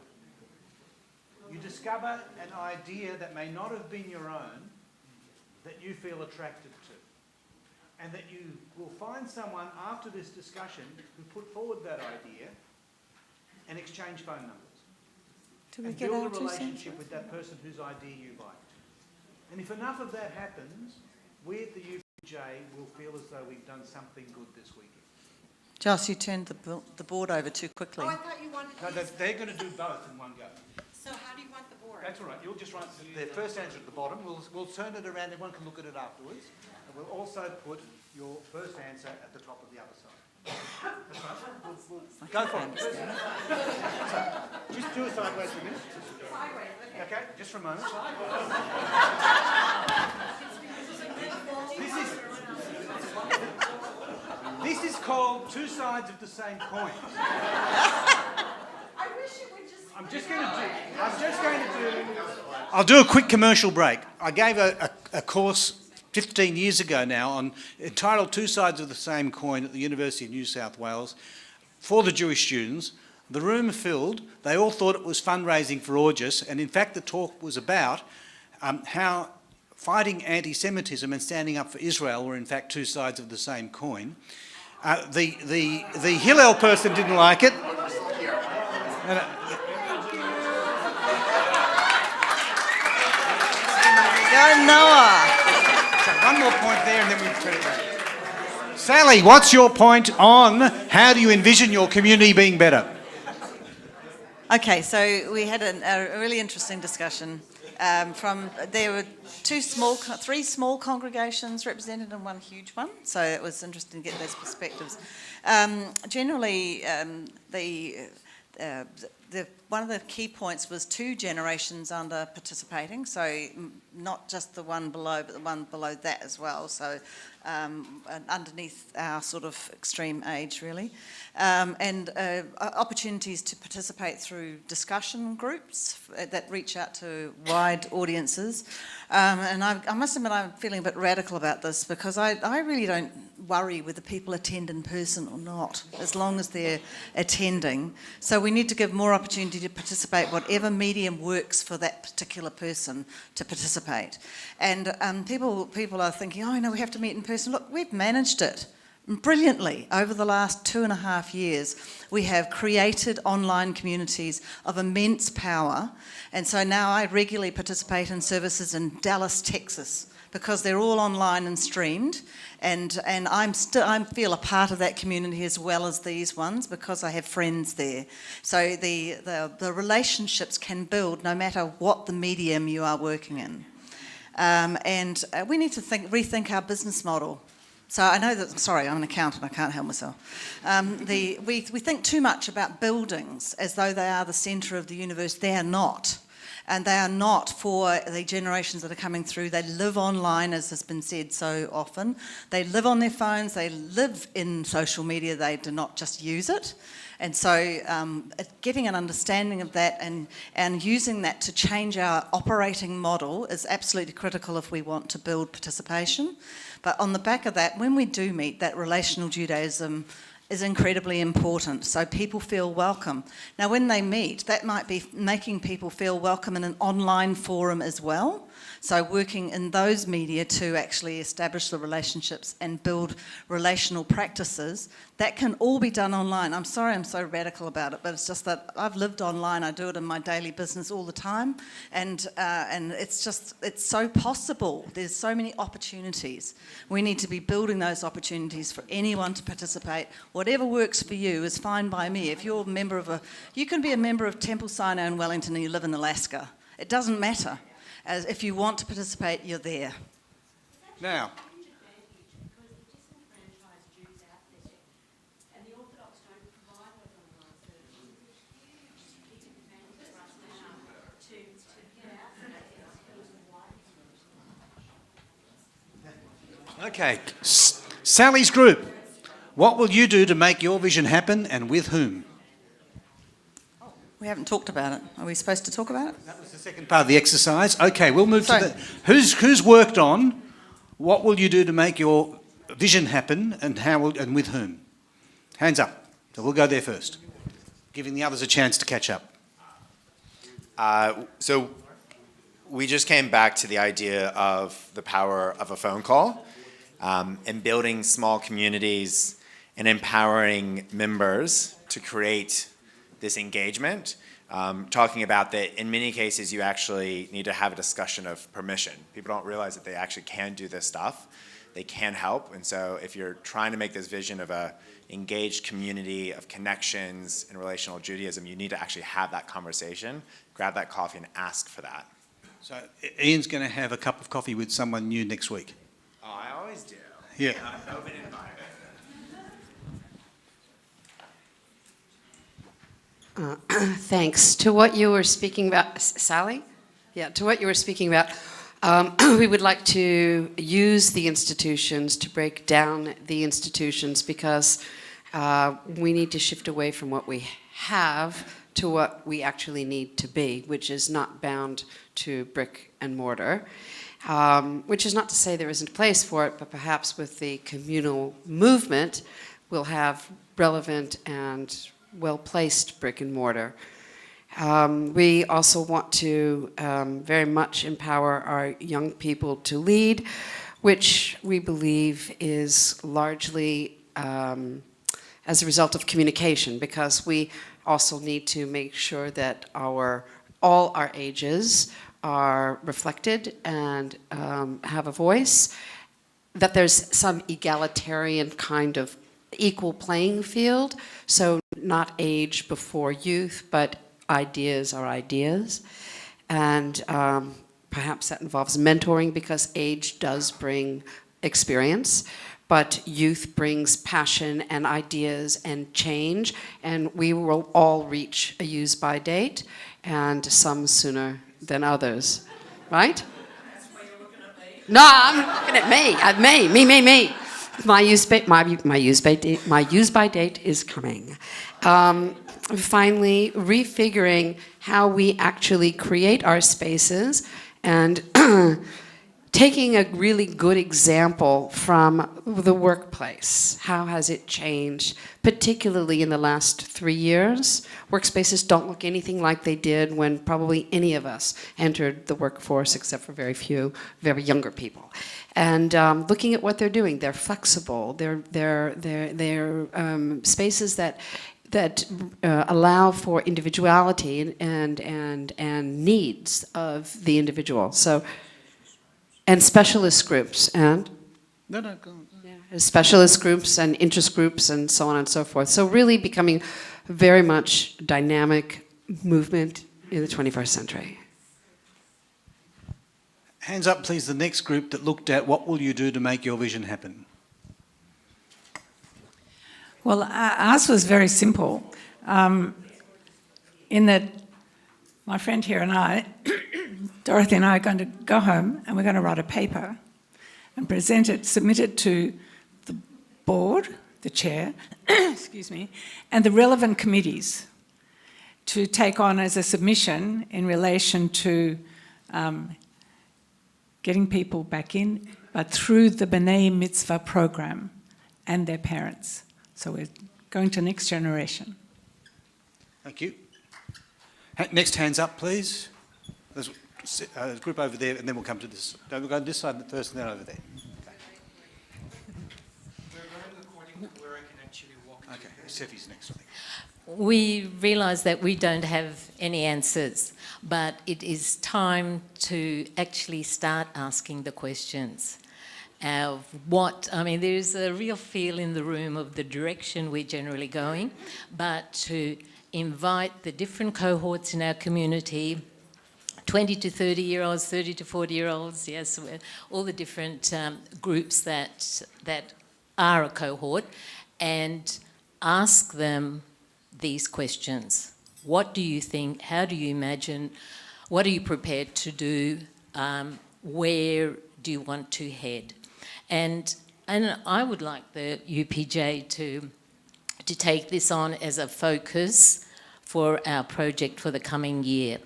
you discover an idea that may not have been your own that you feel attracted to, and that you will find someone after this discussion who put forward that idea and exchange phone numbers. And build a relationship with that person whose idea you liked. And if enough of that happens, we at the UPJ will feel as though we've done something good this weekend. Joss, you turned the board over too quickly. Oh, I thought you wanted to... No, they're going to do both in one go. So how do you want the board? That's all right. You'll just write their first answer at the bottom. We'll turn it around. Everyone can look at it afterwards. And we'll also put your first answer at the top of the other side. That's right. Go for it. So, just do it sideways for a minute. Sideways, okay. Just for a moment. This is called two sides of the same coin. I wish it would just... I'll do a quick commercial break. I gave a course 15 years ago now, entitled Two Sides of the Same Coin at the University of New South Wales for the Jewish students. The room filled. They all thought it was fundraising for August, and in fact the talk was about how fighting anti-Semitism and standing up for Israel were in fact two sides of the same coin. The Hillel person didn't like it. Go Noah! One more point there and then we turn it around. Sally, what's your point on how do you envision your community being better? Okay, so we had a really interesting discussion. There were three small congregations represented and one huge one, so it was interesting to get those perspectives. Generally, one of the key points was 2 generations under participating, so not just the one below, but the one below that as well, so underneath our sort of extreme age, really. And opportunities to participate through discussion groups that reach out to wide audiences. And I must admit I'm feeling a bit radical about this, because I really don't worry whether people attend in person or not, as long as they're attending. So we need to give more opportunity to participate, whatever medium works for that particular person to participate. And people are thinking, oh, no, we have to meet in person. Look, we've managed it brilliantly over the last 2.5 years. We have created online communities of immense power, and so now I regularly participate in services in Dallas, Texas, because they're all online and streamed, and I feel a part of that community as well as these ones because I have friends there. So the relationships can build no matter what the medium you are working in, and we need to rethink our business model. So I know that, sorry, I'm an accountant, I can't help myself. We think too much about buildings as though they are the centre of the universe. They are not. And they are not for the generations that are coming through. They live online, as has been said so often. They live on their phones, they live in social media, they do not just use it. And so getting an understanding of that and using that to change our operating model is absolutely critical if we want to build participation. But on the back of that, when we do meet, that relational Judaism is incredibly important, so people feel welcome. Now, when they meet, that might be making people feel welcome in an online forum as well, so working in those media to actually establish the relationships and build relational practices. That can all be done online. I'm sorry I'm so radical about it, but it's just that I've lived online. I do it in my daily business all the time, and it's so possible. There's so many opportunities. We need to be building those opportunities for anyone to participate. Whatever works for you is fine by me. If you're a member of you can be a member of Temple Sinai in Wellington and you live in Alaska. It doesn't matter. As if you want to participate, you're there. Now, okay, Sally's group. What will you do to make your vision happen, and with whom? We haven't talked about it. Are we supposed to talk about it? That was the second part of the exercise. Okay, we'll move to the... Who's worked on what will you do to make your vision happen, and and with whom? Hands up. So we'll go there first, giving the others a chance to catch up. So we just came back to the idea of the power of a phone call, and building small communities and empowering members to create this engagement, talking about that in many cases you actually need to have a discussion of permission. People don't realize that they actually can do this stuff. They can help, and so if you're trying to make this vision of a engaged community of connections and relational Judaism, you need to actually have that conversation, grab that coffee and ask for that. So Ian's going to have a cup of coffee with someone new next week. Oh, I always do. Yeah. I'm open environment. Thanks. To what you were speaking about, Sally? Yeah, to what you were speaking about, we would like to use the institutions to break down the institutions because we need to shift away from what we have to what we actually need to be, which is not bound to brick and mortar. Which is not to say there isn't a place for it, but perhaps with the communal movement, we'll have relevant and well-placed brick and mortar. We also want to very much empower our young people to lead, which we believe is largely as a result of communication, because we also need to make sure that all our ages are reflected and have a voice, that there's some egalitarian kind of equal playing field, so not age before youth, but ideas are ideas. And perhaps that involves mentoring, because age does bring experience, but youth brings passion and ideas and change, and we will all reach a use-by date, and some sooner than others, right? No, I'm looking at me. Me. My use-by date is coming. Finally, refiguring how we actually create our spaces and taking a really good example from the workplace. How has it changed, particularly in the last 3 years? Workspaces don't look anything like they did when probably any of us entered the workforce, except for very few, very younger people. And looking at what they're doing, they're flexible. They're spaces that allow for individuality and needs of the individual. So. And specialist groups, and No, go on. specialist groups and interest groups and so on and so forth. So really becoming very much dynamic movement in the 21st century. Hands up, please, the next group that looked at what will you do to make your vision happen? Well, ours was very simple, in that my friend here and I, Dorothy and I, are going to go home and we're going to write a paper and present it, submit it to the board, the chair, excuse me, and the relevant committees to take on as a submission in relation to getting people back in, but through the B'nai Mitzvah program and their parents. So we're going to next generation. Thank you. Next hands up, please. There's a group over there, and then we'll come to this. No, we'll go to this side first and then over there. Okay, Seffi's next, I think. We realise that we don't have any answers, but it is time to actually start asking the questions of what, I mean, there's a real feel in the room of the direction we're generally going, but to invite the different cohorts in our community, 20 to 30-year-olds, 30 to 40-year-olds, yes, all the different groups that are a cohort, and ask them these questions. What do you think? How do you imagine? What are you prepared to do? Where do you want to head? And I would like the UPJ to take this on as a focus for our project for the coming year,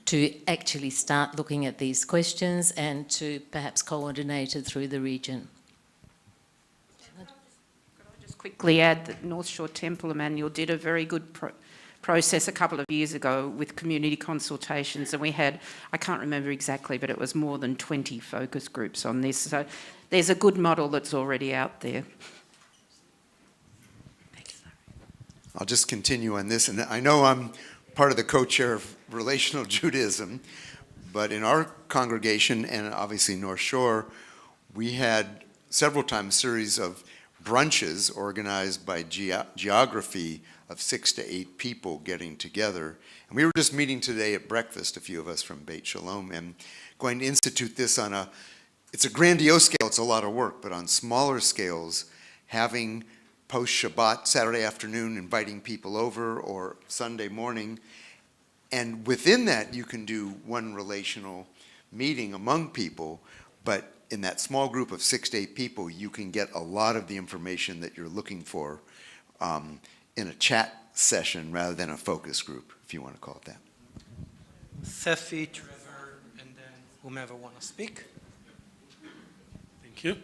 to actually start looking at these questions and to perhaps coordinate it through the region. Just quickly add that North Shore Temple Emmanuel did a very good process a couple of years ago with community consultations, and we had, I can't remember exactly, but it was more than 20 focus groups on this. So there's a good model that's already out there. I'll just continue on this, and I know I'm part of the co-chair of Relational Judaism, but in our congregation, and obviously North Shore, we had several times a series of brunches organized by geography of 6 to 8 people getting together. And we were just meeting today at breakfast, a few of us from Beit Shalom, and going to institute this on it's a grandiose scale, it's a lot of work, but on smaller scales, having post-Shabbat, Saturday afternoon, inviting people over, or Sunday morning. And within that, you can do one relational meeting among people, but in that small group of 6 to 8 people, you can get a lot of the information that you're looking for in a chat session rather than a focus group, if you want to call it that. Sefi, Trevor, and then whomever want to speak. Thank you.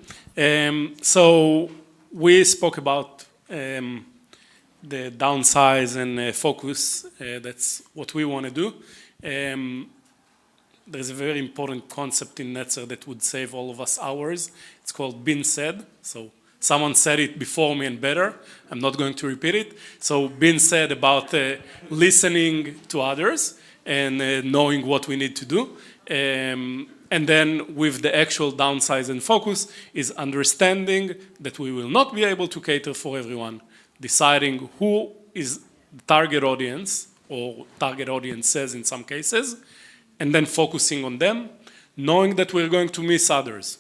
So we spoke about the downsize and focus. That's what we want to do. There's a very important concept in Netzer that would save all of us hours. It's called Bin Said. So someone said it before me and better. I'm not going to repeat it. So Bin said about listening to others and knowing what we need to do. And then with the actual downsize and focus is understanding that we will not be able to cater for everyone, deciding who is the target audience or target audiences in some cases, and then focusing on them, knowing that we're going to miss others.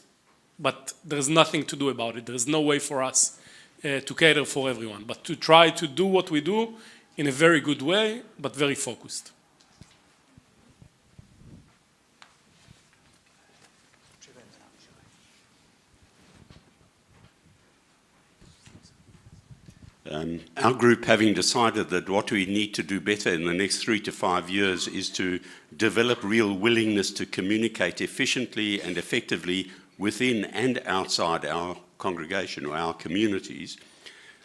But there's nothing to do about it. There's no way for us to cater for everyone, but to try to do what we do in a very good way, but very focused. Our group, having decided that what we need to do better in the next 3 to 5 years is to develop real willingness to communicate efficiently and effectively within and outside our congregation or our communities,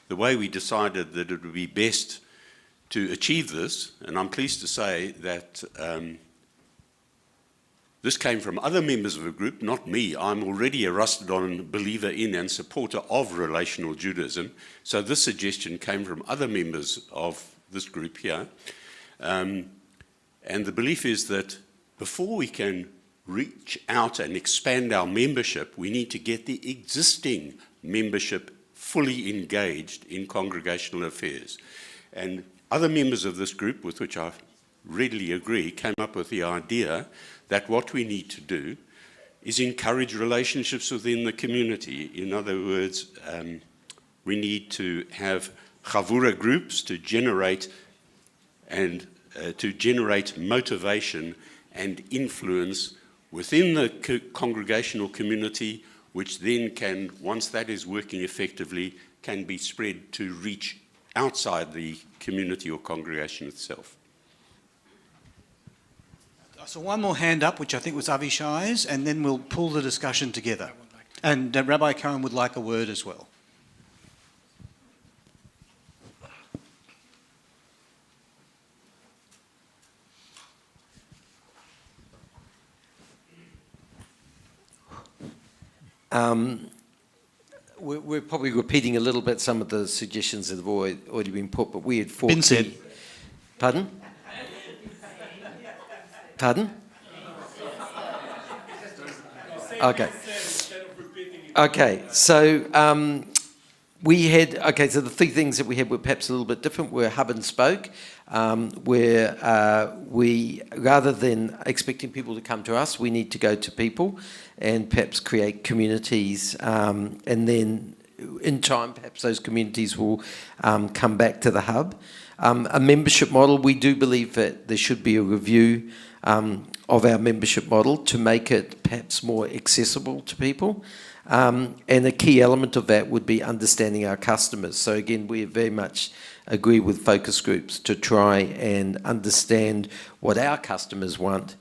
the way we decided that it would be best to achieve this, and I'm pleased to say that this came from other members of the group, not me. I'm already a rusted-on believer in and supporter of relational Judaism, so this suggestion came from other members of this group here. And the belief is that before we can reach out and expand our membership, we need to get the existing membership fully engaged in congregational affairs. And other members of this group, with which I readily agree, came up with the idea that what we need to do is encourage relationships within the community. In other words, we need to have chavura groups to generate motivation and influence within the congregational community, which then can, once that is working effectively, can be spread to reach outside the community or congregation itself. So one more hand up, which I think was Avishai's, and then we'll pull the discussion together. And Rabbi Cohen would like a word as well. We're probably repeating a little bit some of the suggestions that have already been put, but we had 4 Been said. Pardon? Pardon? Okay. Okay, so we had, so the 3 things that we had were perhaps a little bit different. Were hub and spoke, where we, rather than expecting people to come to us, we need to go to people and perhaps create communities, and then in time, perhaps those communities will come back to the hub. A membership model, we do believe that there should be a review of our membership model to make it perhaps more accessible to people. And a key element of that would be understanding our customers. So again, we very much agree with focus groups to try and understand what our customers want.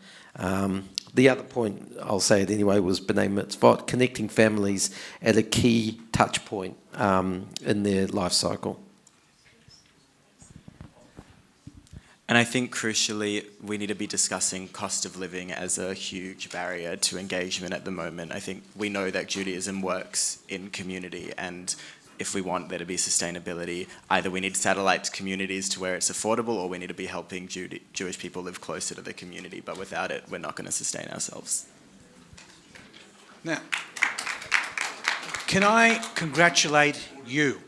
The other point, I'll say it anyway, was B'nai Mitzvot, connecting families at a key touch point in their life cycle. And I think crucially, we need to be discussing cost of living as a huge barrier to engagement at the moment. I think we know that Judaism works in community, and if we want there to be sustainability, either we need satellite communities to where it's affordable, or we need to be helping Jewish people live closer to the community. But without it, we're not going to sustain ourselves. Now, can I congratulate you?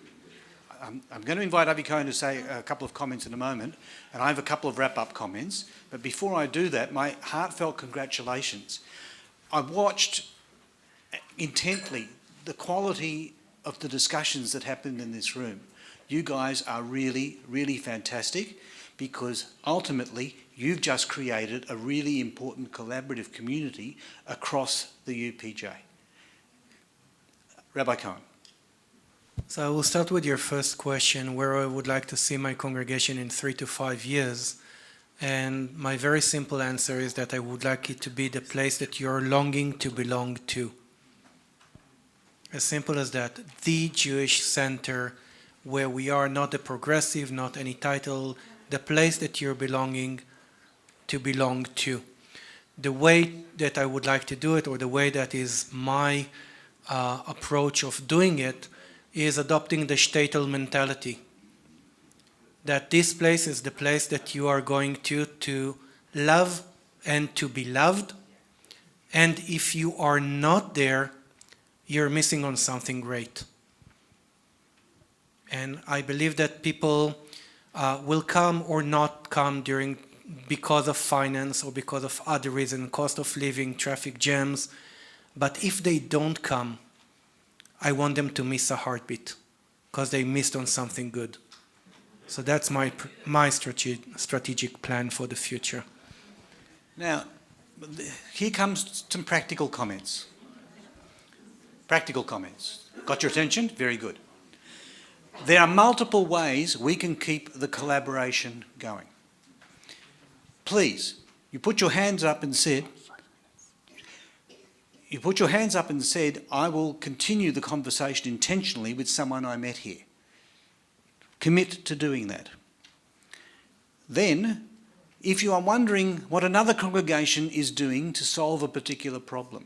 I'm going to invite Avi Cohen to say a couple of comments in a moment, and I have a couple of wrap-up comments. But before I do that, my heartfelt congratulations. I watched intently the quality of the discussions that happened in this room. You guys are really, really fantastic, because ultimately you've just created a really important collaborative community across the UPJ. Rabbi Cohen. So I will start with your first question, where I would like to see my congregation in 3 to 5 years. And my very simple answer is that I would like it to be the place that you're longing to belong to. As simple as that. The Jewish center, where we are not a progressive, not any title, the place that you're belonging to belong to. The way that I would like to do it, or the way that is my approach of doing it, is adopting the shtetl mentality. That this place is the place that you are going to love and to be loved. And if you are not there, you're missing on something great. And I believe that people will come or not come because of finance or because of other reasons, cost of living, traffic jams. But if they don't come, I want them to miss a heartbeat because they missed on something good. So that's my strategic plan for the future. Now, here comes some practical comments. Practical comments. Got your attention? Very good. There are multiple ways we can keep the collaboration going. Please, you put your hands up and said, I will continue the conversation intentionally with someone I met here. Commit to doing that. Then, if you are wondering what another congregation is doing to solve a particular problem,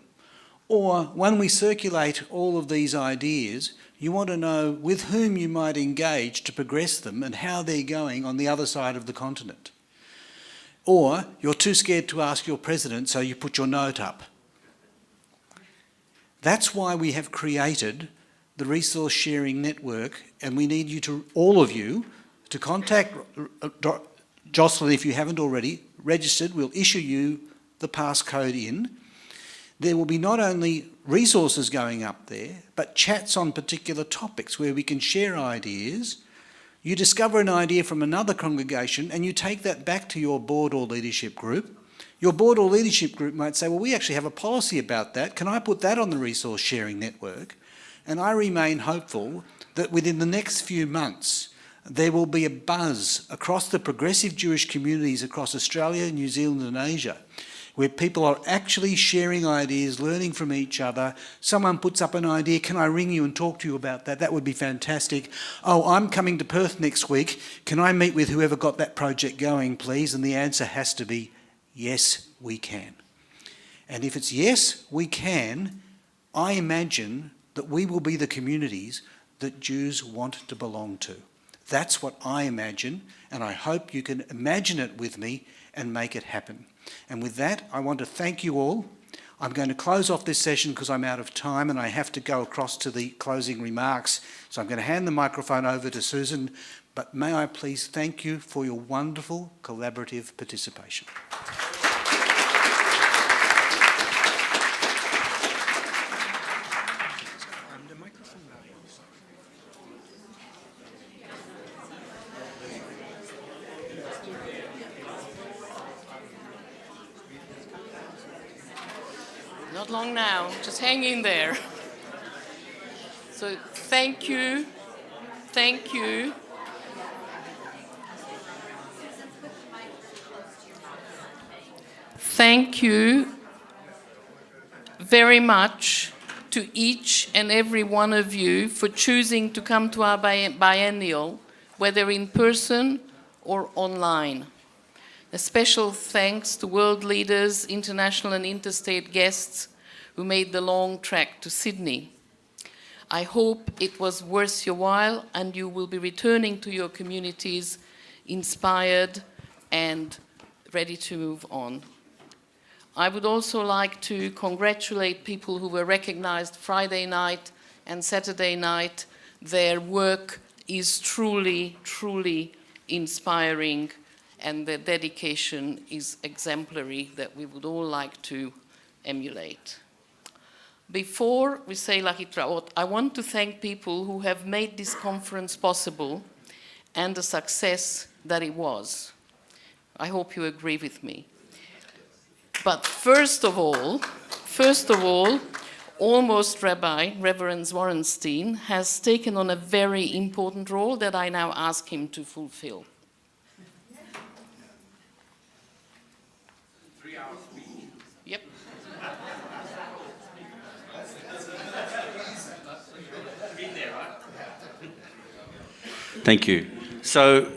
or when we circulate all of these ideas, you want to know with whom you might engage to progress them and how they're going on the other side of the continent. Or you're too scared to ask your president, so you put your note up. That's why we have created the resource sharing network, and we need you to, all of you, to contact Jocelyn if you haven't already registered. We'll issue you the passcode in. There will be not only resources going up there, but chats on particular topics where we can share ideas. You discover an idea from another congregation and you take that back to your board or leadership group. Your board or leadership group might say, well, we actually have a policy about that. Can I put that on the resource sharing network? And I remain hopeful that within the next few months, there will be a buzz across the progressive Jewish communities across Australia, New Zealand and Asia, where people are actually sharing ideas, learning from each other. Someone puts up an idea, can I ring you and talk to you about that? That would be fantastic. Oh, I'm coming to Perth next week. Can I meet with whoever got that project going, please? And the answer has to be, yes, we can. And if it's yes, we can, I imagine that we will be the communities that Jews want to belong to. That's what I imagine, and I hope you can imagine it with me and make it happen. And with that, I want to thank you all. I'm going to close off this session because I'm out of time and I have to go across to the closing remarks. So I'm going to hand the microphone over to Susan, but may I please thank you for your wonderful collaborative participation. Not long now, just hang in there. So thank you. Thank you. Thank you very much to each and every one of you for choosing to come to our biennial, whether in person or online. A special thanks to world leaders, international and interstate guests who made the long trek to Sydney. I hope it was worth your while and you will be returning to your communities inspired and ready to move on. I would also like to congratulate people who were recognized Friday night and Saturday night. Their work is truly, truly inspiring, and their dedication is exemplary that we would all like to emulate. Before we say Lahitraot, I want to thank people who have made this conference possible and the success that it was. I hope you agree with me. But first of all, Almost Rabbi, Reverend Zwarenstein, has taken on a very important role that I now ask him to fulfill. 3 hours speech. Yep. Been there, right? Thank you. So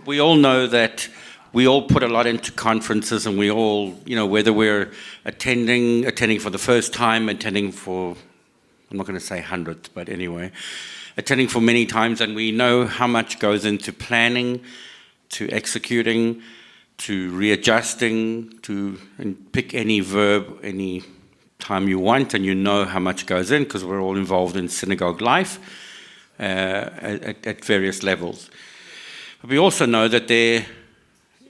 we all know that we all put a lot into conferences, and we all, whether we're attending for the first time, attending for, I'm not going to say hundreds, but anyway, attending for many times, and we know how much goes into planning, to executing, to readjusting, and pick any verb any time you want, and you know how much goes in because we're all involved in synagogue life at various levels. But we also know that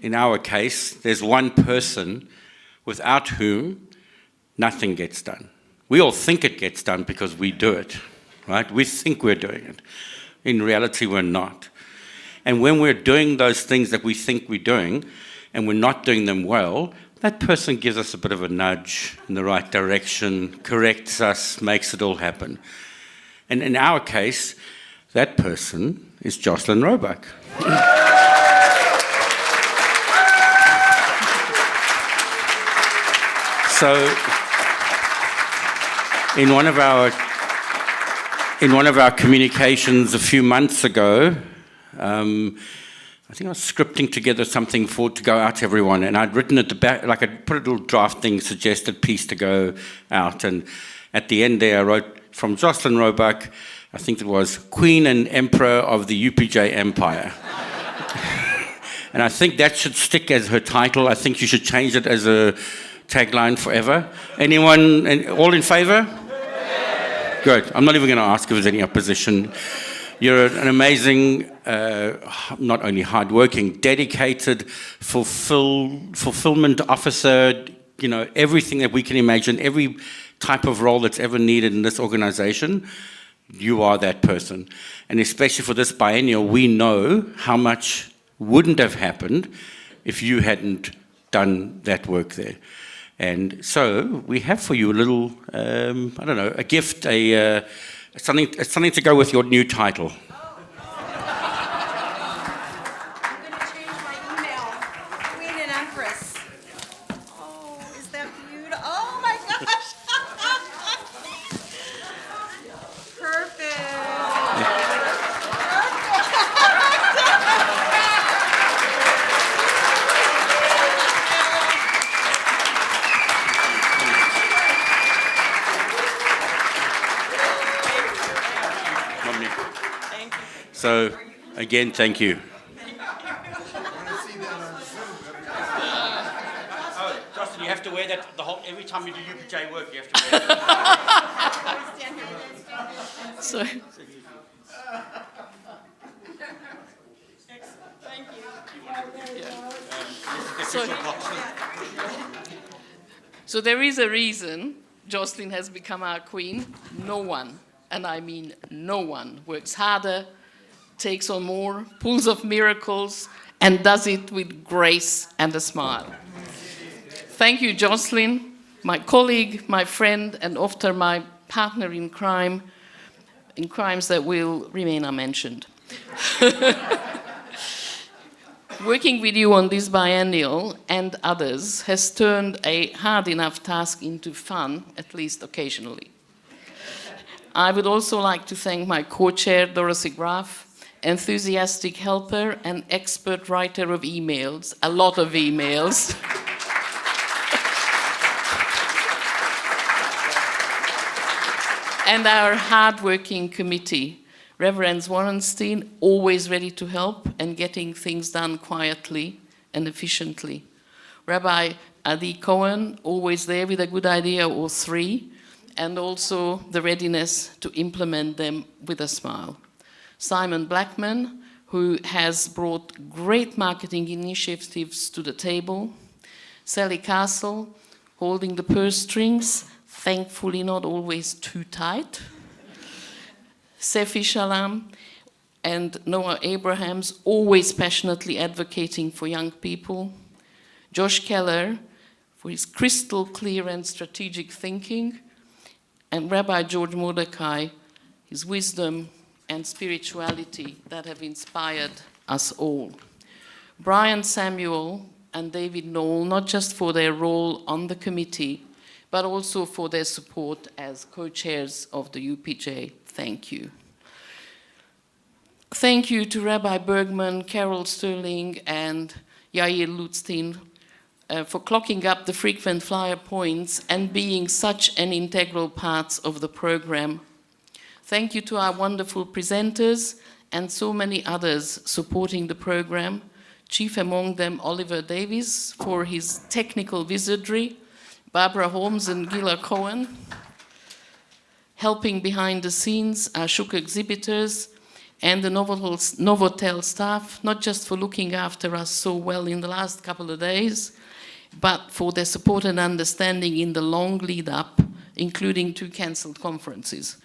in our case, there's one person without whom nothing gets done. We all think it gets done because we do it, right? We think we're doing it. In reality, we're not. And when we're doing those things that we think we're doing and we're not doing them well, that person gives us a bit of a nudge in the right direction, corrects us, makes it all happen. And in our case, That person is Jocelyn Roebuck. So, in one of our communications a few months ago, I think I was scripting together something to go out to everyone, and I'd written at the back, like I'd put a little draft thing, suggested piece to go out, and at the end there I wrote, from Jocelyn Roebuck, I think it was Queen and Emperor of the UPJ Empire. And I think that should stick as her title. I think you should change it as a tagline forever. Anyone, all in favour? Good. I'm not even going to ask if there's any opposition. You're an amazing, not only hardworking, dedicated, fulfillment officer, you know, everything that we can imagine, every type of role that's ever needed in this organisation, you are that person. And especially for this biennial, we know how much wouldn't have happened if you hadn't done that work there. And so we have for you a little, I don't know, a gift, something to go with your new title. So, again, thank you. Oh, Justin, you have to wear that every time you do UPJ work, you have to wear that. Sorry. So there is a reason Jocelyn has become our queen. No one, and I mean no one, works harder, takes on more, pulls off miracles, and does it with grace and a smile. Thank you, Jocelyn, my colleague, my friend, and often my partner in crime, in crimes that will remain unmentioned. Working with you on this biennial and others has turned a hard enough task into fun, at least occasionally. I would also like to thank my co-chair, Dorothy Graf, enthusiastic helper and expert writer of emails, a lot of emails. And our hard-working committee, Reverend Warrenstein, always ready to help and getting things done quietly and efficiently. Rabbi Adi Cohen, always there with a good idea or three, and also the readiness to implement them with a smile. Simon Blackman, who has brought great marketing initiatives to the table. Sally Castle, holding the purse strings, thankfully not always too tight. Sefi Shalom and Noah Abrahams, always passionately advocating for young people. Josh Keller, for his crystal clear and strategic thinking. And Rabbi George Mordecai, his wisdom and spirituality that have inspired us all. Brian Samuel and David Knoll, not just for their role on the committee, but also for their support as co-chairs of the UPJ. Thank you. Thank you to Rabbi Bergman, Carol Sterling, and Yair Lutstein for clocking up the frequent flyer points and being such an integral part of the program. Thank you to our wonderful presenters and so many others supporting the program, chief among them Oliver Davies for his technical wizardry, Barbara Holmes and Gila Cohen, helping behind the scenes, our Shuk exhibitors, and the Novotel staff, not just for looking after us so well in the last couple of days, but for their support and understanding in the long lead up, including 2 cancelled conferences.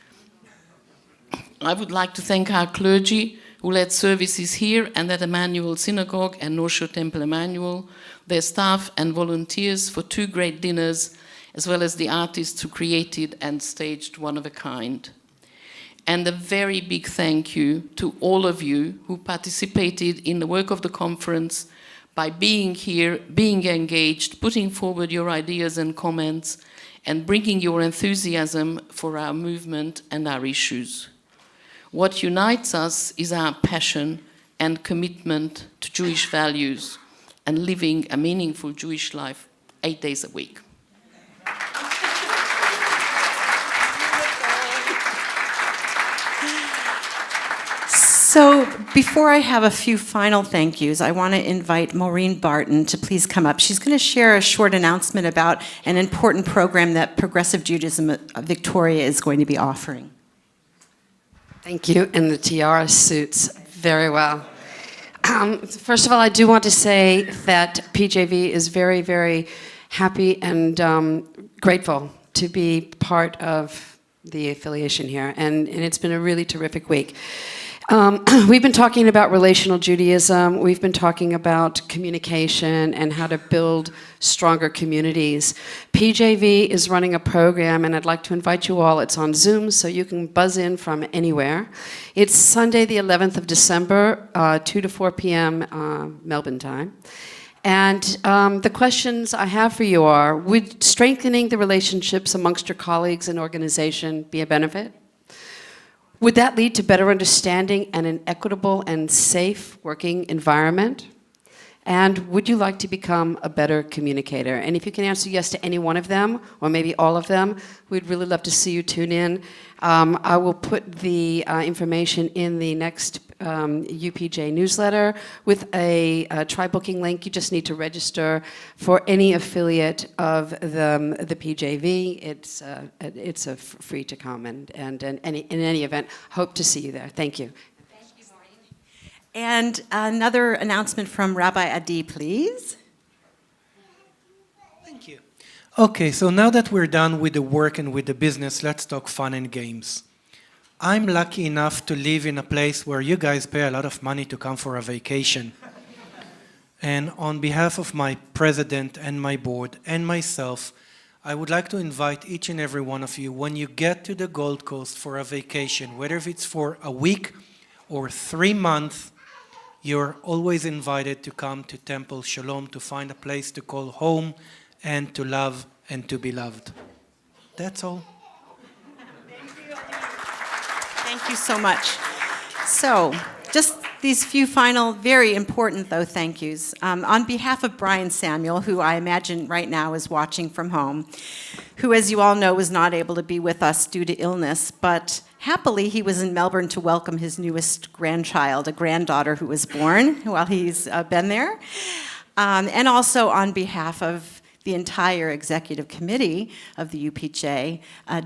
I would like to thank our clergy who led services here and at Emmanuel Synagogue and North Shore Temple Emmanuel, their staff and volunteers for 2 great dinners, as well as the artists who created and staged one of a kind. And a very big thank you to all of you who participated in the work of the conference by being here, being engaged, putting forward your ideas and comments, and bringing your enthusiasm for our movement and our issues. What unites us is our passion and commitment to Jewish values and living a meaningful Jewish life 8 days a week. So before I have a few final thank yous, I want to invite Maureen Barton to please come up. She's going to share a short announcement about an important program that Progressive Judaism Victoria is going to be offering. Thank you, and the tiara suits very well. First of all, I do want to say that PJV is very, very happy and grateful to be part of the affiliation here, and it's been a really terrific week. We've been talking about relational Judaism, we've been talking about communication and how to build stronger communities. PJV is running a program, and I'd like to invite you all. It's on Zoom, so you can buzz in from anywhere. It's Sunday the 11th of December, 2 to 4 p.m. Melbourne time. And the questions I have for you are, would strengthening the relationships amongst your colleagues and organization be a benefit? Would that lead to better understanding and an equitable and safe working environment? And would you like to become a better communicator? And if you can answer yes to any one of them, or maybe all of them, we'd really love to see you tune in. I will put the information in the next UPJ newsletter with a try-booking link. You just need to register for any affiliate of the PJV. It's free to come, and in any event, hope to see you there. Thank you. And another announcement from Rabbi Adi, please. Thank you. Okay, so now that we're done with the work and with the business, let's talk fun and games. I'm lucky enough to live in a place where you guys pay a lot of money to come for a vacation. And on behalf of my president and my board and myself, I would like to invite each and every one of you, when you get to the Gold Coast for a vacation, whether it's for a week or 3 months, you're always invited to come to Temple Shalom to find a place to call home and to love and to be loved. That's all. Thank you so much. So, just these few final, very important though, thank yous. On behalf of Brian Samuel, who I imagine right now is watching from home, who, as you all know, was not able to be with us due to illness, but happily he was in Melbourne to welcome his newest grandchild, a granddaughter who was born while he's been there. And also on behalf of the entire executive committee of the UPJ,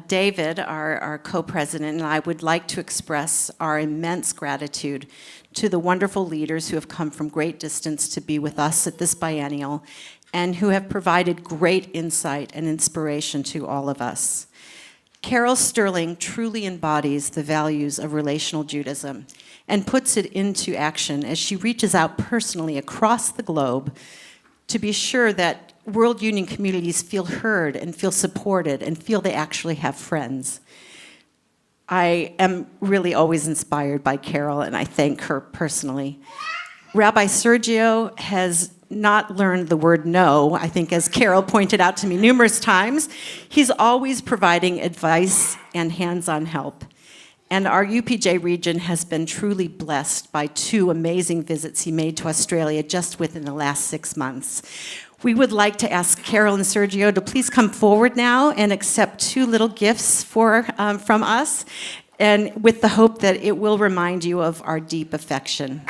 David, our co-president, and I would like to express our immense gratitude to the wonderful leaders who have come from great distance to be with us at this biennial and who have provided great insight and inspiration to all of us. Carol Sterling truly embodies the values of relational Judaism and puts it into action as she reaches out personally across the globe to be sure that World Union communities feel heard and feel supported and feel they actually have friends. I am really always inspired by Carol, and I thank her personally. Rabbi Sergio has not learned the word no. I think, as Carol pointed out to me numerous times, he's always providing advice and hands-on help. And our UPJ region has been truly blessed by 2 amazing visits he made to Australia just within the last 6 months. We would like to ask Carol and Sergio to please come forward now and accept 2 little gifts from us, and with the hope that it will remind you of our deep affection.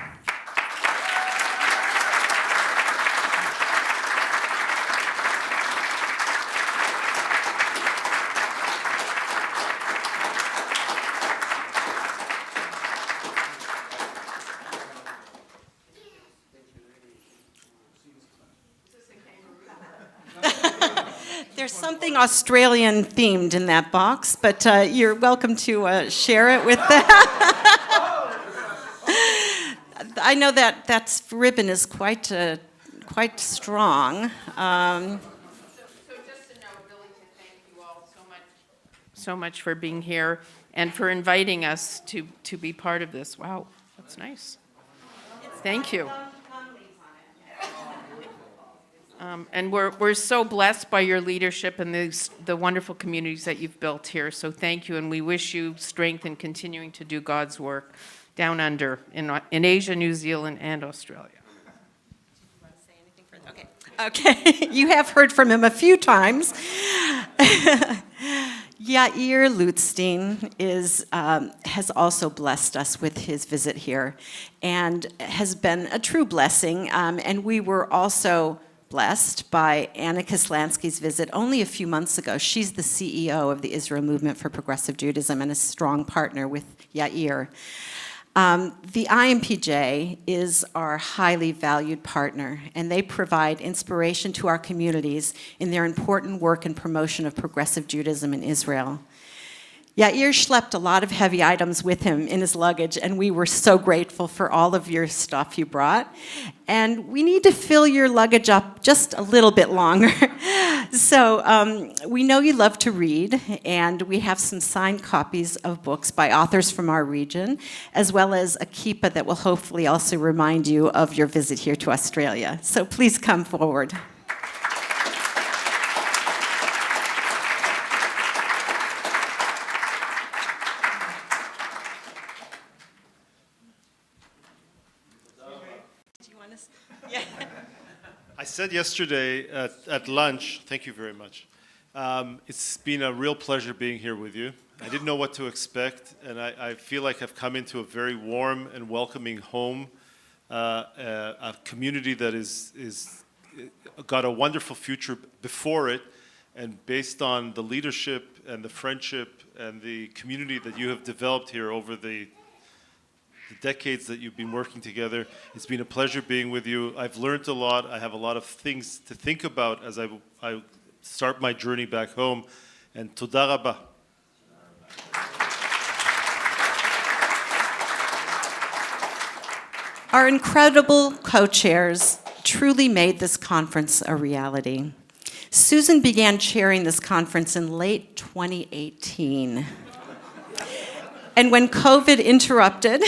There's something Australian themed in that box, but you're welcome to share it with them. I know that ribbon is quite strong. So just to know, really, to thank you all so much so much for being here and for inviting us to be part of this. Wow, that's nice. Thank you. And we're so blessed by your leadership and the wonderful communities that you've built here. So thank you, and we wish you strength in continuing to do God's work down under in Asia, New Zealand, and Australia. Okay, you have heard from him a few times. Yair Lutstein has also blessed us with his visit here and has been a true blessing. And we were also blessed by Anna Kislansky's visit only a few months ago. She's the CEO of the Israel Movement for Progressive Judaism and a strong partner with Yair. The IMPJ is our highly valued partner, and they provide inspiration to our communities in their important work and promotion of progressive Judaism in Israel. Yair schlepped a lot of heavy items with him in his luggage, and we were so grateful for all of your stuff you brought. And we need to fill your luggage up just a little bit longer. So we know you love to read, and we have some signed copies of books by authors from our region, as well as a kippah that will hopefully also remind you of your visit here to Australia. So please come forward. I said yesterday at lunch, thank you very much. It's been a real pleasure being here with you. I didn't know what to expect, and I feel like I've come into a very warm and welcoming home, a community that is got a wonderful future before it, and based on the leadership and the friendship and the community that you have developed here over the decades that you've been working together. It's been a pleasure being with you. I've learned a lot. I have a lot of things to think about as I start my journey back home. And toda rabba. Our incredible co-chairs truly made this conference a reality. Susan began chairing this conference in late 2018. And when COVID interrupted,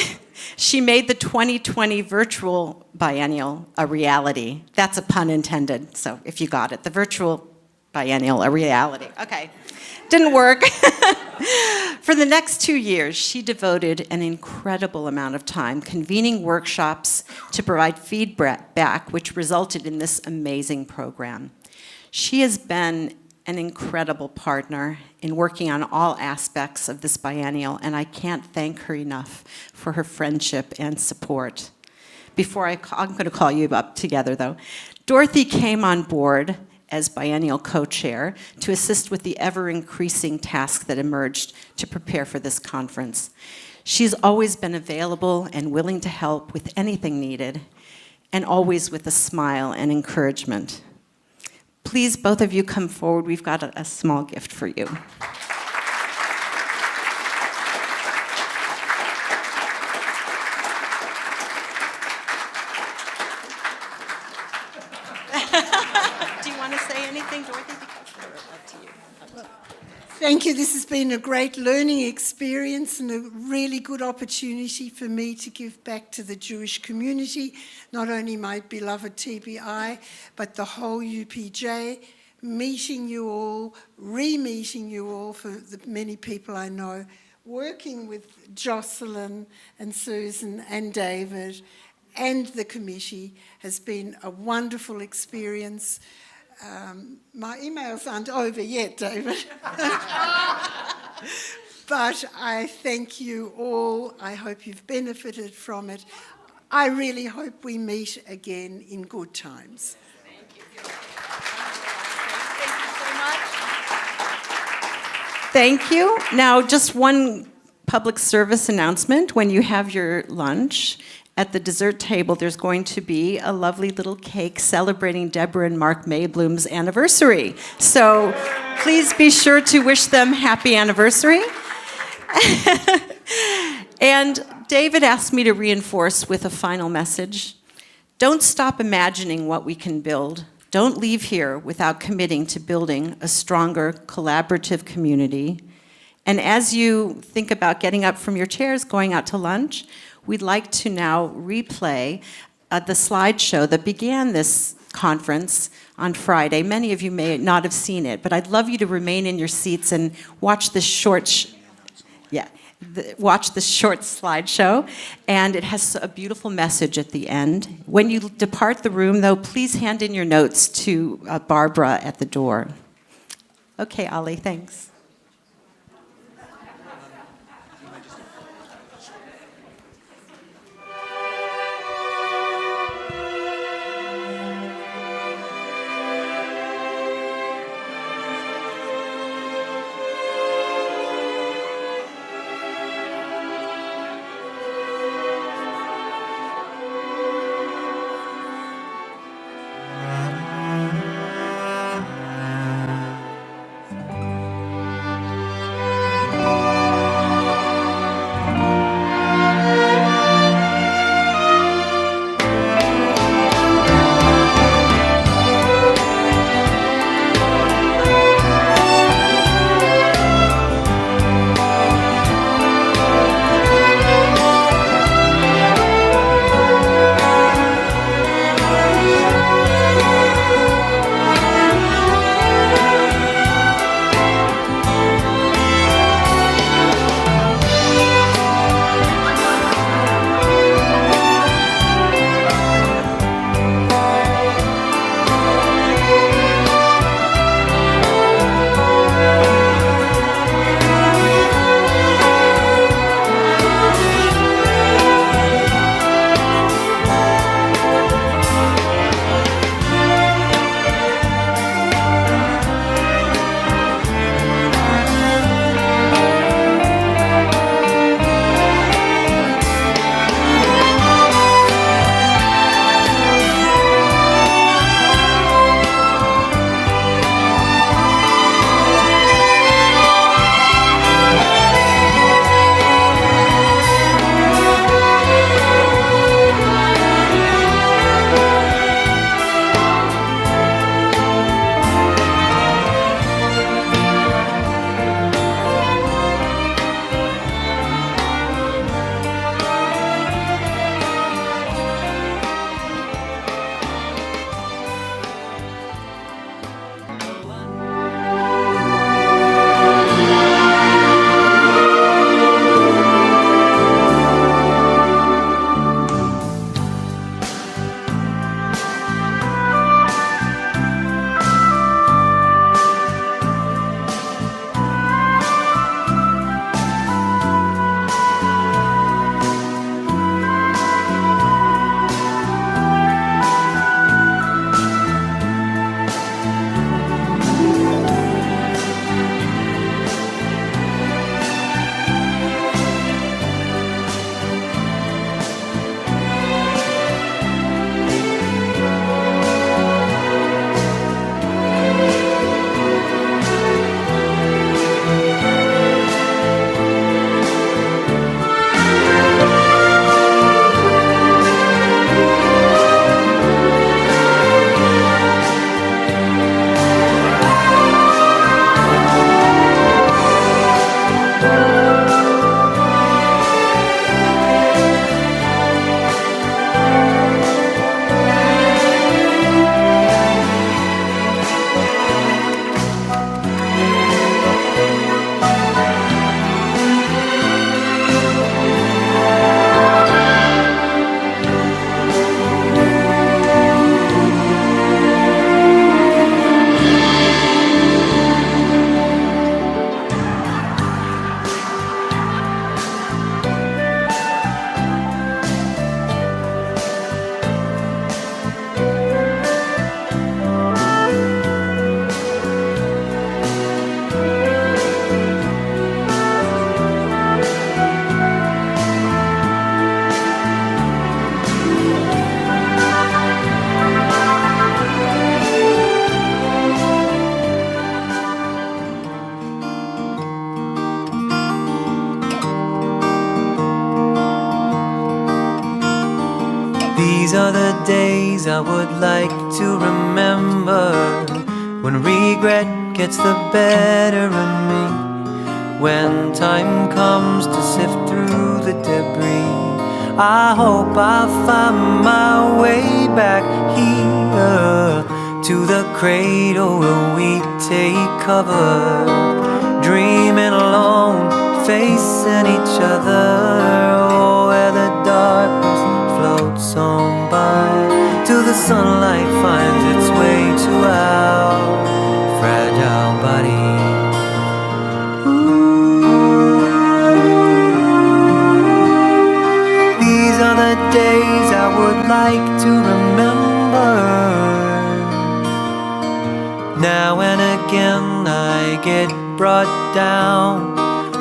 she made the 2020 virtual biennial a reality. That's a pun intended, so if you got it. The virtual biennial a reality. Okay, didn't work. For the next 2 years, she devoted an incredible amount of time convening workshops to provide feedback, which resulted in this amazing program. She has been an incredible partner in working on all aspects of this biennial, and I can't thank her enough for her friendship and support. I'm going to call you up together, though. Dorothy came on board as biennial co-chair to assist with the ever-increasing task that emerged to prepare for this conference. She's always been available and willing to help with anything needed, and always with a smile and encouragement. Please, both of you come forward. We've got a small gift for you. Do you want to say anything, Dorothy? Up to you. Thank you. This has been a great learning experience and a really good opportunity for me to give back to the Jewish community, not only my beloved TBI, but the whole UPJ, meeting you all, re-meeting you all for the many people I know, working with Jocelyn and Susan and David and the committee has been a wonderful experience. My emails aren't over yet, David. But I thank you all. I hope you've benefited from it. I really hope we meet again in good times. Thank you. Now, just one public service announcement. When you have your lunch, at the dessert table, there's going to be a lovely little cake celebrating Deborah and Mark Maybloom's anniversary. So please be sure to wish them happy anniversary. And David asked me to reinforce with a final message. Don't stop imagining what we can build. Don't leave here without committing to building a stronger collaborative community And as you think about getting up from your chairs, going out to lunch, we'd like to now replay the slideshow that began this conference on Friday. Many of you may not have seen it, but I'd love you to remain in your seats and watch this short watch this short slideshow, and it has a beautiful message at the end. When you depart the room, though, please hand in your notes to Barbara at the door. Okay, Ali, thanks. These are the days I would like to remember, when regret gets the better of me, when time comes to sift through the debris. I hope I'll find my way back here to the cradle where we take cover, dreaming alone, facing each other. Oh, where the darkness floats on by, till the sunlight finds its way to our fragile body. These are the days I would like to remember. Now and again I get brought down,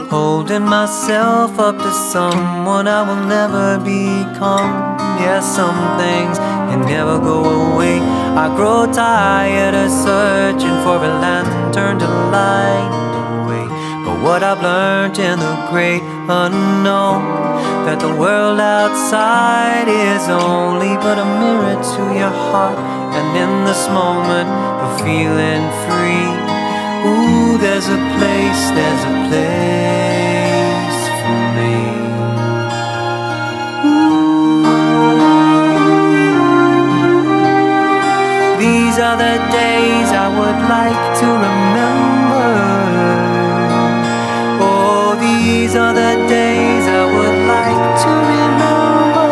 holding myself up to someone I will never become. Yeah, some things can never go away. I grow tired of searching for a lantern to light the way. But what I've learned in the great unknown, that the world outside is only but a mirror to your heart. And in this moment of feeling free, ooh, there's a place for me. These are the days I would like to remember. Oh, these are the days I would like to remember.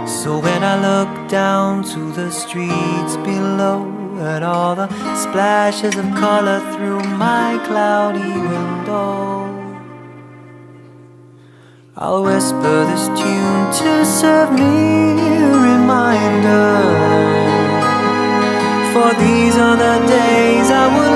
So when I look down to the streets below, at all the splashes of color through my cloudy window, I'll whisper this tune to serve me a reminder. For these are the days I would